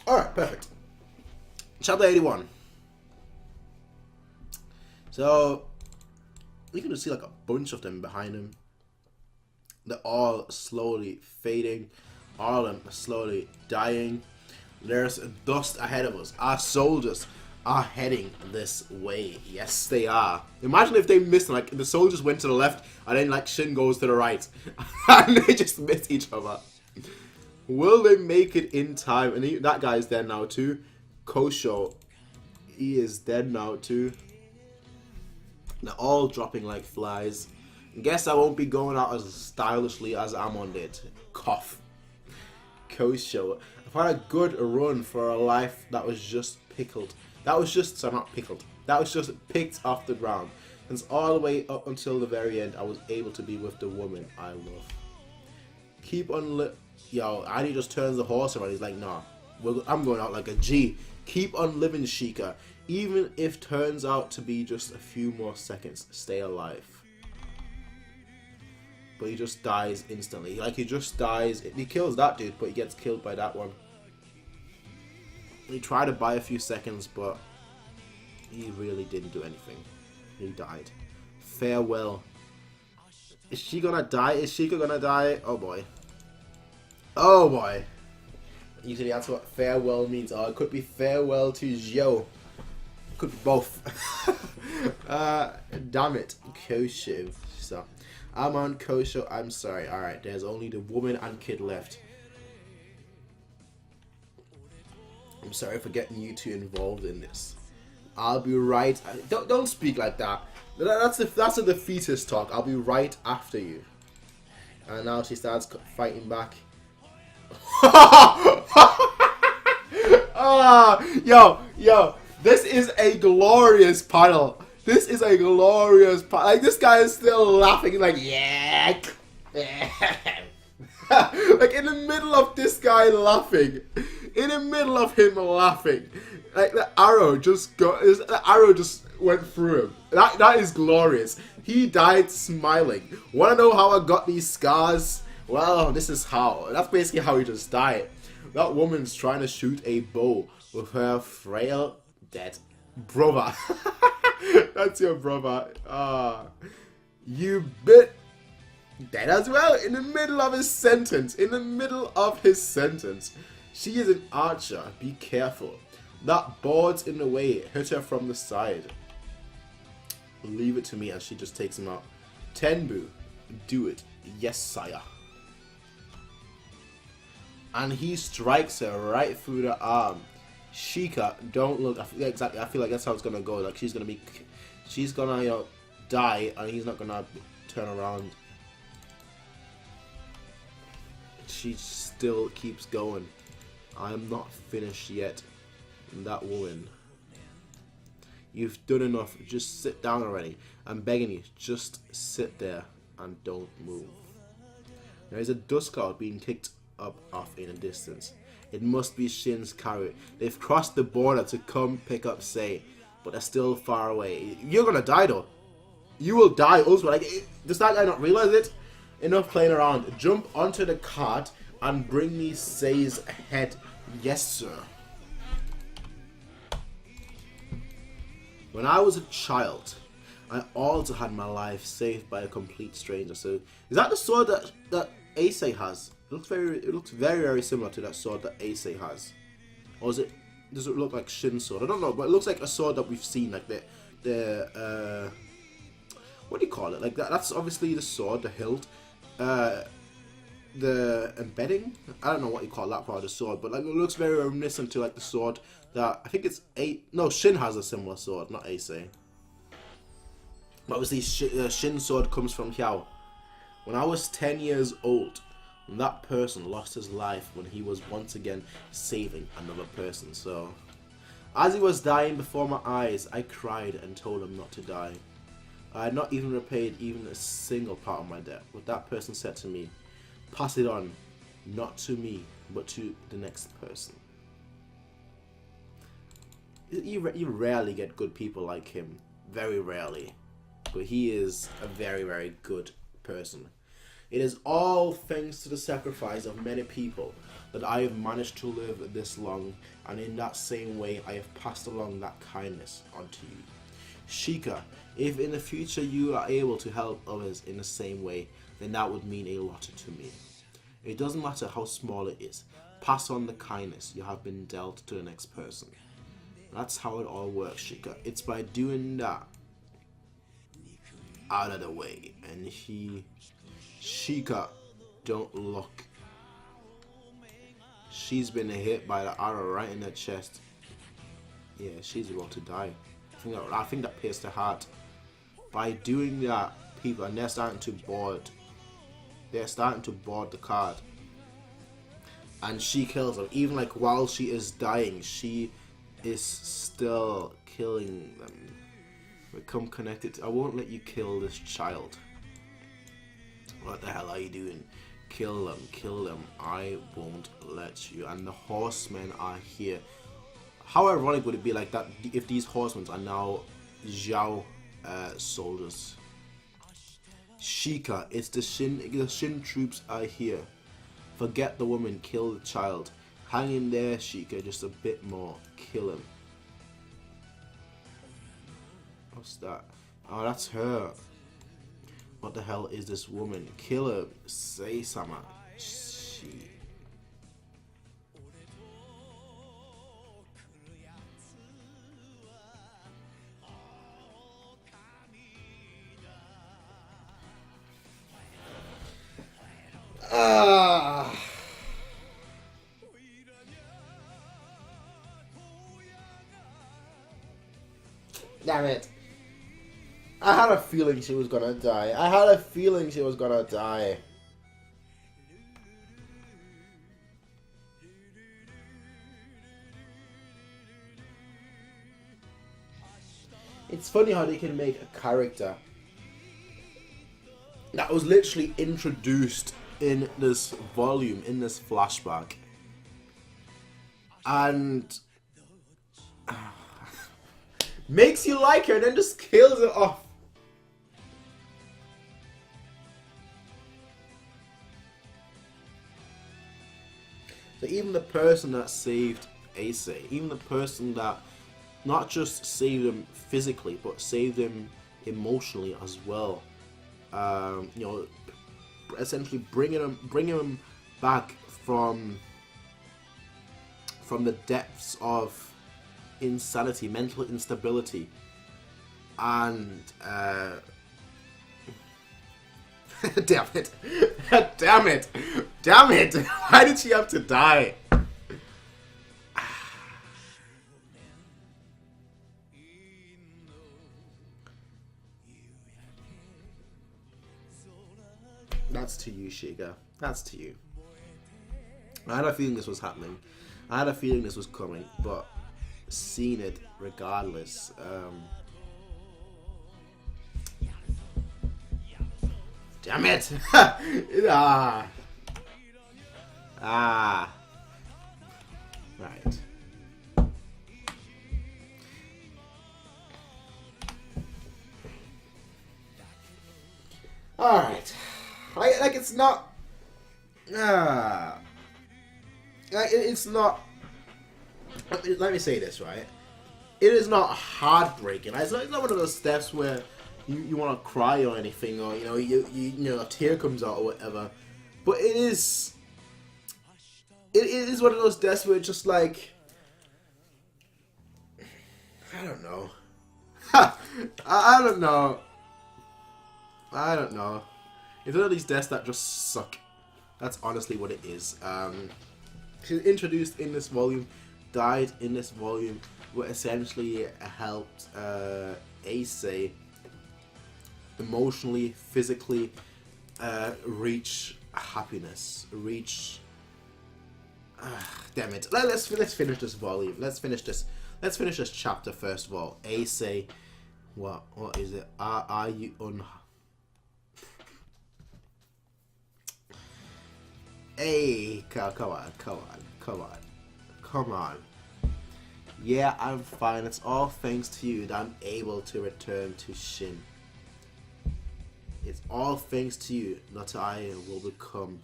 S1: Alright, perfect. Chapter 81. So, you can just see like a bunch of them behind him. They're all slowly fading. All of them are slowly dying. There's dust ahead of us. Our soldiers are heading this way. Yes, they are. Imagine if they missed, like, the soldiers went to the left, and then, like, Shin goes to the right. And they just miss each other. Will they make it in time? And that guy is dead now, too. Kosho, he is dead now, too. They're all dropping like flies. Guess I won't be going out as stylishly as Amon did. Cough. Kosho. I've had a good run for a life that was just pickled. That was just, sorry, not pickled. That was just picked off the ground. And all the way up until the very end, I was able to be with the woman I love. Keep on Yo, Adi just turns the horse around. He's like, nah, I'm going out like a G. Keep on living, Shika. Even if turns out to be just a few more seconds, stay alive. But he just dies instantly. Like, he just dies. He kills that dude, but he gets killed by that one. He tried to buy a few seconds, but he really didn't do anything. He died. Farewell. Is she gonna die? Is Shika gonna die? Oh boy. Oh boy. Usually that's what farewell means. Oh, it could be farewell to Zhou. Could be both. Damn it. Kosho. So, I'm on Kosho. I'm sorry. Alright, there's only the woman and kid left. I'm sorry for getting you two involved in this. I'll be right. Don't speak like that. That's a defeatist talk. I'll be right after you. And now she starts fighting back. Yo, this is a glorious panel. This is a glorious panel. Like, this guy is still laughing. He's like, yeah. Like, in the middle of this guy laughing, in the middle of him laughing, like, the arrow just went through him. That is glorious. He died smiling. Want to know how I got these scars? Well, this is how. That's basically how he just died. That woman's trying to shoot a bow with her frail, dead brother. That's your brother. You bit dead as well. In the middle of his sentence. In the middle of his sentence. She is an archer. Be careful. That board's in the way. Hit her from the side. Leave it to me, and she just takes him out. Tenbu, do it. Yes, sire. And he strikes her right through the arm. Shika, don't look. I feel like that's how it's gonna go. Like, she's gonna die, and he's not gonna turn around. She still keeps going. I'm not finished yet. That woman. You've done enough. Just sit down already. I'm begging you. Just sit there and don't move. There is a dust cloud being kicked up off in the distance. It must be Shin's carrier. They've crossed the border to come pick up Sei, but they're still far away. You're gonna die though. You will die also. Like, does that guy not realize it? Enough playing around. Jump onto the cart and bring me Sei's head. Yes, sir. When I was a child, I also had my life saved by a complete stranger. So is that the sword that Ace has? It looks very similar to that sword that Ace has. Or does it look like Shin's sword? I don't know, but it looks like a sword that we've seen, like the what do you call it? Like that's obviously the sword, the hilt, the embedding. I don't know what you call that part of the sword, but like it looks very reminiscent to like the sword that I think it's Shin has a similar sword, not Ace. But obviously Shin's sword comes from Haikyuu. When I was 10 years old, that person lost his life when he was once again saving another person. So as he was dying before my eyes, I cried and told him not to die. I had not even repaid even a single part of my debt. But that person said to me, pass it on, not to me, but to the next person. You rarely get good people like him. Very rarely. But he is a very good person. It is all thanks to the sacrifice of many people that I have managed to live this long, and in that same way I have passed along that kindness onto you. Shika, if in the future you are able to help others in the same way, then that would mean a lot to me. It doesn't matter how small it is. Pass on the kindness you have been dealt to the next person. That's how it all works, Shika. It's by doing that out of the way. And Shika, don't look. She's been hit by the arrow right in her chest. Yeah, she's about to die. I think that pierced her heart. By doing that, people, and they're starting to board the card. And she kills them. Even like while she is dying, she is still killing them. Become connected. I won't let you kill this child. What the hell are you doing? Kill them, kill them. I won't let you. And the horsemen are here. How ironic would it be like that if these horsemen are now Zhao soldiers? Shika, it's the Shin troops are here. Forget the woman, kill the child. Hang in there, Shika, just a bit more. Kill him. What's that? Oh, that's her. What the hell is this woman? Kill her. Say sama. She. Damn it. I had a feeling she was gonna die. I had a feeling she was gonna die. It's funny how they can make a character that was literally introduced in this volume, in this flashback, and makes you like her and then just kills her off. So even the person that saved Ace, even the person that not just saved him physically, but saved him emotionally as well, you know, essentially bringing him back from the depths of insanity, mental instability, and damn it, damn it, damn it! Why did she have to die? That's to you, Shiga. That's to you. I had a feeling this was happening. I had a feeling this was coming, but seen it regardless. Damn it! Right. All right. Like it's not. It's not. Let me say this, right? It is not heartbreaking. It's not one of those steps where you want to cry or anything, or you know a tear comes out or whatever. But it is one of those deaths where it's just like, I don't know. I don't know. I don't know. It's one of these deaths that just suck. That's honestly what it is. She's introduced in this volume, died in this volume, but essentially helped Ace emotionally, physically reach happiness. Reach. Damn it! Let's finish this volume. Let's finish this chapter first of all. Ace, what is it? Are you un? Hey, come on. Yeah, I'm fine. It's all thanks to you that I'm able to return to Shin. It's all thanks to you that I will become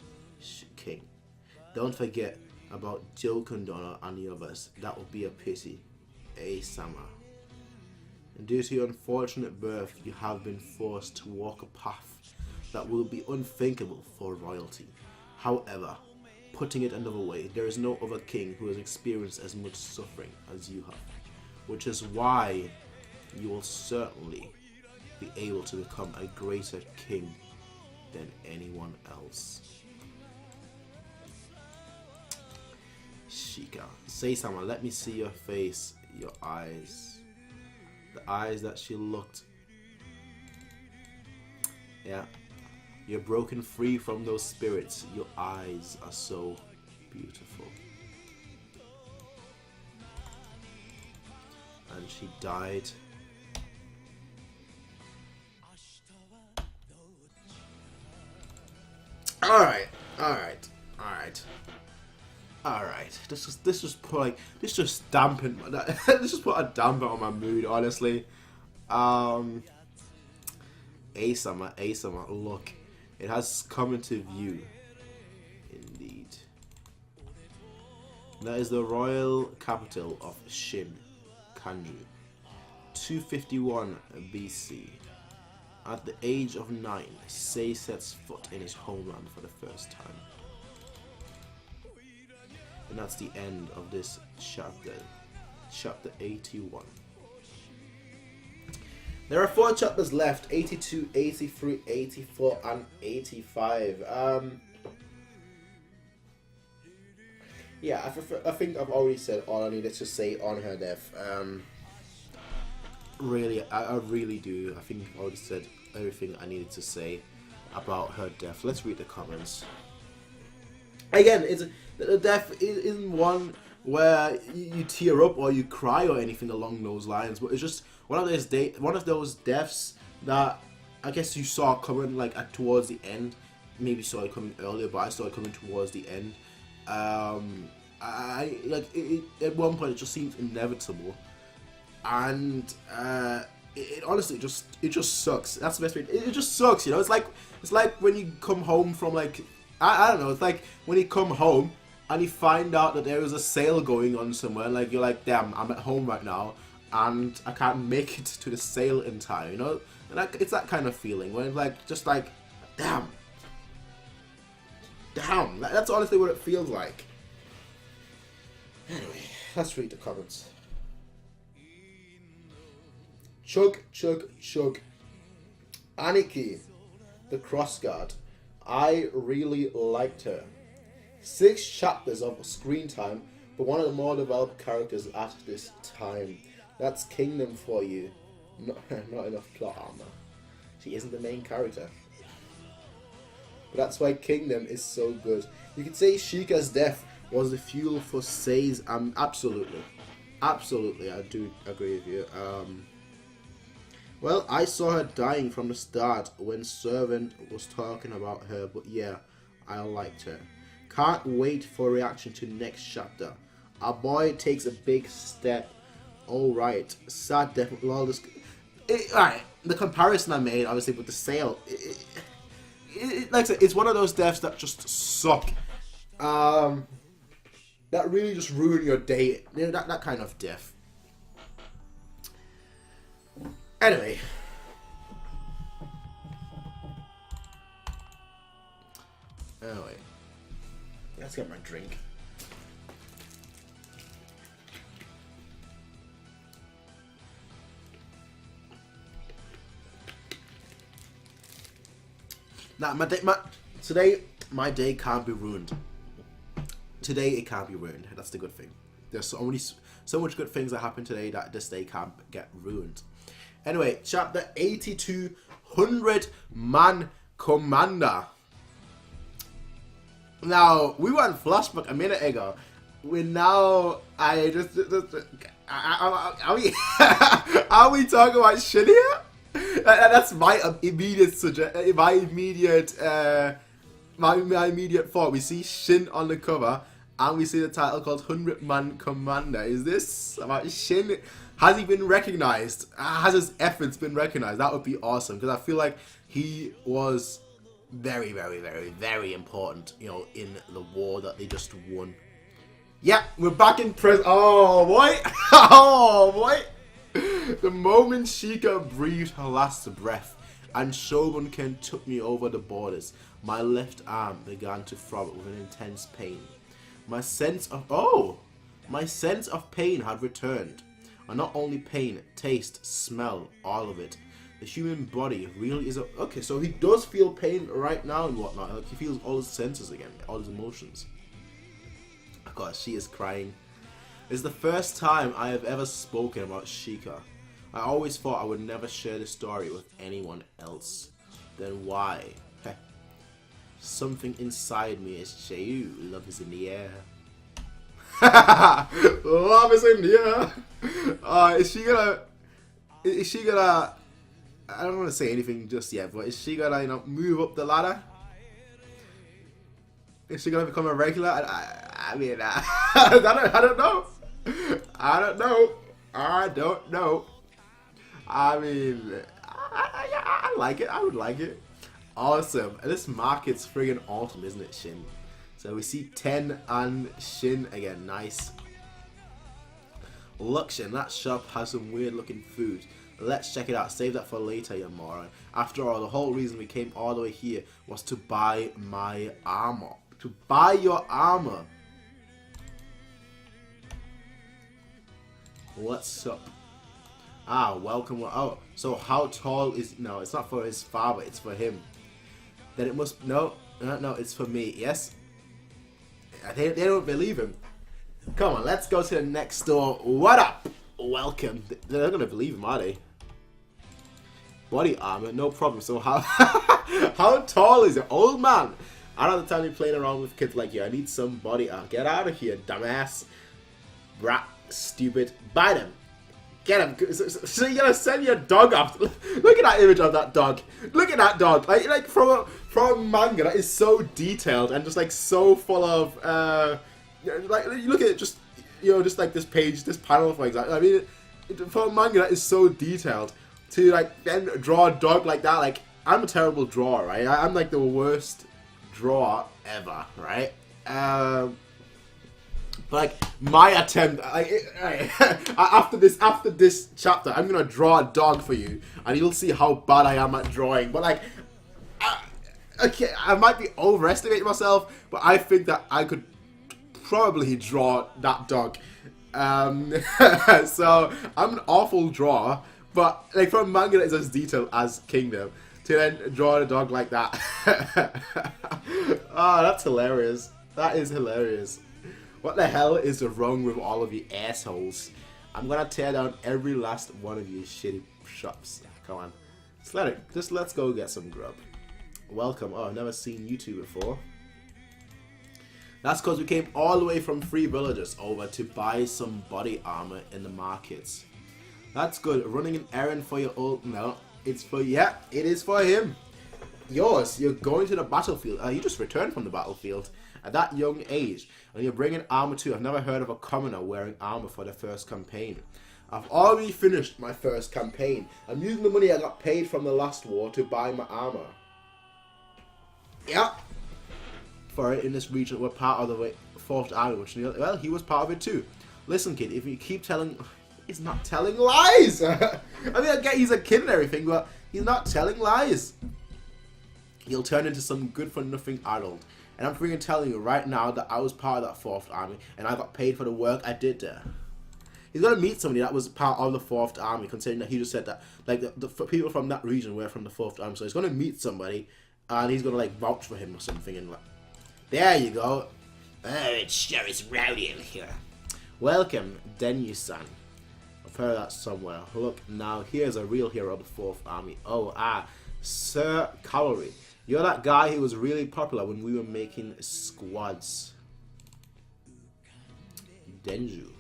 S1: king. Don't forget about Jokundona and the others. That would be a pity. Sama. And due to your unfortunate birth, you have been forced to walk a path that will be unthinkable for royalty. However, putting it another way, there is no other king who has experienced as much suffering as you have, which is why you will certainly be able to become a greater king than anyone else. Shika, say something. Let me see your face, your eyes. The eyes that she looked. Yeah. You're broken free from those spirits. Your eyes are so beautiful. And she died. Alright. This just dampened this just put a damper on my mood, honestly. Asama, look. It has come into view. Indeed. That is the royal capital of Shin, Kanju. 251 BC. At the age of 9, Sei sets foot in his homeland for the first time. And that's the end of this chapter. Chapter 81. There are 4 chapters left, 82, 83, 84, and 85. Yeah, I think I've already said all I needed to say on her death. Really, I really do. I think I already said everything I needed to say about her death. Let's read the comments. Again, the death isn't one where you tear up or you cry or anything along those lines, but it's just one of those deaths that I guess you saw coming like towards the end. Maybe saw it coming earlier, but I saw it coming towards the end. I like it, at one point it just seems inevitable, and it honestly it just sucks. That's the best way. It just sucks, you know. It's like when you come home from like I don't know. It's like when you come home and you find out that there is a sale going on somewhere. Like you're like, damn, I'm at home right now and I can't make it to the sale in time. You know, and it's that kind of feeling when like just like, damn. That's honestly what it feels like. Anyway, let's read the comments. Chug. Aniki, the cross guard. I really liked her. 6 chapters of screen time, but one of the more developed characters at this time. That's Kingdom for you. Not enough plot armor. She isn't the main character. But that's why Kingdom is so good. You could say Shika's death was the fuel for Sei's. Absolutely, I do agree with you. Well, I saw her dying from the start when Servant was talking about her, but yeah, I liked her. Can't wait for reaction to next chapter. Our boy takes a big step. Alright, sad death. Alright, the comparison I made, obviously, with the sale, like I said, it's one of those deaths that just suck. That really just ruin your day. You know, that kind of death. Anyway, get my drink. Now, today, my day can't be ruined. Today, it can't be ruined. That's the good thing. There's so much good things that happen today that this day can't get ruined. Anyway, chapter 82, 100 Man Commander. Now, we went flashback a minute ago. Are we talking about shit here? That's my immediate thought. We see Shin on the cover, and we see the title called 100 Man Commander. Is this about Shin? Has he been recognized? Has his efforts been recognized? That would be awesome, because I feel like he was very, very, very, very important, you know, in the war that they just won. Yeah, we're back in prison. Oh boy, oh boy. The moment Shika breathed her last breath and Shogunken took me over the borders, my left arm began to throb with an intense pain. My sense of pain had returned. And not only pain, taste, smell, all of it. The human body really is okay, so he does feel pain right now and whatnot. Like he feels all his senses again, all his emotions. Oh God, she is crying. It's the first time I have ever spoken about Shika. I always thought I would never share this story with anyone else. Then why? Heh. Something inside me is Shayu. Love is in the air. Love is in the air. Is she gonna? I don't want to say anything just yet, but is she gonna, you know, move up the ladder? Is she gonna become a regular? I mean, I don't know. I don't know. I mean, I like it. I would like it. Awesome. This market's friggin' awesome, isn't it, Shin? So we see Ten and Shin again. Nice. Look, Shin, that shop has some weird looking food. Let's check it out. Save that for later, you moron. After all, the whole reason we came all the way here was to buy my armor. To buy your armor. What's up? Ah, welcome. Oh, so how tall is... No, it's not for his father. It's for him. Then it must... No, it's for me. Yes? They don't believe him. Come on, let's go to the next store. What up? Welcome. They're not going to believe him, are they? Body armor, no problem. So how... how tall is it? Old man. I don't have the time to be playing around with kids like you. I need some body armor. Get out of here, dumbass. Brat. Stupid. Buy them. Get him. So you're gonna send your dog off. Look at that image of that dog. Look at that dog. Like from a manga that is so detailed and just like so full of like look at it, just, you know, just like this page, this panel, for example. I mean, for a manga that is so detailed, to like then draw a dog like that, like I'm a terrible drawer, right? I'm like the worst drawer ever, right? Like my attempt, after this chapter, I'm gonna draw a dog for you, and you'll see how bad I am at drawing. But like, okay, I might be overestimating myself, but I think that I could probably draw that dog. So I'm an awful drawer, but like for a manga that is as detailed as Kingdom, to then draw a dog like that, oh, that's hilarious. That is hilarious. What the hell is wrong with all of you assholes? I'm gonna tear down every last one of you shitty shops. Come on. Let's go get some grub. Welcome. Oh, I've never seen you two before. That's because we came all the way from Three Villages over to buy some body armor in the markets. That's good. Running an errand for your old... No, it's for... Yeah, it is for him. Yours. You're going to the battlefield. You just returned from the battlefield at that young age, and you're bringing armor too. I've never heard of a commoner wearing armor for their first campaign. I've already finished my first campaign. I'm using the money I got paid from the last war to buy my armor. Yeah. For it in this region, we're part of the 4th Army, which, well, he was part of it too. Listen, kid, if you keep telling... He's not telling lies! I mean, I get he's a kid and everything, but he's not telling lies. He'll turn into some good-for-nothing adult. And I'm freaking telling you right now that I was part of that 4th Army, and I got paid for the work I did there. He's gonna meet somebody that was part of the 4th Army, considering that he just said that, like, the people from that region were from the 4th Army. So he's gonna meet somebody, and he's gonna, like, vouch for him or something, and like, there you go. Oh, it sure is rowdy in here. Welcome, Denyu-san. I've heard that somewhere. Look, now here's a real hero of the 4th Army. Oh, Sir Kaori. You're that guy who was really popular when we were making squads. Denju.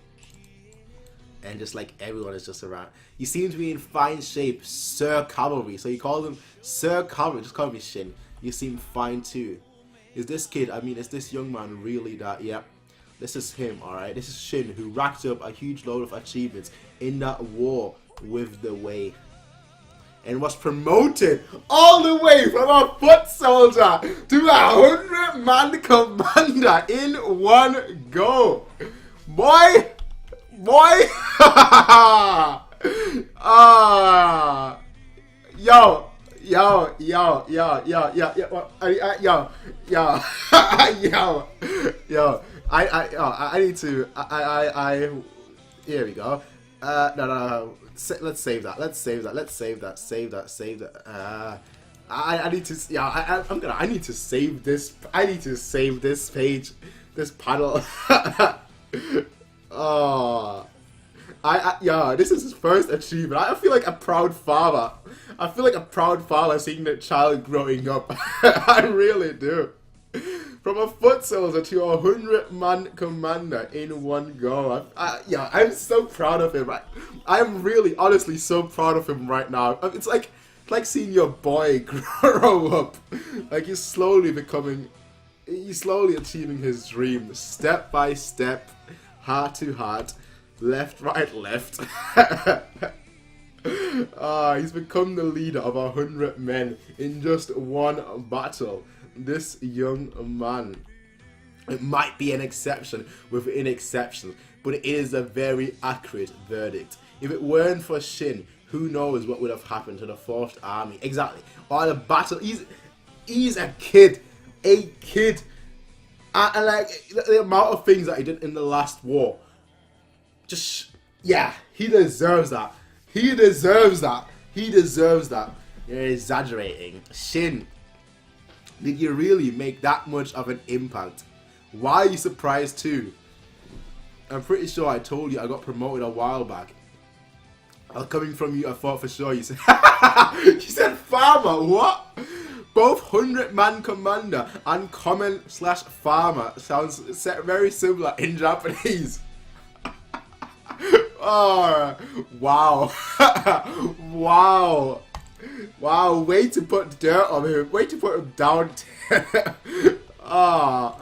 S1: And just like everyone is just around. You seem to be in fine shape, Sir Cavalry. So you call him Sir Cavalry. Just call me Shin. You seem fine too. Is this kid, I mean, is this young man really that? Yep. This is him, alright? This is Shin, who racked up a huge load of achievements in that war with the Way. And was promoted all the way from a foot soldier to a 100-man commander in one go. Boy! Yo, I need to, here we go. No. Let's save that. I need to, yeah, I need to save this. I need to save this page, this panel. Oh, yeah, this is his first achievement. I feel like a proud father. I feel like a proud father seeing the child growing up. I really do. From a foot soldier to a 100-man commander in one go. Yeah, I'm so proud of him. I'm really, honestly, so proud of him right now. It's like seeing your boy grow up. Like he's slowly achieving his dream, step by step, heart to heart, left, right, left. He's become the leader of 100 men in just one battle. This young man. It might be an exception within exceptions, but it is a very accurate verdict. If it weren't for Shin, who knows what would have happened to the 4th Army? Exactly. Or the battle. He's a kid. And like the amount of things that he did in the last war. Just, yeah, he deserves that. He deserves that. You're exaggerating. Shin, did you really make that much of an impact? Why are you surprised too? I'm pretty sure I told you I got promoted a while back. Coming from you, I thought for sure you said you said farmer, what? Both 100-man commander and common/farmer sounds very similar in Japanese. Oh, wow. Wow, way to put dirt on him. Way to put him down. Yeah,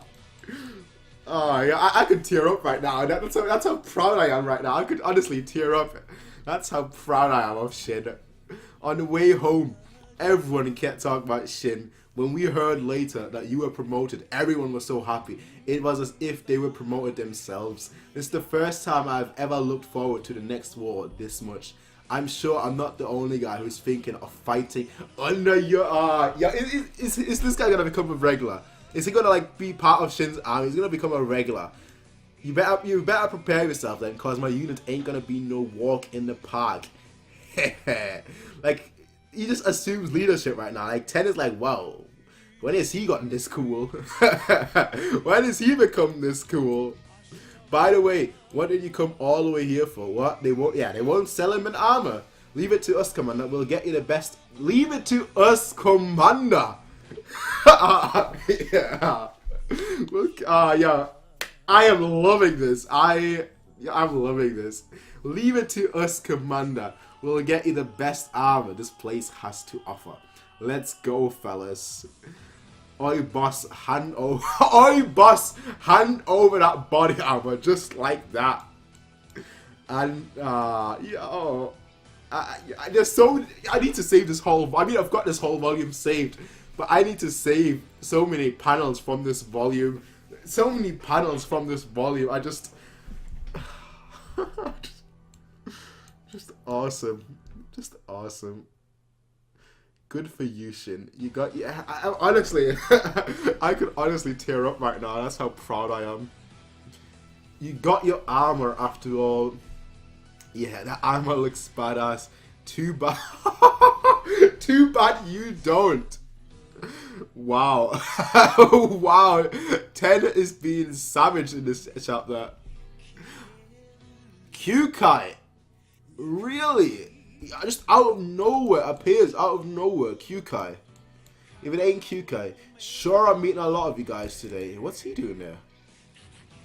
S1: I could tear up right now. That's how proud I am right now. I could honestly tear up. That's how proud I am of Shin. On the way home, everyone kept talking about Shin. When we heard later that you were promoted, everyone was so happy. It was as if they were promoted themselves. It's the first time I've ever looked forward to the next war this much. I'm sure I'm not the only guy who's thinking of fighting under your... yeah, is this guy gonna become a regular? Is he gonna like be part of Shin's army? He's gonna become a regular. You better prepare yourself then, cause my unit ain't gonna be no walk in the park. Like, he just assumes leadership right now. Like, Ten is like, wow, when has he gotten this cool? When has he become this cool? By the way, what did you come all the way here for? What? They won't sell him an armor. Leave it to us, Commander. We'll get you the best. Leave it to us, Commander. Yeah. Look, yeah. I am loving this. I'm loving this. Leave it to us, Commander. We'll get you the best armor this place has to offer. Let's go, fellas. Oi, boss, hand over. Oi, boss, hand over that body armor just like that. And yo, there's so. I need to save this whole. I mean, I've got this whole volume saved, but I need to save so many panels from this volume. So many panels from this volume. I just awesome. Just awesome. Good for you, Shin. You got, yeah, honestly, I could honestly tear up right now. That's how proud I am. You got your armor after all. Yeah, that armor looks badass. Too bad. Too bad you don't. Wow. Wow. 10 is being savage in this chapter. Kyoukai. Really? Just out of nowhere appears. Out of nowhere. Kyoukai. If it ain't Kyoukai. Sure, I'm meeting a lot of you guys today. What's he doing there?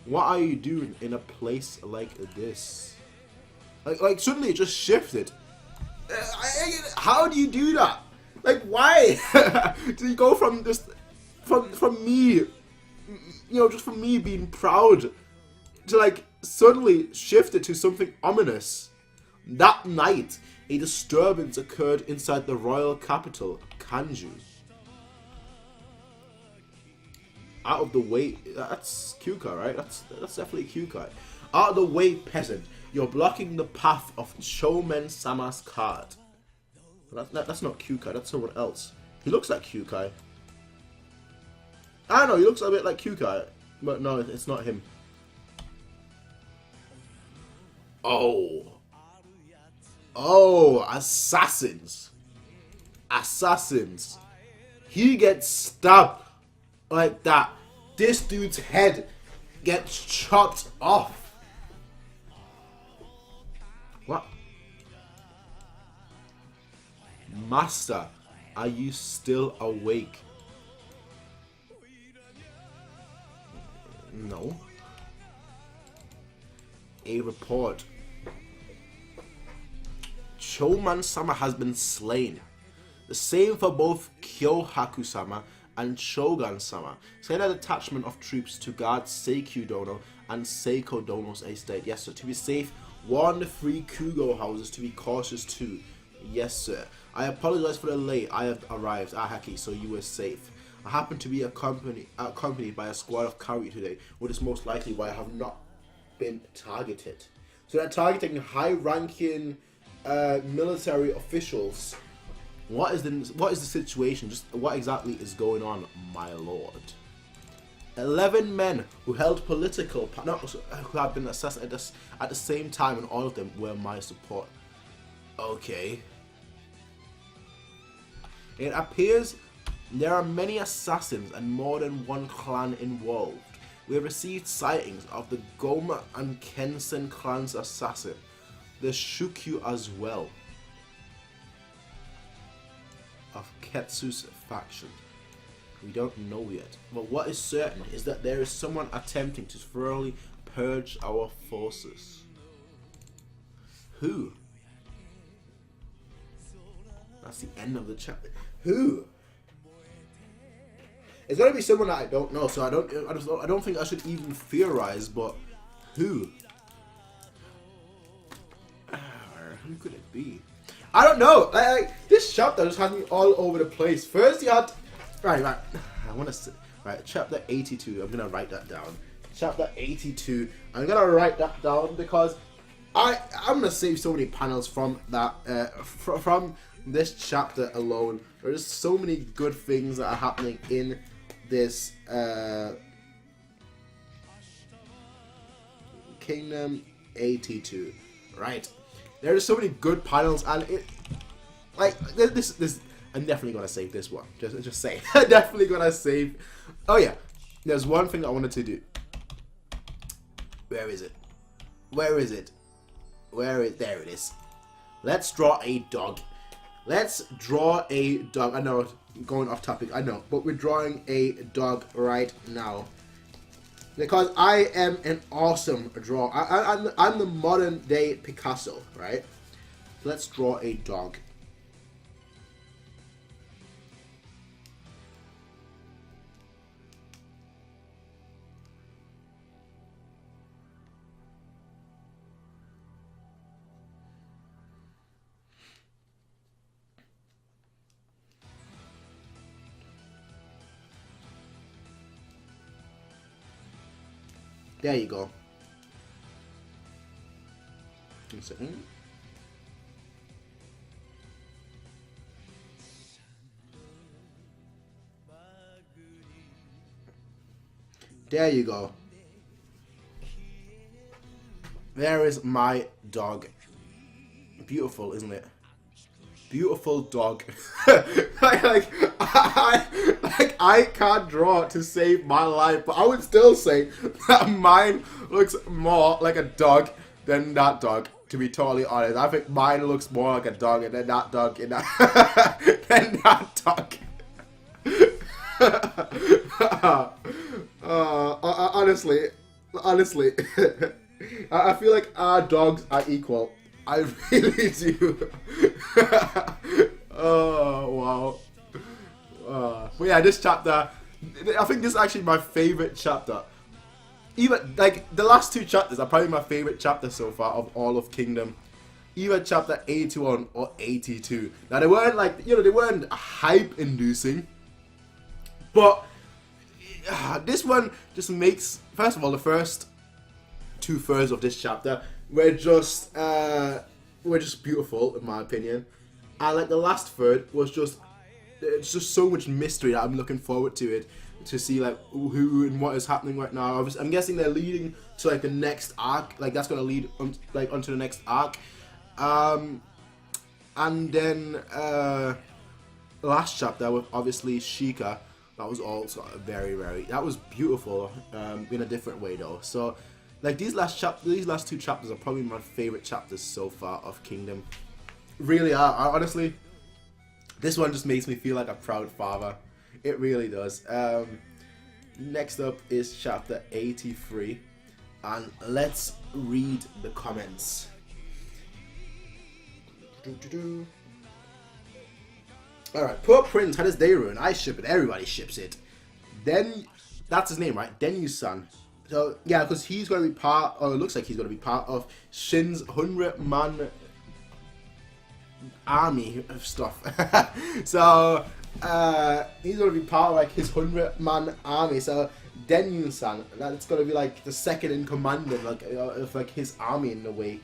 S1: What are you doing in a place like this? Like suddenly it just shifted. How do you do that? Like, why? Do you go from just from me, you know, just from me being proud to like suddenly shift it to something ominous? That night, a disturbance occurred inside the royal capital, Kanju. Out of the way, that's Kyoukai, right? That's definitely Kyoukai. Out of the way, peasant. You're blocking the path of Shoumen-sama's cart. That's not Kyoukai, that's someone else. He looks like Kyoukai. I don't know, he looks a bit like Kyoukai. But no, it's not him. Oh. Oh, assassins. Assassins. He gets stabbed like that. This dude's head gets chopped off. What? Master, are you still awake? No. A report. Shouman-sama has been slain. The same for both Kyohaku-sama and Shogun-sama. Send a detachment of troops to guard Seikyu Dono and Seiko Dono's estate. Yes, sir. To be safe, warn the 3 Kugo houses to be cautious too. Yes, sir. I apologize for the late. I have arrived. Haki, so you were safe. I happen to be accompanied by a squad of Kari today, which is most likely why I have not been targeted. So they're targeting high-ranking military officials. What is the situation? Just what exactly is going on, my lord? 11 men who held political who have been assassinated at the same time, and all of them were my support. Okay. It appears there are many assassins and more than one clan involved. We have received sightings of the Goma and Kensen clan's assassin, the Shukyu as well, of Ketsu's faction. We don't know yet, but what is certain is that there is someone attempting to thoroughly purge our forces. Who? That's the end of the chapter. Who? It's gonna be someone that I don't know, so I don't think I should even theorize. But who? Who could it be? I don't know. This chapter just had me all over the place. First, you had right. I want to say chapter 82. I'm gonna write that down. Chapter 82. I'm gonna write that down because I'm gonna save so many panels from that from this chapter alone. There's so many good things that are happening in this Kingdom 82. Right. There's so many good panels, and it like this. I'm definitely gonna save this one. Just say. I'm definitely gonna save. Oh yeah, there's one thing I wanted to do. Where is it? Where is it? There it is. Let's draw a dog. Let's draw a dog. I know, going off topic. I know, but we're drawing a dog right now because I am an awesome drawer. I'm the modern day Picasso, right? Let's draw a dog. There you go. One second. There you go. There is my dog. Beautiful, isn't it? Beautiful dog. I can't draw to save my life, but I would still say that mine looks more like a dog than that dog. To be totally honest, I think mine looks more like a dog than that dog than that dog. Honestly, I feel like our dogs are equal. I really do. Oh wow. But yeah, this chapter, I think this is actually my favorite chapter. Even like the last two chapters are probably my favorite chapter so far of all of Kingdom. Either chapter 81 or 82. Now they weren't like, they weren't hype inducing, but this one just makes, first of all, the first 2/3 of this chapter were just beautiful in my opinion, and like the last third was just, it's just so much mystery that I'm looking forward to it, to see like who and what is happening right now. I'm guessing they're leading to like the next arc, like that's gonna lead onto the next arc, and then last chapter with obviously Shika, that was also very that was beautiful in a different way though. So like these last two chapters are probably my favorite chapters so far of Kingdom. Really are. Honestly, this one just makes me feel like a proud father. It really does. Next up is chapter 83, and let's read the comments. Alright, poor Prince had his day ruined. I ship it. Everybody ships it. Then, that's his name, right? Denyu-san. So, yeah, because he's going to be part, or it looks like he's going to be part of Shin's 100-man army of stuff. So, he's going to be part of like his 100-man army. So, Denyu-san, that's going to be like the second in command of like his army in a way.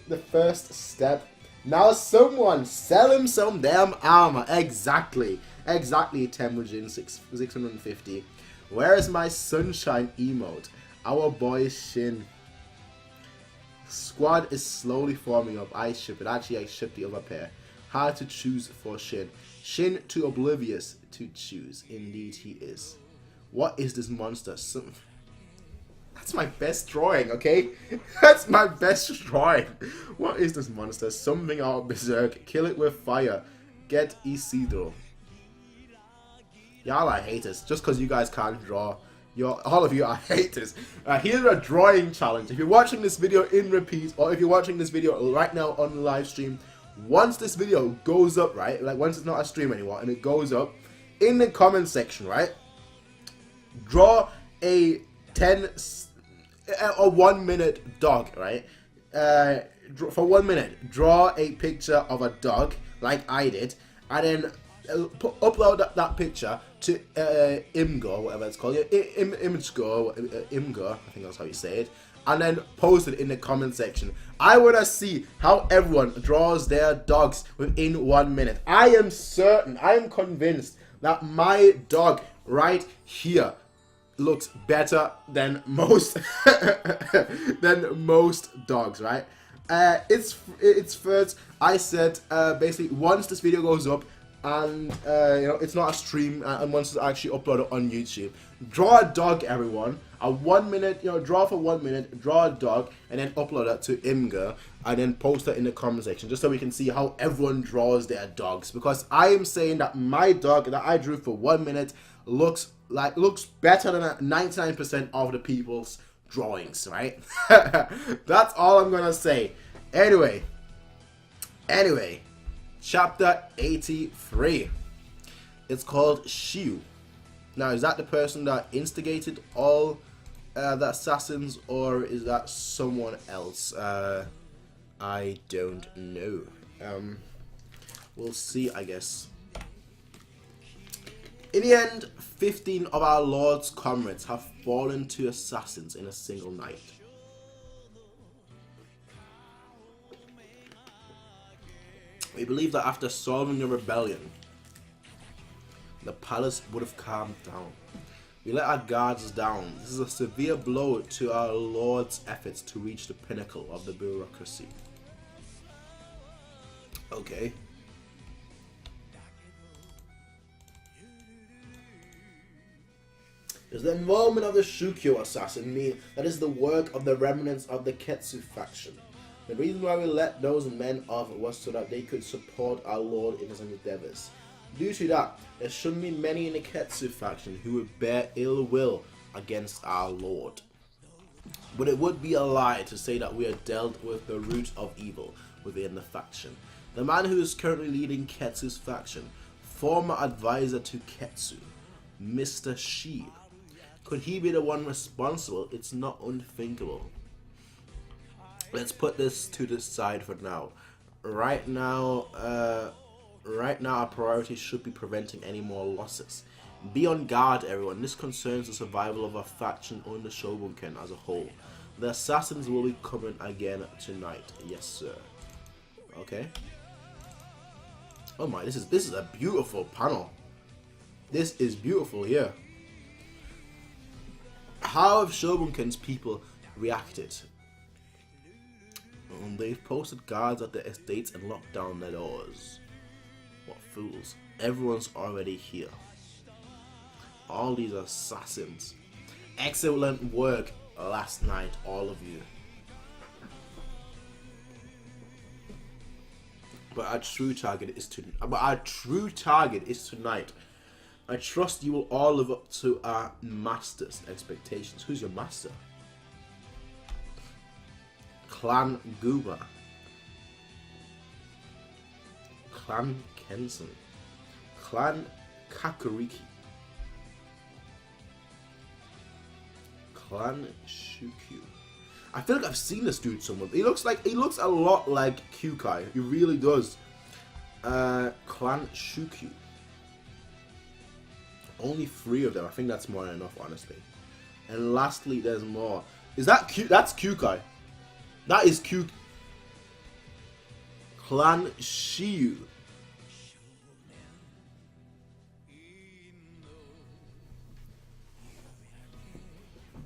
S1: The first step. Now someone sell him some damn armor. Exactly, Temujin 650. Where is my sunshine emote? Our boy Shin. Squad is slowly forming up. I ship it. Actually, I ship the other pair. Hard to choose for Shin. Shin too oblivious to choose. Indeed he is. What is this monster? That's my best drawing, okay? That's my best drawing. What is this monster? Something out of Berserk. Kill it with fire. Get Isidro. Y'all are haters. Just because you guys can't draw. All of you are haters. Here's a drawing challenge. If you're watching this video in repeat, or if you're watching this video right now on the live stream, once this video goes up, right? Like once it's not a stream anymore and it goes up, in the comment section, right? Draw a 1 minute dog, right? For 1 minute, draw a picture of a dog like I did, and then upload that picture to Imgur, whatever it's called, Imgur, I think that's how you say it, and then post it in the comment section. I want to see how everyone draws their dogs within 1 minute. I am certain, I am convinced that my dog right here looks better than most dogs, right? It's first. I said basically once this video goes up and it's not a stream and once it's actually uploaded on YouTube, draw a dog, everyone. A 1 minute, draw for 1 minute, draw a dog, and then upload that to Imgur, and then post it in the comment section, just so we can see how everyone draws their dogs. Because I am saying that my dog that I drew for 1 minute looks better than 99% of the people's drawings, right? That's all I'm gonna say. Anyway, chapter 83. It's called Shiu. Now, is that the person that instigated all the assassins, or is that someone else? I don't know. We'll see, I guess. In the end, 15 of our Lord's comrades have fallen to assassins in a single night. We believe that after solving the rebellion, palace would have calmed down. We let our guards down. This is a severe blow to our lord's efforts to reach the pinnacle of the bureaucracy. Okay. Does the involvement of the Shukyo assassin mean that is the work of the remnants of the Ketsu faction? The reason why we let those men off was so that they could support our lord in his endeavors. Due to that, there shouldn't be many in the Ketsu faction who would bear ill will against our lord. But it would be a lie to say that we are dealt with the root of evil within the faction. The man who is currently leading Ketsu's faction, former advisor to Ketsu, Mr. Shi. Could he be the one responsible? It's not unthinkable. Let's put this to the side for now. Right now our priority should be preventing any more losses. Be on guard, everyone. This concerns the survival of our faction under Shogunken as a whole. The assassins will be coming again tonight. Yes, sir. Okay. Oh my, this is a beautiful panel. This is beautiful here. How have Shogunken's people reacted? They've posted guards at their estates and locked down their doors. What fools. Everyone's already here. All these assassins. Excellent work last night, all of you. But our true target is tonight. I trust you will all live up to our master's expectations. Who's your master? Clan Guba. Clan Kensen. Clan Kakuriki. Clan Shukyu. I feel like I've seen this dude somewhere. He looks a lot like Kyoukai. He really does. Clan Shukyu. Only 3 of them. I think that's more than enough, honestly. And lastly, there's more. Is that Q? That's Kyoukai. That is Q. Clan Shiyu.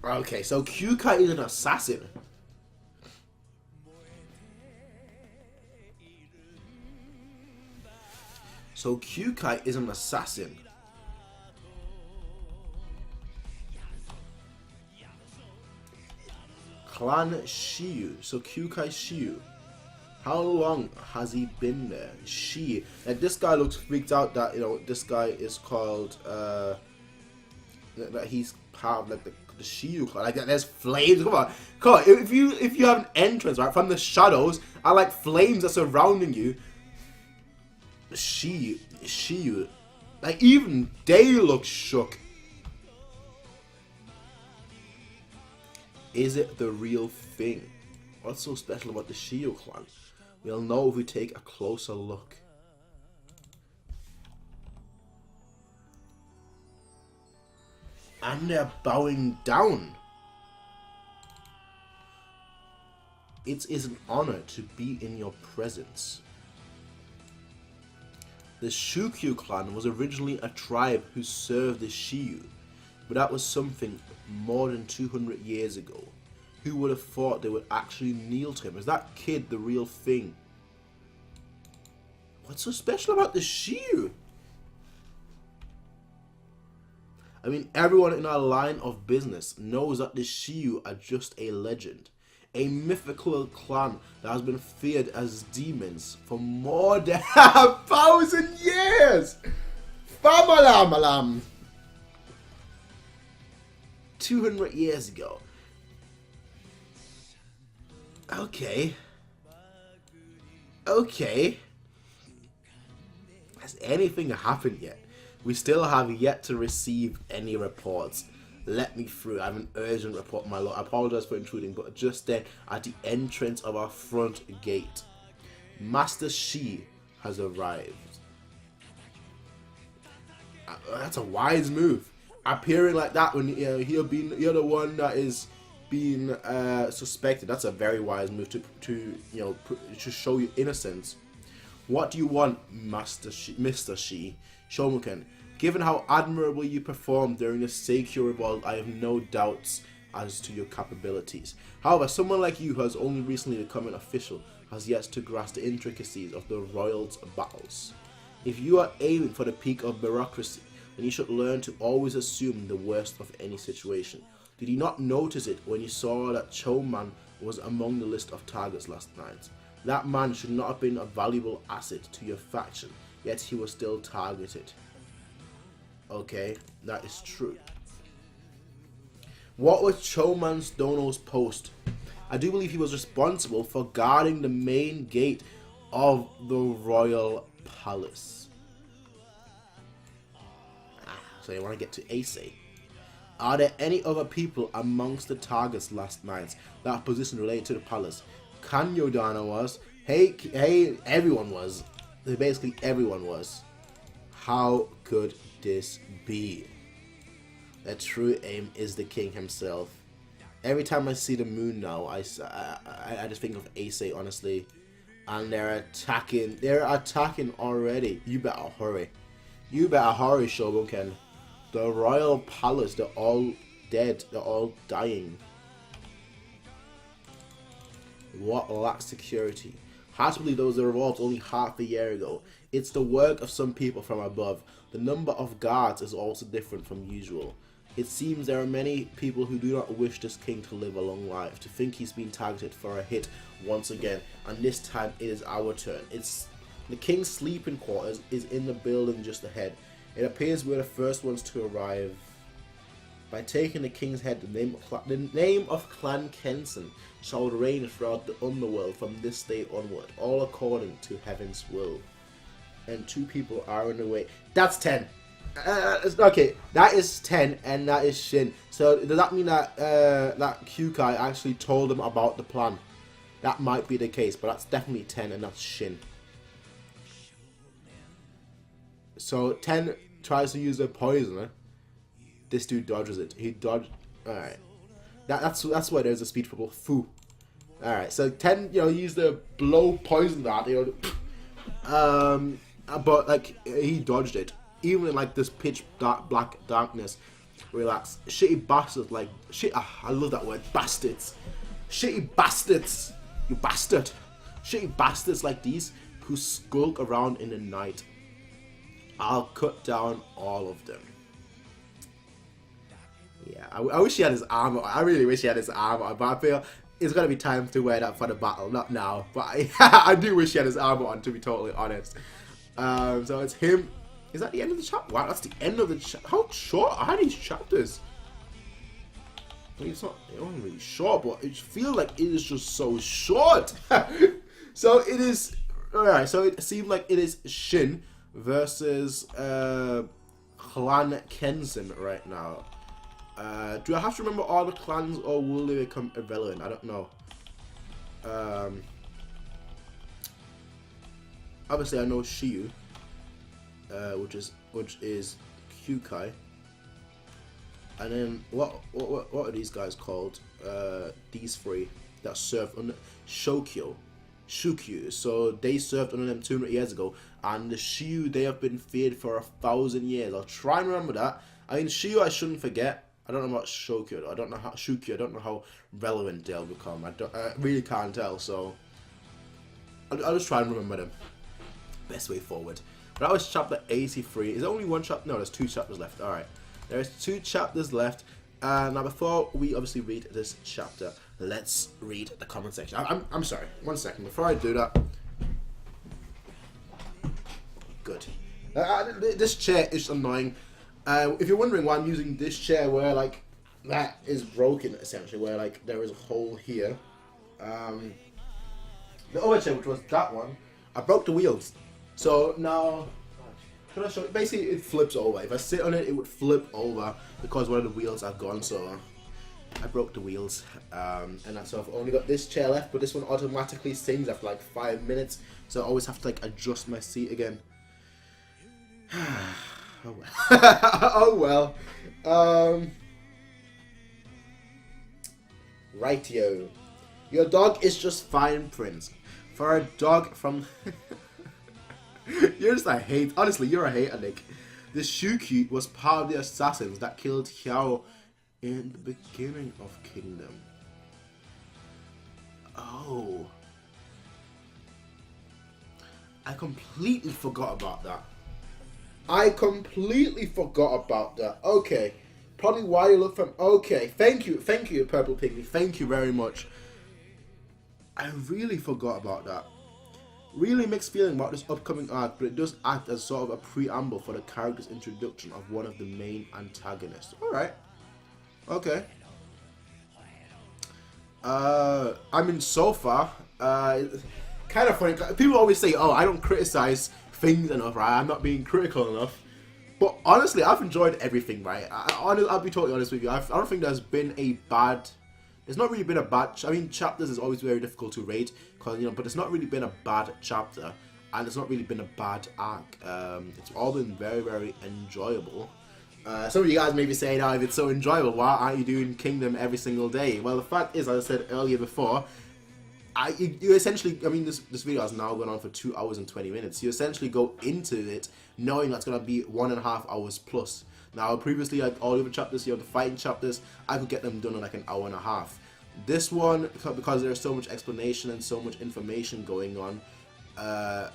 S1: Okay, so Kyoukai is an assassin. So Kyoukai is an assassin. Clan Shiyu. So Kyoukai Shiyu. How long has he been there? Shi. Like, this guy looks freaked out that, you know, this guy is called that he's part of like the Shiyu clan. Like, there's flames. Come on. If you have an entrance, right, from the shadows are like flames that surrounding you. Shiyu. Like, even they look shook. Is it the real thing? What's so special about the Shiyu clan? We'll know if we take a closer look. And they're bowing down. It is an honor to be in your presence. The Shukyu clan was originally a tribe who served the Shiyu, but that was something more than 200 years ago. Who would have thought they would actually kneel to him? Is that kid the real thing? What's so special about the Shiyu? I mean, everyone in our line of business knows that the Shiyu are just a legend. A mythical clan that has been feared as demons for more than 1,000 years! Famalalam! 200 years ago. Okay. Has anything happened yet? We still have yet to receive any reports. Let me through. I have an urgent report, my lord. I apologize for intruding, but just then, at the entrance of our front gate, Master Shi has arrived. That's a wise move. Appearing like that when you're the one that is being suspected. That's a very wise move to show your innocence. What do you want, Mr. Shi? Shomuken, Given how admirably you performed during the Haikyuu revolt, I have no doubts as to your capabilities. However, someone like you who has only recently become an official has yet to grasp the intricacies of the royals' battles. If you are aiming for the peak of bureaucracy, then you should learn to always assume the worst of any situation. Did you not notice it when you saw that Choman was among the list of targets last night? That man should not have been a valuable asset to your faction, yet he was still targeted. Okay, that is true. What was Choman Dono's post? I do believe he was responsible for guarding the main gate of the royal palace. So you want to get to Ace. Are there any other people amongst the targets last night that position related to the palace? Kanyodana was. Hey, everyone was. Basically, everyone was. How could this be? The true aim is the king himself. Every time I see the moon now, I just think of Ace, honestly. And they're attacking. They're attacking already. You better hurry. You better hurry, Shobuken. The royal palace, they're all dead. They're all dying. What lacks security? Hard to believe those were revolved only half a year ago. It's the work of some people from above. The number of guards is also different from usual. It seems there are many people who do not wish this king to live a long life, to think he's been targeted for a hit once again, and this time it is our turn. It's the king's sleeping quarters is in the building just ahead. It appears we're the first ones to arrive. By taking the king's head, the name of Clan Kensen shall reign throughout the underworld from this day onward, all according to heaven's will. And 2 people are on the way. That's 10. Okay, that is 10, and that is Shin. So does that mean that that Kyoukai actually told them about the plan? That might be the case, but that's definitely 10, and that's Shin. So 10 tries to use the poisoner. This dude dodges it. He dodged. All right. That's why there's a speech bubble. Foo. All right. So 10, use the blow poison dart. But like he dodged it. Even in like this pitch black darkness. Relax. Shitty bastards like shit. I love that word. Bastards. Shitty bastards. You bastard. Shitty bastards like these who skulk around in the night. I'll cut down all of them. Yeah, I wish he had his armor. I really wish he had his armor, but I feel it's gonna be time to wear that for the battle. Not now, but I do wish he had his armor on, to be totally honest. So it's him. Is that the end of the chapter? Wow, that's the end of the chapter. How short are these chapters? I mean, it's not really short, but it feels like it is just so short. So it is. Alright, so it seems like it is Shin versus Clan Kensen right now. Do I have to remember all the clans, or will they become irrelevant? I don't know. Obviously, I know Shiyu, which is Kyoukai, and then what are these guys called? These 3 that served under Shukyu. So they served under them 200 years ago, and the Shiyu, they have been feared for 1,000 years. I'll try and remember that. I mean, Shiyu, I shouldn't forget. I don't know about Shokyu. I don't know how relevant they'll become. I really can't tell. So I'll just try and remember them. Best way forward. But that was chapter 83. Is there only one chapter? No, there's 2 chapters left. All right, there's 2 chapters left. Now before we obviously read this chapter, let's read the comment section. I'm sorry. 1 second before I do that. Good. This chair is annoying. If you're wondering why I'm using this chair, where like that is broken essentially, where like there is a hole here. The other chair, which was that one, I broke the wheels. So now, can I show you? Basically, it flips over. If I sit on it, it would flip over because one of the wheels are gone. So I broke the wheels, and that's so I've only got this chair left. But this one automatically sings after like 5 minutes, so I always have to like adjust my seat again. Oh well. Oh well. Rightio. Your dog is just fine, Prince. For a dog from... You're just a hate. Honestly, you're a hater, Nick. This Haikyuu was part of the assassins that killed Haikyuu in the beginning of Kingdom. Oh. I completely forgot about that. Okay. Probably why you look from... Okay, thank you, Purple Pygmy. Thank you very much. I really forgot about that. Really mixed feeling about this upcoming arc, but it does act as sort of a preamble for the character's introduction of one of the main antagonists. Alright. Okay. I mean, so far, kind of funny. People always say, oh, I don't criticize things enough, right? I'm not being critical enough. But honestly, I've enjoyed everything, right? I'll be totally honest with you. I don't think there's been a bad... There's not really been a bad... I mean, chapters is always very difficult to rate, cause, you know, but it's not really been a bad chapter. And it's not really been a bad arc. It's all been very, very enjoyable. Some of you guys may be saying, oh, if it's so enjoyable, why aren't you doing Kingdom every single day? Well, the fact is, as I said earlier before, you essentially, I mean, this video has now gone on for 2 hours and 20 minutes. You essentially go into it knowing that's going to be 1.5 hours plus. Now, previously, like all the other chapters, you know, the fighting chapters, I could get them done in like an hour and a half. This one, because there's so much explanation and so much information going on,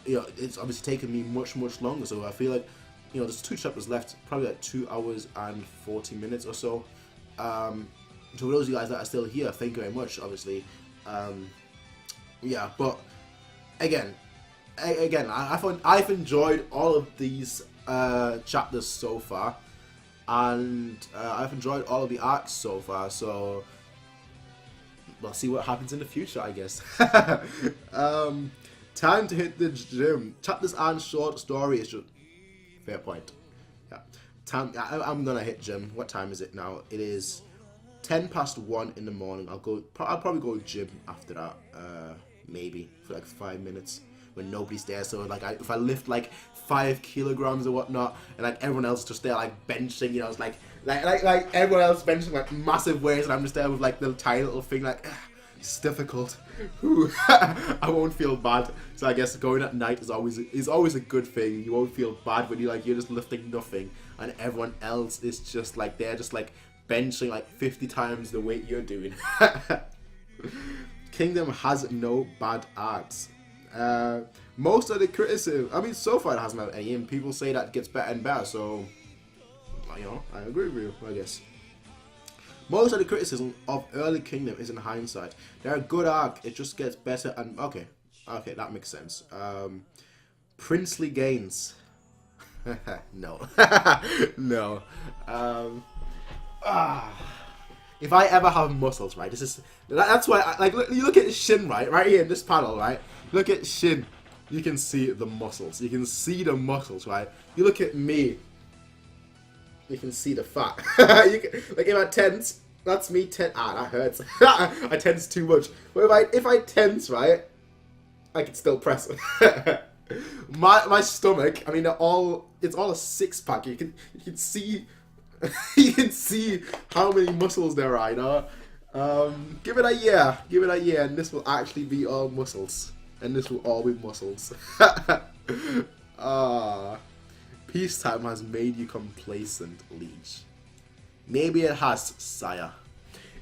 S1: you know, it's obviously taken me much, much longer. So I feel like, you know, there's 2 chapters left, probably like 2 hours and 40 minutes or so. To those of you guys that are still here, thank you very much, obviously. Yeah, but again, I've enjoyed all of these chapters so far, and I've enjoyed all of the arcs so far. So we'll see what happens in the future, I guess. Time to hit the gym. Chapters aren't short, story is just fair point. Yeah, I'm gonna hit gym. What time is it now? It is 1:10 in the morning. I'll probably go gym after that. Maybe for like 5 minutes when nobody's there. So like, if I lift like 5 kilograms or whatnot, and like everyone else just there like benching, you know, it's like everyone else benching like massive weights, and I'm just there with like the tiny little thing. Like, it's difficult. I won't feel bad. So I guess going at night is always a good thing. You won't feel bad when you're just lifting nothing, and everyone else is just like they're just like benching like 50 times the weight you're doing. Kingdom has no bad arcs. Most of the criticism, I mean, so far it hasn't had any, and people say that gets better and better, so, you know, I agree with you, I guess. Most of the criticism of early Kingdom is in hindsight. They're a good arc, it just gets better and, okay, that makes sense. Princely gains. No. No. If I ever have muscles, right, that's why, like, you look at Shin, right here in this panel, right, look at Shin, you can see the muscles, right, you look at me, you can see the fat, like, if I tense, that's me, that hurts, I tense too much, but if I tense, right, I can still press, my stomach, I mean, it's all a six-pack, you can see, you can see how many muscles there are, you know. Give it a year, and this will actually be all muscles, and this will all be muscles. Peacetime has made you complacent, Leech. Maybe it has, sire.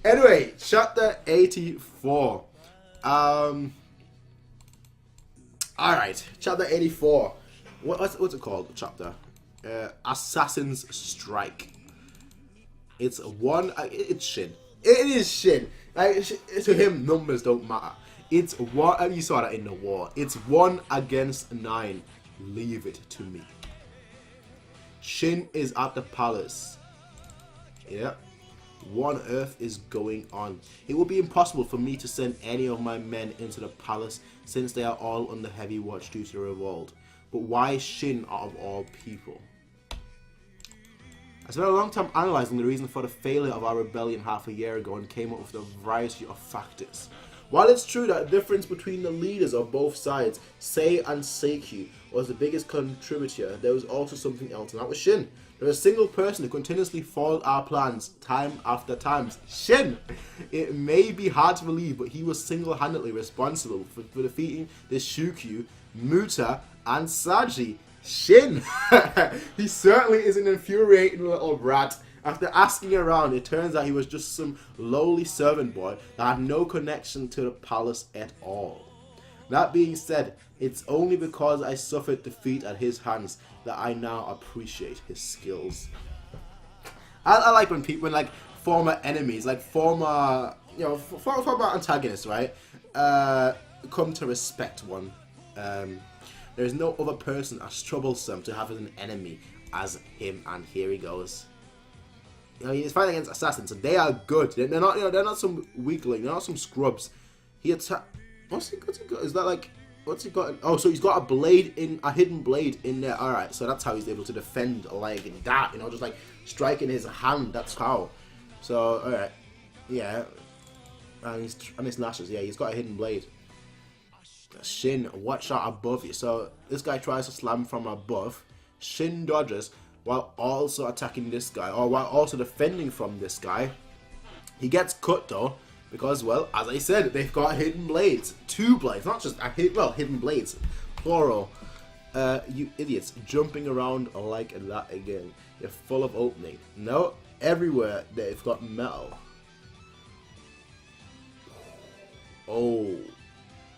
S1: Anyway, chapter 84. Alright, chapter 84. What's it called, the chapter? Assassin's Strike. It's Shin. It is Shin. Like, to him, numbers don't matter. It's one. You saw that in the war. It's 1 against 9. Leave it to me. Shin is at the palace. Yeah. What on earth is going on? It would be impossible for me to send any of my men into the palace since they are all under heavy watch due to the revolt. But why Shin out of all people? I spent a long time analysing the reason for the failure of our rebellion half a year ago and came up with a variety of factors. While it's true that the difference between the leaders of both sides, Sei and Haikyuu, was the biggest contributor, there was also something else, and that was Shin. There was a single person who continuously foiled our plans time after time. Shin! It may be hard to believe, but he was single-handedly responsible for defeating the Shukyuu, Muta, and Saji. Shin! He certainly is an infuriating little brat. After asking around, it turns out he was just some lowly servant boy that had no connection to the palace at all. That being said, it's only because I suffered defeat at his hands that I now appreciate his skills. I like when people, like former enemies, like former, you know, former antagonists, right, come to respect one. There's no other person as troublesome to have as an enemy as him, and here he goes. You know, he's fighting against assassins, and they are good. They're not, you know, they're not some weakling. They're not some scrubs. He attack. What's he got? Is that like? What's he got? Oh, so he's got a blade in a hidden blade in there. All right, so that's how he's able to defend like that. You know, just like striking his hand. That's how. So all right, yeah. And his lashes. Yeah, he's got a hidden blade. Shin, watch out above you. So this guy tries to slam from above. Shin dodges while also attacking this guy, or while also defending from this guy. He gets cut though, because, well, as I said, they've got hidden blades. 2 blades, not just hidden blades. Plural. You idiots, jumping around like that again. You're full of opening. No, everywhere they've got metal.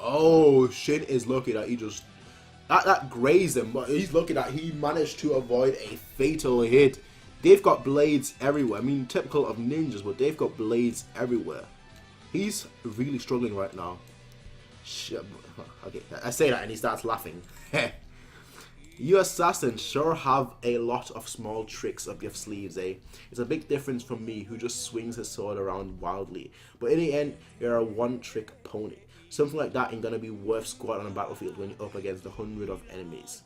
S1: Oh, Shin is lucky that he just... That grazed him, but he's lucky that he managed to avoid a fatal hit. They've got blades everywhere. I mean, typical of ninjas, but they've got blades everywhere. He's really struggling right now. Okay, I say that and he starts laughing. You assassins sure have a lot of small tricks up your sleeves, eh? It's a big difference from me, who just swings his sword around wildly. But in the end, you're a one-trick pony. Something like that ain't gonna be worth squat on a battlefield when you're up against 100 of enemies.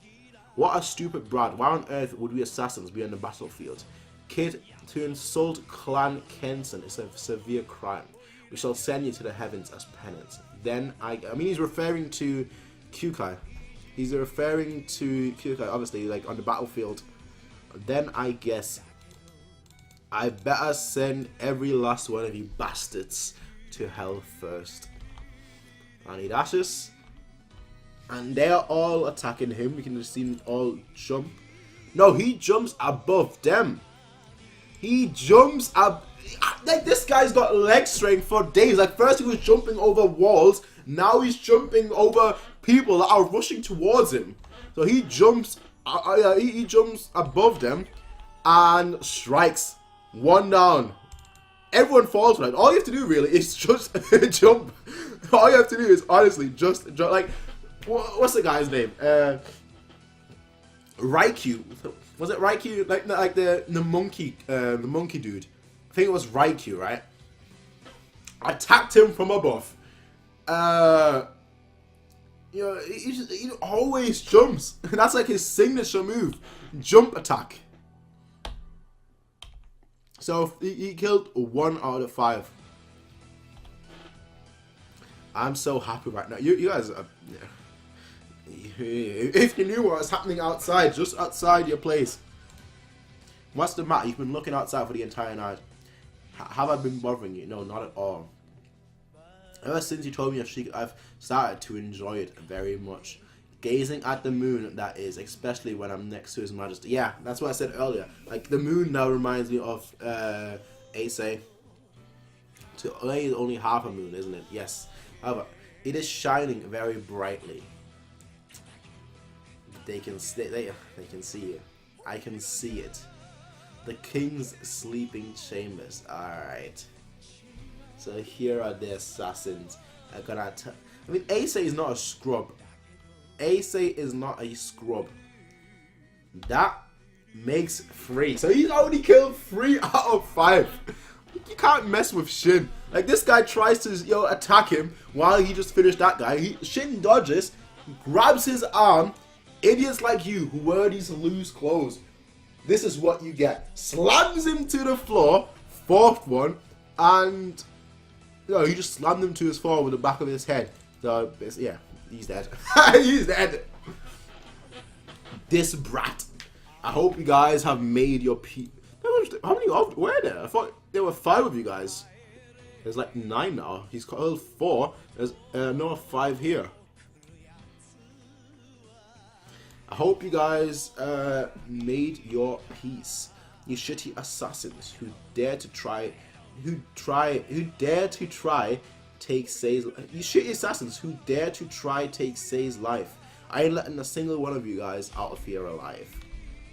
S1: What a stupid brat. Why on earth would we assassins be on the battlefield? Kid, to insult Clan Kenson is a severe crime. We shall send you to the heavens as penance. Then I mean, he's referring to Kyoukai. He's referring to Kyoukai, obviously, like on the battlefield. Then I guess I better send every last one of you bastards to hell first. And he dashes, and they are all attacking him. We can just see them all jump. No, he jumps above them. He jumps up. Like, this guy's got leg strength for days. Like, first he was jumping over walls, now he's jumping over people that are rushing towards him. So he jumps, he jumps above them and strikes. 1 down. Everyone falls for that. All you have to do really is just jump. All you have to do is honestly just jump. Like, what's the guy's name? Haikyuu. Was it Haikyuu? Like the monkey dude. I think it was Haikyuu, right? Attacked him from above. You know, he always jumps. That's like his signature move. Jump attack. So he killed 1 out of 5. I'm so happy right now. You guys are... Yeah. If you knew what was happening outside, just outside your place. What's the matter? You've been looking outside for the entire night. Have I been bothering you? No, not at all. Ever since you told me your secret, I've started to enjoy it very much. Gazing at the moon, that is, especially when I'm next to His Majesty. Yeah, that's what I said earlier. Like, the moon now reminds me of Ace. Today is only half a moon, isn't it? Yes. However, it is shining very brightly. They can see it. I can see it. The king's sleeping chambers. Alright. So here are the assassins. I mean, Ace is not a scrub. Ace is not a scrub. That makes 3. So he's already killed 3 out of 5. You can't mess with Shin. Like, this guy tries to attack him while he just finished that guy. Shin dodges, grabs his arm. Idiots like you who wear these loose clothes, this is what you get. Slams him to the floor, 4th one, and he just slammed him to his floor with the back of his head. So yeah, he's dead. He's dead. This brat. I hope you guys have made your peace. How many were there? I thought there were 5 of you guys. There's like 9 now. He's called 4. There's another 5 here. I hope you guys made your peace. You shitty assassins who dare to try take Sei's. You shitty assassins who dare to try take Sei's life. I ain't letting a single one of you guys out of here alive.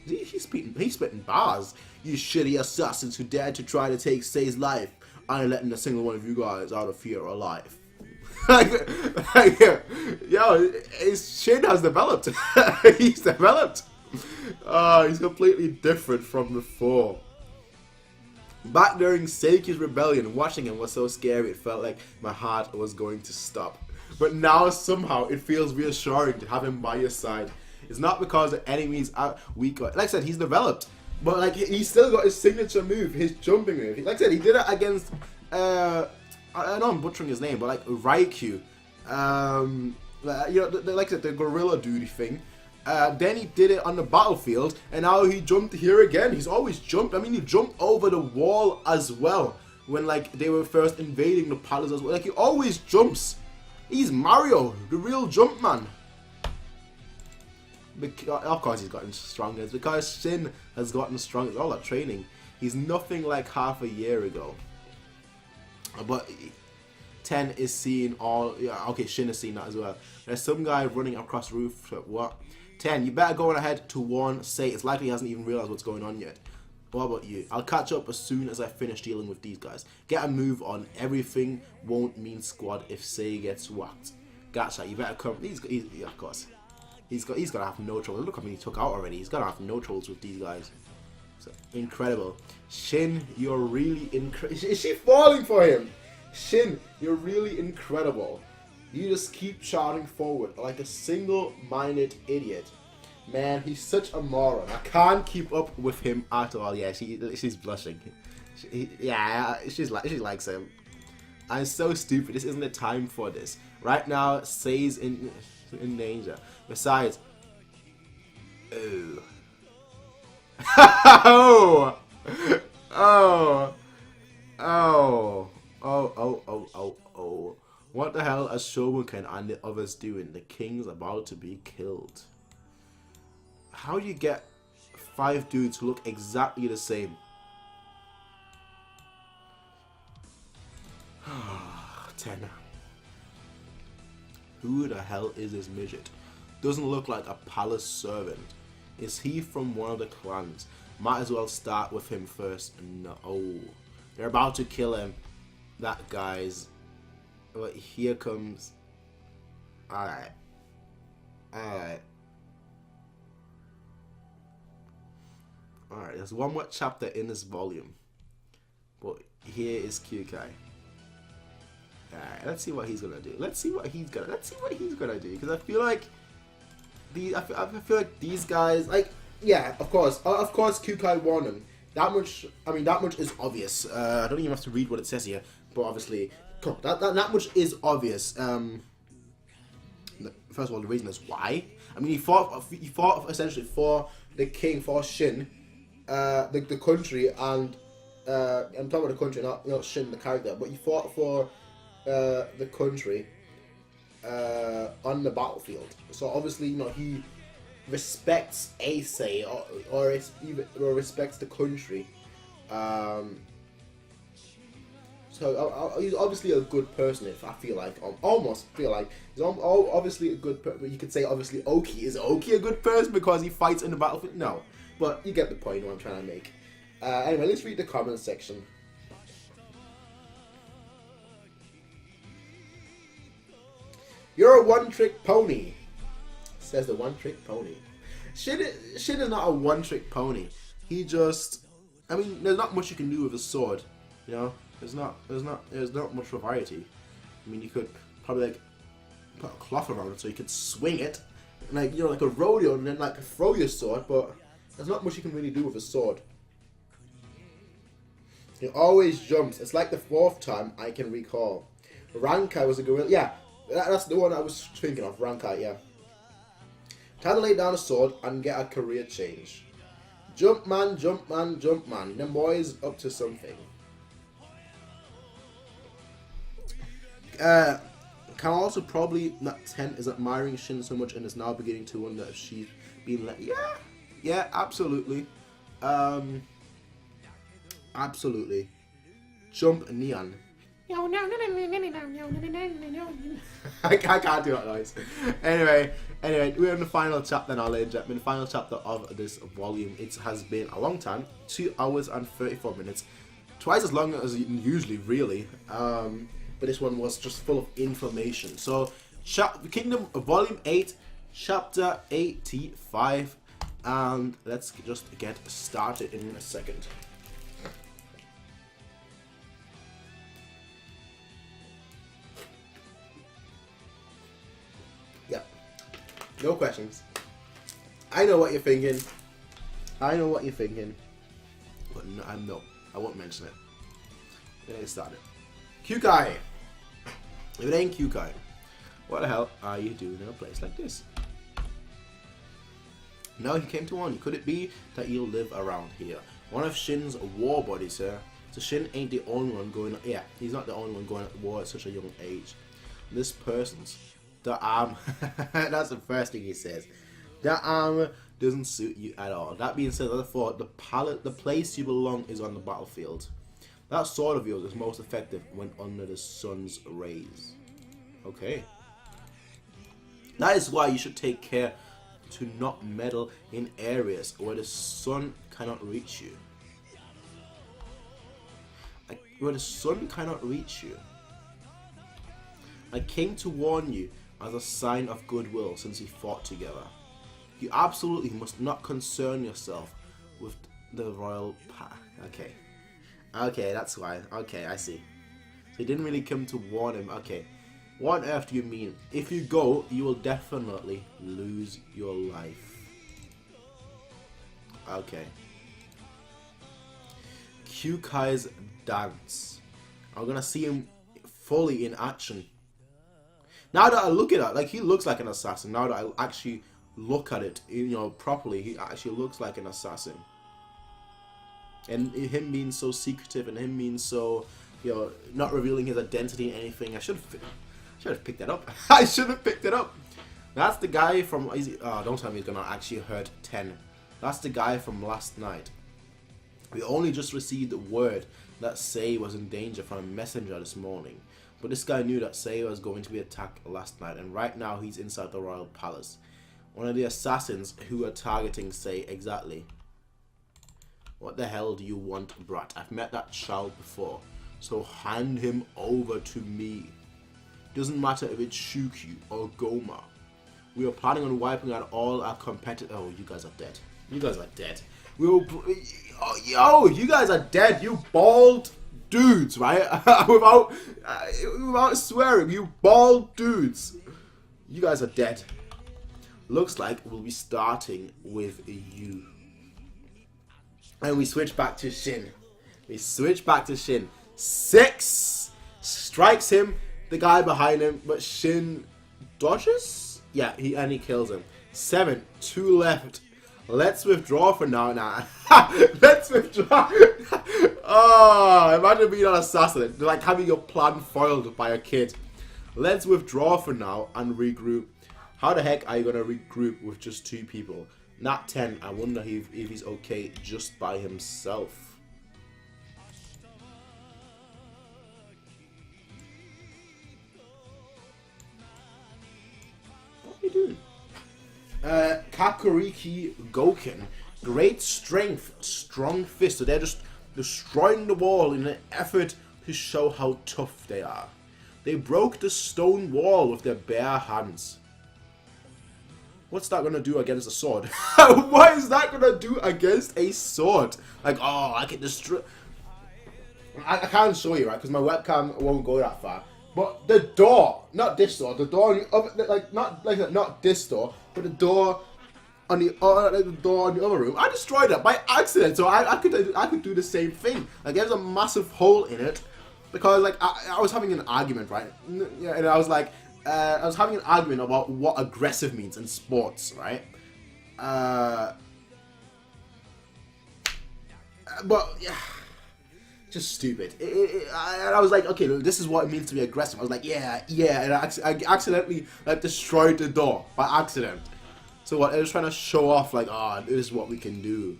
S1: He's spitting bars. You shitty assassins who dare to try to take Sei's life. I ain't letting a single one of you guys out of here alive. Yo, his Shin has developed. He's developed. He's completely different from before. Back during Seikyu's rebellion, watching him was so scary it felt like my heart was going to stop. But now somehow it feels reassuring to have him by your side. It's not because the enemies are weak. Like I said, he's developed. But like he's still got his signature move, his jumping move. Like I said, he did it against I know I'm butchering his name, but like Haikyuu. You know, like I said, the gorilla duty thing. Then he did it on the battlefield, and now he jumped here again. He's always jumped. I mean, he jumped over the wall as well when like they were first invading the palace as well. Like he always jumps. He's Mario, the real jump man. Of course he's gotten stronger. It's because Shin has gotten stronger. It's all that training. He's nothing like half a year ago. But 10 is seeing all. Yeah, okay, Shin is seeing that as well. There's some guy running across the roof. What? 10, you better go on ahead to warn Sei. It's likely he hasn't even realized what's going on yet. What about you? I'll catch up as soon as I finish dealing with these guys. Get a move on. Everything won't mean squad if Sei gets whacked. Gotcha. You better come. Yeah, of course. He's gonna have no trouble. Look how many he took out already. He's gonna have no troubles with these guys. So incredible. Shin, you're really incredible. Is she falling for him? Shin, you're really incredible. You just keep shouting forward like a single-minded idiot. Man, he's such a moron. I can't keep up with him at all. Yeah, she's blushing. She likes him. I'm so stupid. This isn't the time for this. Right now, Sei's in danger. Besides, oh, what the hell are Shomuken and the others doing? The king's about to be killed. How do you get 5 dudes who look exactly the same? 10. Who the hell is this midget? Doesn't look like a palace servant. Is he from one of the clans? Might as well start with him first. No. They're about to kill him. That guy's... But here comes... Alright. Alright, there's one more chapter in this volume. But here is Kyoukai. Alright, let's see what he's gonna do. Let's see what he's gonna do. Because I feel like these guys, like, yeah, of course Kyoukai won him. That much is obvious. I don't even have to read what it says here, but obviously, that much is obvious. First of all, the reason is why. I mean, he fought essentially for the king, for Shin, the country, and I'm talking about the country, not Shin the character, but he fought for the country on the battlefield. So obviously, you know, he respects Sei or respects the country. So he's obviously a good person. If I feel like, almost feel like he's obviously a good person. You could say obviously Oki. Is Oki a good person because he fights in the battlefield? No, but you get the point. What I'm trying to make. Anyway, let's read the comments section. You're a one-trick pony, says the one-trick pony. Shin is not a one-trick pony. He just, I mean, there's not much you can do with a sword, you know. There's not much variety. I mean, you could probably like put a cloth around it so you could swing it, like, you know, like a rodeo, and then like throw your sword. But there's not much you can really do with a sword. He always jumps. It's like the 4th time I can recall. Rankai was a gorilla. Yeah, that's the one I was thinking of. Rankai, yeah. Time to lay down a sword and get a career change. Jump man, jump man, jump man. Them boys up to something. can also probably that 10 is admiring Shin so much and is now beginning to wonder if she's been let. Yeah, absolutely. Absolutely. Jump Neon. I can't do that noise. Anyway, we're in the final chapter now, ladies and gentlemen. The final chapter of this volume. It has been a long time, 2 hours and 34 minutes, twice as long as usually, really. But this one was just full of information. So, Kingdom Volume 8, Chapter 85, and let's just get started in a second. No questions. I know what you're thinking. But no, I won't mention it. Then get started. Kyoukai. If it ain't Kyoukai, what the hell are you doing in a place like this? Now he came to warn you. Could it be that you'll live around here? One of Shin's war buddies, sir. So Shin ain't the only one going. Yeah, he's not the only one going to war at such a young age. This person's. The arm, that's the first thing he says. The arm doesn't suit you at all. That being said, I thought the place you belong is on the battlefield. That sword of yours is most effective when under the sun's rays. Okay. That is why you should take care to not meddle in areas where the sun cannot reach you. Where the sun cannot reach you. I came to warn you as a sign of goodwill since we fought together. You absolutely must not concern yourself with the royal path. Okay, that's why. Okay, I see. So he didn't really come to warn him. Okay. What on earth do you mean? If you go, you will definitely lose your life. Okay. Kyukai's dance. I'm gonna see him fully in action. Now that I look at it, like, he looks like an assassin. Now that I actually look at it, properly, he actually looks like an assassin. And him being so secretive and him being so, not revealing his identity and anything. I should have picked that up. I should have picked it up. That's the guy from. Don't tell me he's gonna actually hurt 10. That's the guy from last night. We only just received word that Sei was in danger from a messenger this morning. But this guy knew that Sei was going to be attacked last night, and right now he's inside the royal palace. One of the assassins who are targeting Sei exactly. What the hell do you want, brat? I've met that child before, so hand him over to me. Doesn't matter if it's Shukyuu or Goma. We are planning on wiping out all our competitors. Oh, you guys are dead. You guys are dead. You guys are dead. You bald dudes, right? without swearing, you bald dudes. You guys are dead. Looks like we'll be starting with you. And we switch back to Shin. 6 strikes him, the guy behind him, but Shin dodges? Yeah, he kills him. 7, 2 left. Let's withdraw for now. Let's withdraw. Oh, imagine being an assassin, like having your plan foiled by a kid. Let's withdraw for now and regroup. How the heck are you gonna regroup with just 2 people? Not 10. I wonder if he's okay just by himself. What are you doing? Kakuriki Goken. Great strength, strong fist. So they're just destroying the wall in an effort to show how tough they are. They broke the stone wall with their bare hands. What's that gonna do against a sword? What is that gonna do against a sword? Like, oh, I can destroy. I can't show you, right? Because my webcam won't go that far. But the door, not this door, the door on the other, not this door, but the door on the other room. I destroyed it by accident, so I could do the same thing. Like, there's a massive hole in it because, like, I was having an argument, right? Yeah, and I was like, I was having an argument about what aggressive means in sports, right? But yeah, just stupid. And I was like, okay, this is what it means to be aggressive. I was like, yeah, and I accidentally like destroyed the door by accident. So what? I was trying to show off, like, ah, this is what we can do.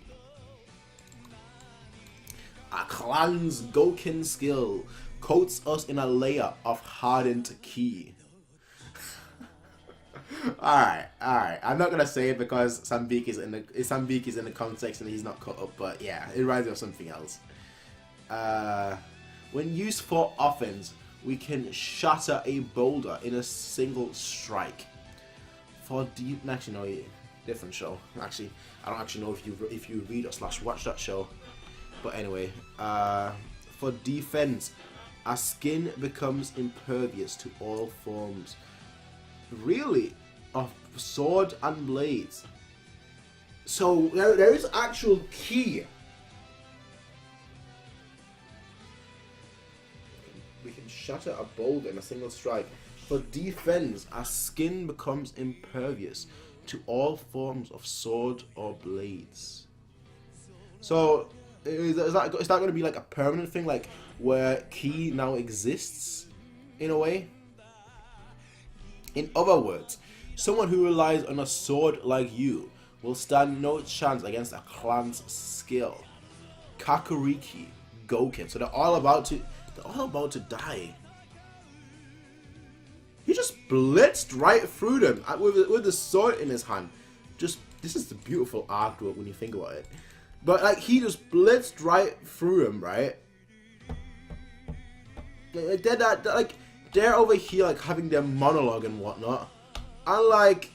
S1: A clan's Gokin skill coats us in a layer of hardened ki. Alright. I'm not gonna say it because Sambiki's in the context and he's not cut up, but yeah, it reminds me of something else. When used for offense, we can shatter a boulder in a single strike. For actually no, different show. Actually, I don't actually know if you read or / watch that show. But anyway, for defense, our skin becomes impervious to all forms. Really? Of sword and blades. So there is actual ki. We can shatter a boulder in a single strike. For defense, our skin becomes impervious to all forms of sword or blades. So is that going to be like a permanent thing, like where ki now exists in a way? In other words, someone who relies on a sword like you will stand no chance against a clan's skill. Kakuriki Gokin. So they're all about to die. He just blitzed right through them with the sword in his hand. This is the beautiful artwork when you think about it. But like he just blitzed right through him, right? They're over here like having their monologue and whatnot, and like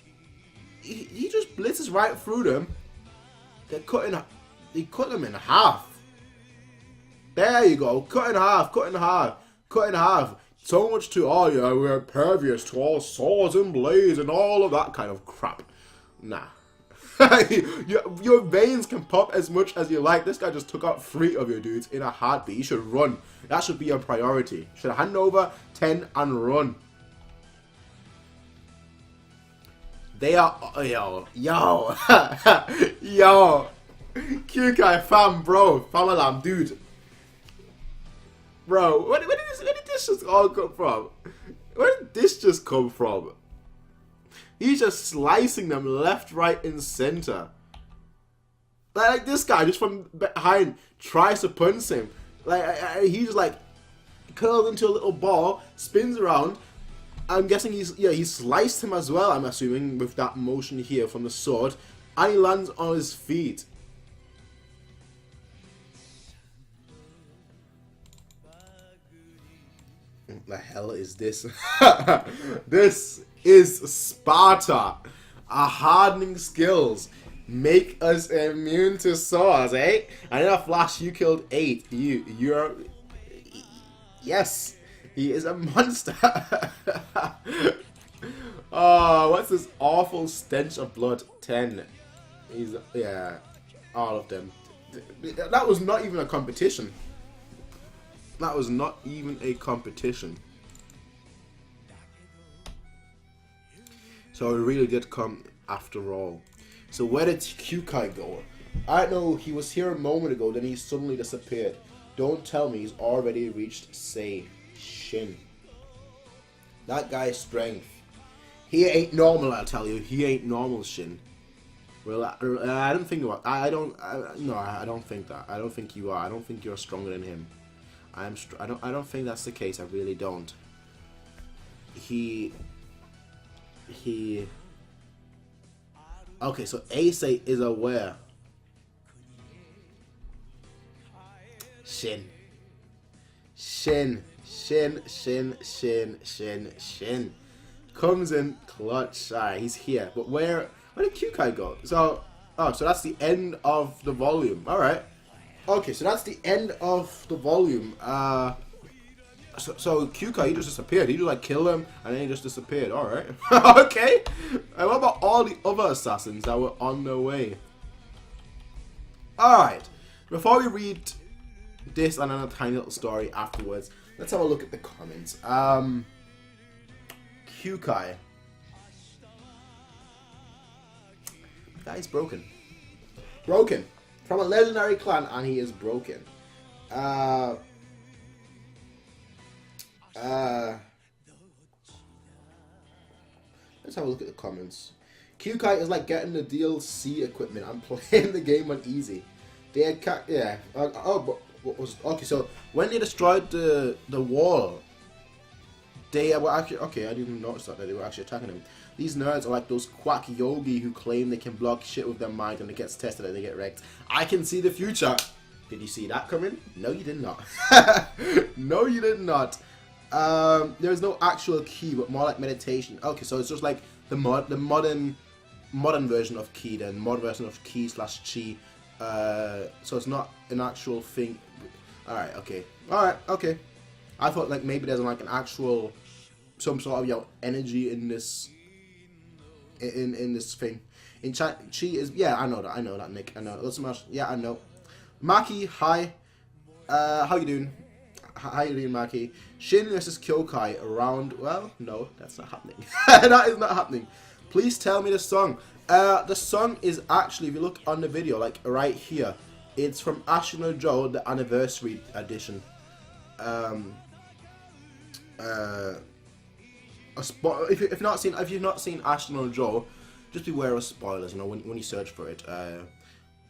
S1: he just blitzes right through them. He cut them in half. There you go, cut in half. So much to, oh yeah, we're impervious to all swords and blades and all of that kind of crap. Nah. Your veins can pop as much as you like. This guy just took out 3 of your dudes in a heartbeat. You should run. That should be your priority. You should hand over 10 and run. They are, yo, Kyoukai fam, bro, famalam, dude. Bro, where did this just all come from? Where did this just come from? He's just slicing them left, right, and center. Like this guy just from behind tries to punch him. Like he just like curled into a little ball, spins around. I'm guessing he sliced him as well. I'm assuming with that motion here from the sword, and he lands on his feet. What the hell is this? This is Sparta. Our hardening skills make us immune to swords, eh? And in a flash, you killed 8. You're... Yes, he is a monster. Oh, what's this awful stench of blood? 10. Yeah, all of them. That was not even a competition. That was not even a competition. So it really did come after all. So where did Kyoukai go? I know he was here a moment ago, then he suddenly disappeared. Don't tell me he's already reached, say, Shin. That guy's strength. He ain't normal, I tell you. He ain't normal, Shin. Well, I don't think about. I don't think that. I don't think you are. I don't think you're stronger than him. I don't think that's the case. I really don't. Okay, so Ace is aware. Shin. Comes in clutch. Alright, he's here. But where did Kyoukai go? So that's the end of the volume. Alright. Okay, so that's the end of the volume. So Kyoukai, he just disappeared. He just like killed him and then he just disappeared. Alright. Okay. And what about all the other assassins that were on their way? Alright. Before we read this and then a tiny little story afterwards, let's have a look at the comments. Kyoukai. That is broken. Broken. From a legendary clan and he is broken. Let's have a look at the comments. Kyoukai is like getting the DLC equipment. I'm playing the game on easy. Yeah. But what was okay? So when they destroyed the wall, they were actually okay. I didn't notice that they were actually attacking him. These nerds are like those quack yogi who claim they can block shit with their mind and it gets tested and they get wrecked. I can see the future. Did you see that coming? No, you did not. No, you did not. There's no actual key, but more like meditation. Okay, so it's just like the modern version of ki, then modern version of ki / chi. So it's not an actual thing. Alright, okay. I thought like maybe there's like an actual some sort of energy in this in this thing. In chi is I know that Nick. I know. Yeah, I know. Maki, hi. How you doing? How you doing, Maki? Shin versus Kyoukai around. Well, no, that's not happening. That is not happening. Please tell me the song. The song is actually, if you look on the video, like right here, it's from Ashino Joe, the anniversary edition. If you've not seen Ashino Joe, just beware of spoilers. You know when you search for it.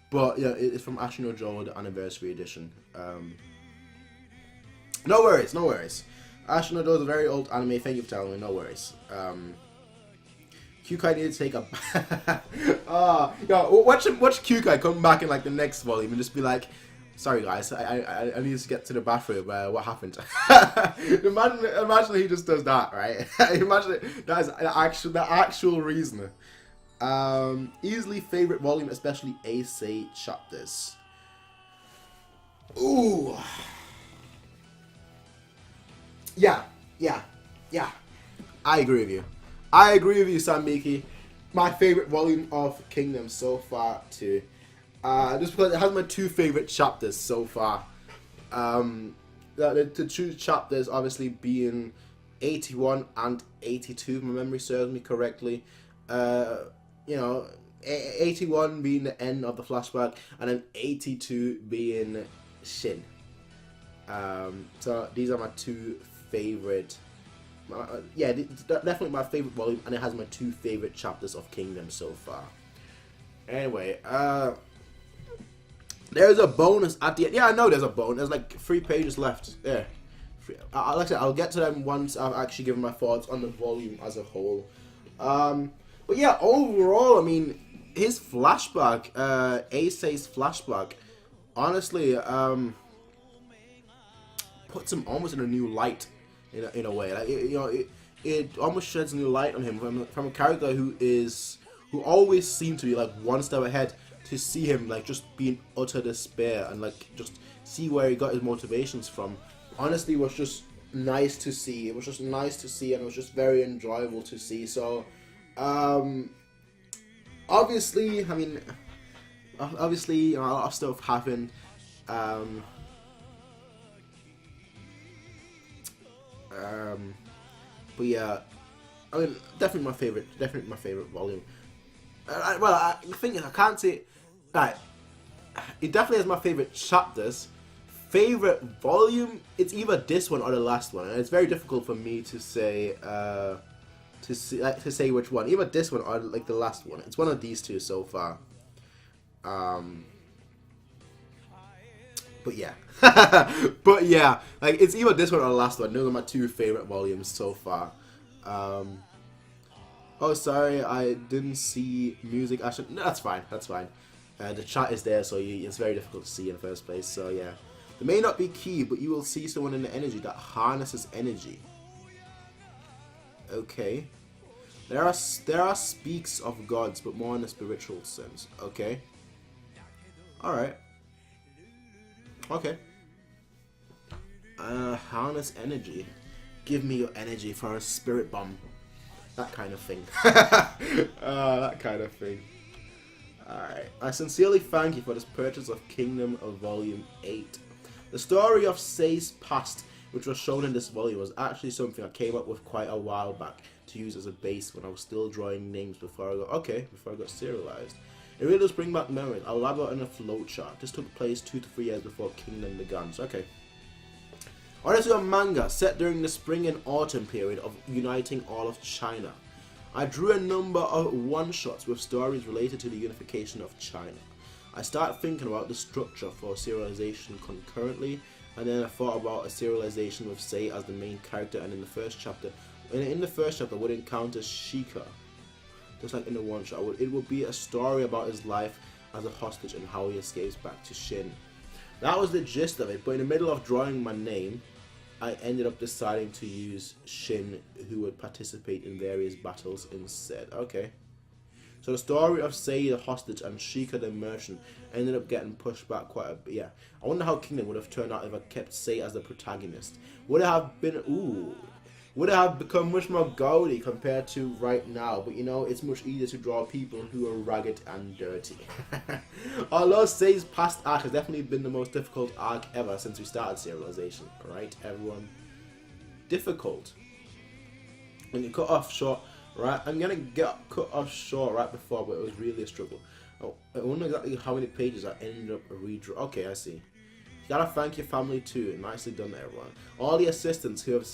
S1: But yeah, it's from Ashino Joe, the anniversary edition. No worries. Ashino Joe is a very old anime. Thank you for telling me. No worries. Kyoukai needed to take a watch Kyoukai come back in like the next volume and just be like, sorry guys, I need to get to the bathroom. What happened? Imagine he just does that, right? Imagine that is the actual reason. Easily favorite volume, especially Ace chapters. Ooh. Yeah. I agree with you, Samiki. My favorite volume of Kingdom so far too. Just because it has my two favorite chapters so far. The two chapters obviously being 81 and 82, if my memory serves me correctly. 81 being the end of the flashback, and then 82 being Shin. So these are my two favorite. Definitely my favorite volume, and it has my two favorite chapters of Kingdom so far. Anyway, there's a bonus at the end. Yeah, I know there's a bonus. There's like 3 pages left. There. Like I said, I'll get to them once I've actually given my thoughts on the volume as a whole. But yeah, overall, I mean, his flashback, Ace's flashback, honestly, puts him almost in a new light, in a way. Like it almost sheds a new light on him from a character who always seemed to be like one step ahead. To see him like just be in utter despair and like just see where he got his motivations from, honestly was just nice to see. It was just nice to see, and it was just very enjoyable to see. So obviously, I mean, a lot of stuff happened. But yeah, I mean, definitely my favorite volume. The thing is, I can't say. Right, it definitely has my favorite chapters. Favorite volume, it's either this one or the last one, and it's very difficult for me to say to say which one. Either this one or like the last one. It's one of these two so far. But yeah, like it's either this one or the last one. Those are my two favorite volumes so far. Oh, sorry, I didn't see music. No, that's fine. The chat is there, so it's very difficult to see in the first place. So yeah, there may not be key, but you will see someone in the energy that harnesses energy. Okay, there are speaks of gods, but more in a spiritual sense. Okay, all right. Okay. Harness energy. Give me your energy for a spirit bomb. That kind of thing. That kind of thing. Alright. I sincerely thank you for this purchase of Kingdom of Volume 8. The story of Sei's past, which was shown in this volume, was actually something I came up with quite a while back to use as a base when I was still drawing names before I got serialized. It really does bring back memories. I'll elaborate on a flowchart. This took place 2 to 3 years before Kingdom began. So, okay. Honestly, a manga set during the spring and autumn period of uniting all of China. I drew a number of one-shots with stories related to the unification of China. I started thinking about the structure for serialization concurrently, and then I thought about a serialization with Sei as the main character, and in the first chapter I would encounter Shika. Just like in the one shot, it would be a story about his life as a hostage and how he escapes back to Shin. That was the gist of it, but in the middle of drawing my name, I ended up deciding to use Shin, who would participate in various battles instead. Okay. So the story of Sei the hostage and Shika the merchant ended up getting pushed back quite a bit. Yeah. I wonder how Kingdom would have turned out if I kept Sei as the protagonist. Would it have become much more gaudy compared to right now, but you know, it's much easier to draw people who are ragged and dirty. Although Sei's past arc has definitely been the most difficult arc ever since we started serialization, right everyone? Difficult. When you cut off short, right, I'm gonna get cut off short right before, but it was really a struggle. Oh, I wonder exactly how many pages I ended up redraw. Okay, I see. You gotta thank your family too. Nicely done, everyone. All the assistants who have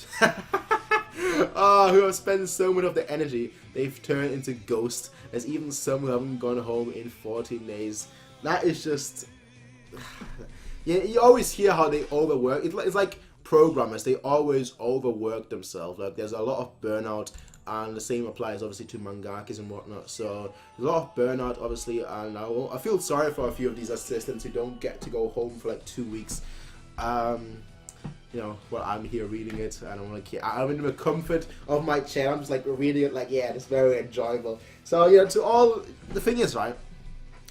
S1: who have spent so much of their energy they've turned into ghosts. There's even some who haven't gone home in 14 days. That is just... Yeah, you always hear how they overwork. It's like programmers. They always overwork themselves. Like, there's a lot of burnout, and the same applies obviously to mangakas and whatnot. So there's a lot of burnout obviously, and I feel sorry for a few of these assistants who don't get to go home for like 2 weeks. You know, well, I'm here reading it, and I'm in the comfort of my chair. I'm just like reading it, like, yeah, it's very enjoyable. So, you know, the thing is, right,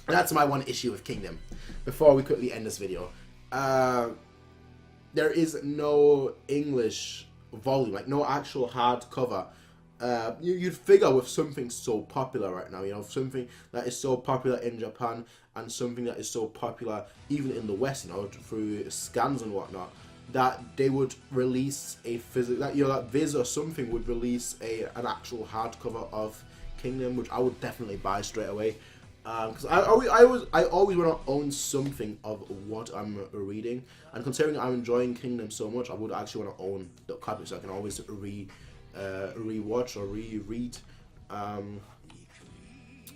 S1: and that's my one issue with Kingdom. Before we quickly end this video, there is no English volume, like no actual hardcover. You'd figure with something so popular right now, you know, something that is so popular in Japan and something that is so popular even in the West, you know, through scans and whatnot, that they would release a that Viz or something would release an actual hardcover of Kingdom, which I would definitely buy straight away. Because I always want to own something of what I'm reading, and considering I'm enjoying Kingdom so much, I would actually want to own the copy so I can always rewatch or reread.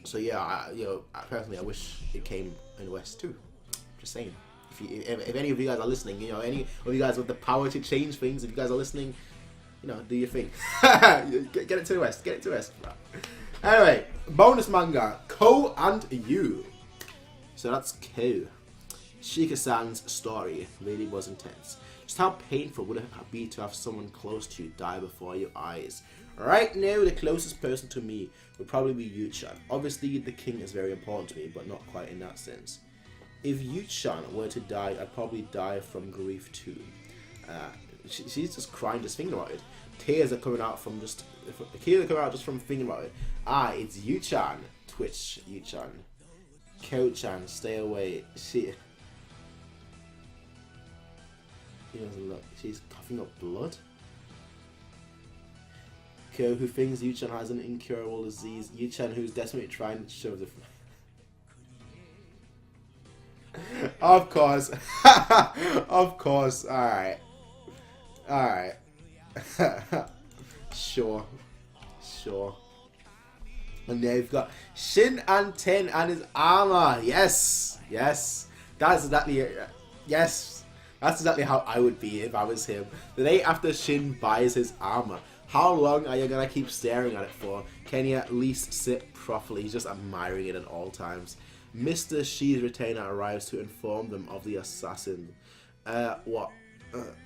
S1: So yeah, personally, I wish it came in the West too. Just saying. If any of you guys are listening, you know, any of you guys with the power to change things, if you guys are listening, you know, do your thing. Get it to the West. Get it to the West. Anyway, bonus manga, Ko and You. So that's Ko. Shika-san's story really was intense. Just how painful would it be to have someone close to you die before your eyes? Right now, the closest person to me would probably be Yu-chan. Obviously, the king is very important to me, but not quite in that sense. If Yu-chan were to die, I'd probably die from grief too. She's just crying just thinking about it. Tears are coming out just from thinking about it. It's Yu-chan. Twitch, Yu-chan. Ko-chan, stay away. She doesn't look. She's coughing up blood. Ko, who thinks Yu-chan has an incurable disease. Yu-chan, who's desperately trying to show the... Of course. Of course. Alright. Alright. Sure. And there you've got Shin and Ten and his armor. Yes. That's exactly it. Yes. That's exactly how I would be if I was him. The day after Shin buys his armor, how long are you gonna keep staring at it for? Can you at least sit properly? He's just admiring it at all times. Mr. Shi's retainer arrives to inform them of the assassin.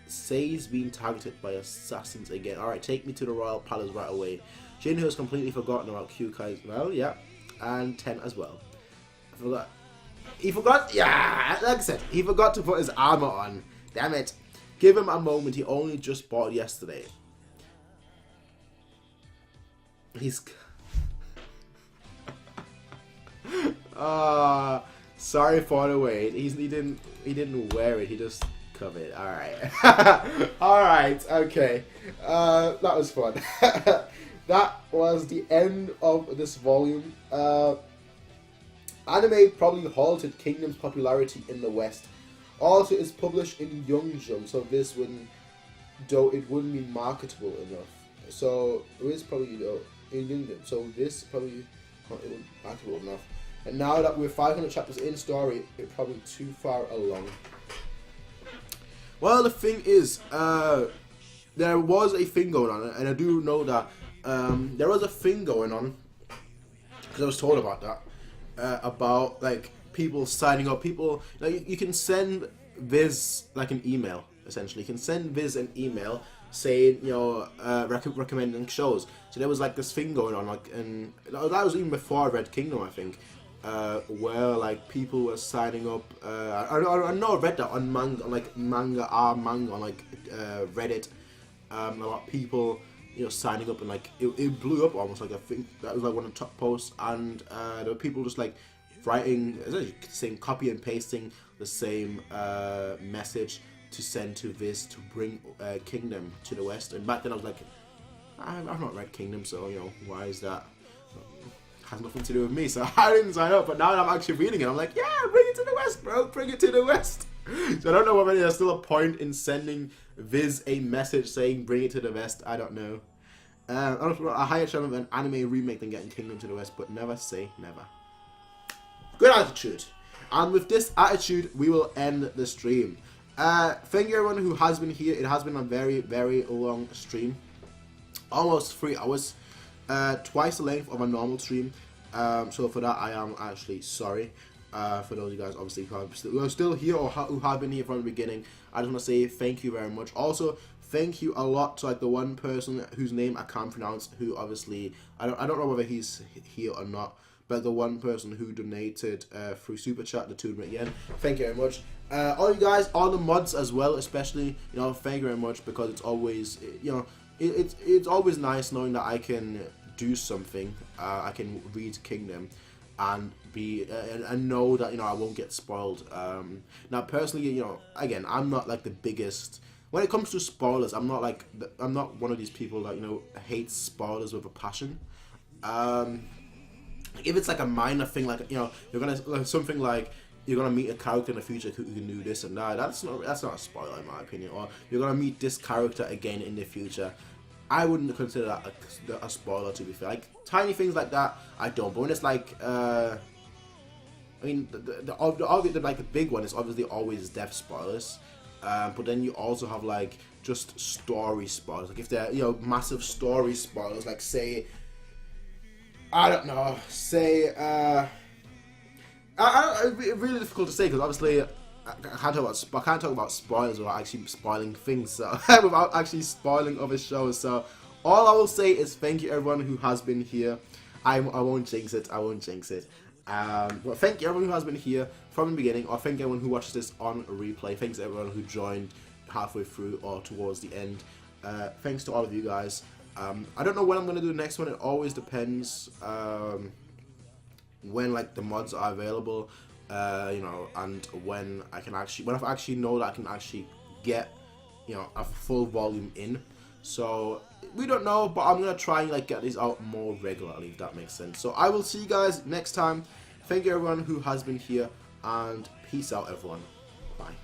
S1: Sei's being targeted by assassins again. Alright, take me to the royal palace right away. Jin, who has completely forgotten about Kyoukai as well, yeah. And Ten as well. He forgot, yeah, like I said, he forgot to put his armor on. Damn it. Give him a moment, he only just bought yesterday. He's... sorry for the wait. He didn't wear it. He just covered it. All right. All right. Okay. That was fun. That was the end of this volume. Anime probably halted Kingdom's popularity in the West. Also, it's published in Young Jump, so this wouldn't though it wouldn't be marketable enough. So it is probably in England. So this probably it wouldn't be marketable enough. And now that we're 500 chapters in story, it's probably too far along. Well, the thing is, there was a thing going on, and I do know that there was a thing going on, because I was told about that, about like people signing up. People, like, you can send Viz like an email. Essentially, you can send Viz an email saying, you know, recommending shows. So there was like this thing going on, like, and that was even before Red Kingdom, I think. Where like people were signing up. I know I read that on Manga, on like Manga on like Reddit. About people, you know, signing up, and like it blew up almost. Like I think that was like one of the top posts, and there were people just like writing, saying, copy and pasting the same message to send to Viz to bring Kingdom to the West. And back then I was like, I've not read Kingdom, so you know, why is that? Has nothing to do with me, so I didn't sign up. But now that I'm actually reading it, I'm like, yeah, bring it to the West, bro, bring it to the West. So I don't know whether there's still a point in sending Viz a message saying bring it to the West. I don't know. A higher chance of an anime remake than getting Kingdom to the West, but never say never. Good attitude. And with this attitude, we will end the stream. Thank you everyone who has been here. It has been a very, very long stream. Almost 3 hours. Twice the length of a normal stream. So for that, I am actually sorry. For those of you guys obviously who are still here or who have been here from the beginning, I just want to say thank you very much. Also, thank you a lot to like the one person whose name I can't pronounce, who obviously I don't know whether he's here or not, but the one person who donated through Super Chat, the 200 yen. Thank you very much. All you guys, all the mods as well, especially, you know, thank you very much, because it's always, you know, it's always nice knowing that I can do something. I can read Kingdom and be and know that, you know, I won't get spoiled. Now personally, you know, again, I'm not like the biggest when it comes to spoilers. I'm not like I'm not one of these people that, you know, hates spoilers with a passion. If it's like a minor thing, like, you know, you're gonna like, something like you're gonna meet a character in the future who can do this and that, that's not a spoiler in my opinion. Or you're gonna meet this character again in the future, I wouldn't consider that a spoiler, to be fair. Like tiny things like that, I don't. But when it's like, I mean, the big one is obviously always death spoilers. But then you also have like just story spoilers. Like if they're, you know, massive story spoilers, like say, I don't know, say, it's really difficult to say because obviously I can't talk about spoilers without actually spoiling things, so without actually spoiling other shows. So all I will say is thank you everyone who has been here. I won't jinx it. I won't jinx it. But thank you everyone who has been here from the beginning, or thank you everyone who watched this on replay. Thanks to everyone who joined halfway through or towards the end. Thanks to all of you guys. I don't know when I'm gonna do the next one. It always depends when like the mods are available. You know, and when I actually know that I can actually get, you know, a full volume in. So we don't know, but I'm gonna try and like get these out more regularly, if that makes sense. So I will see you guys next time. Thank you everyone who has been here, and peace out everyone. Bye.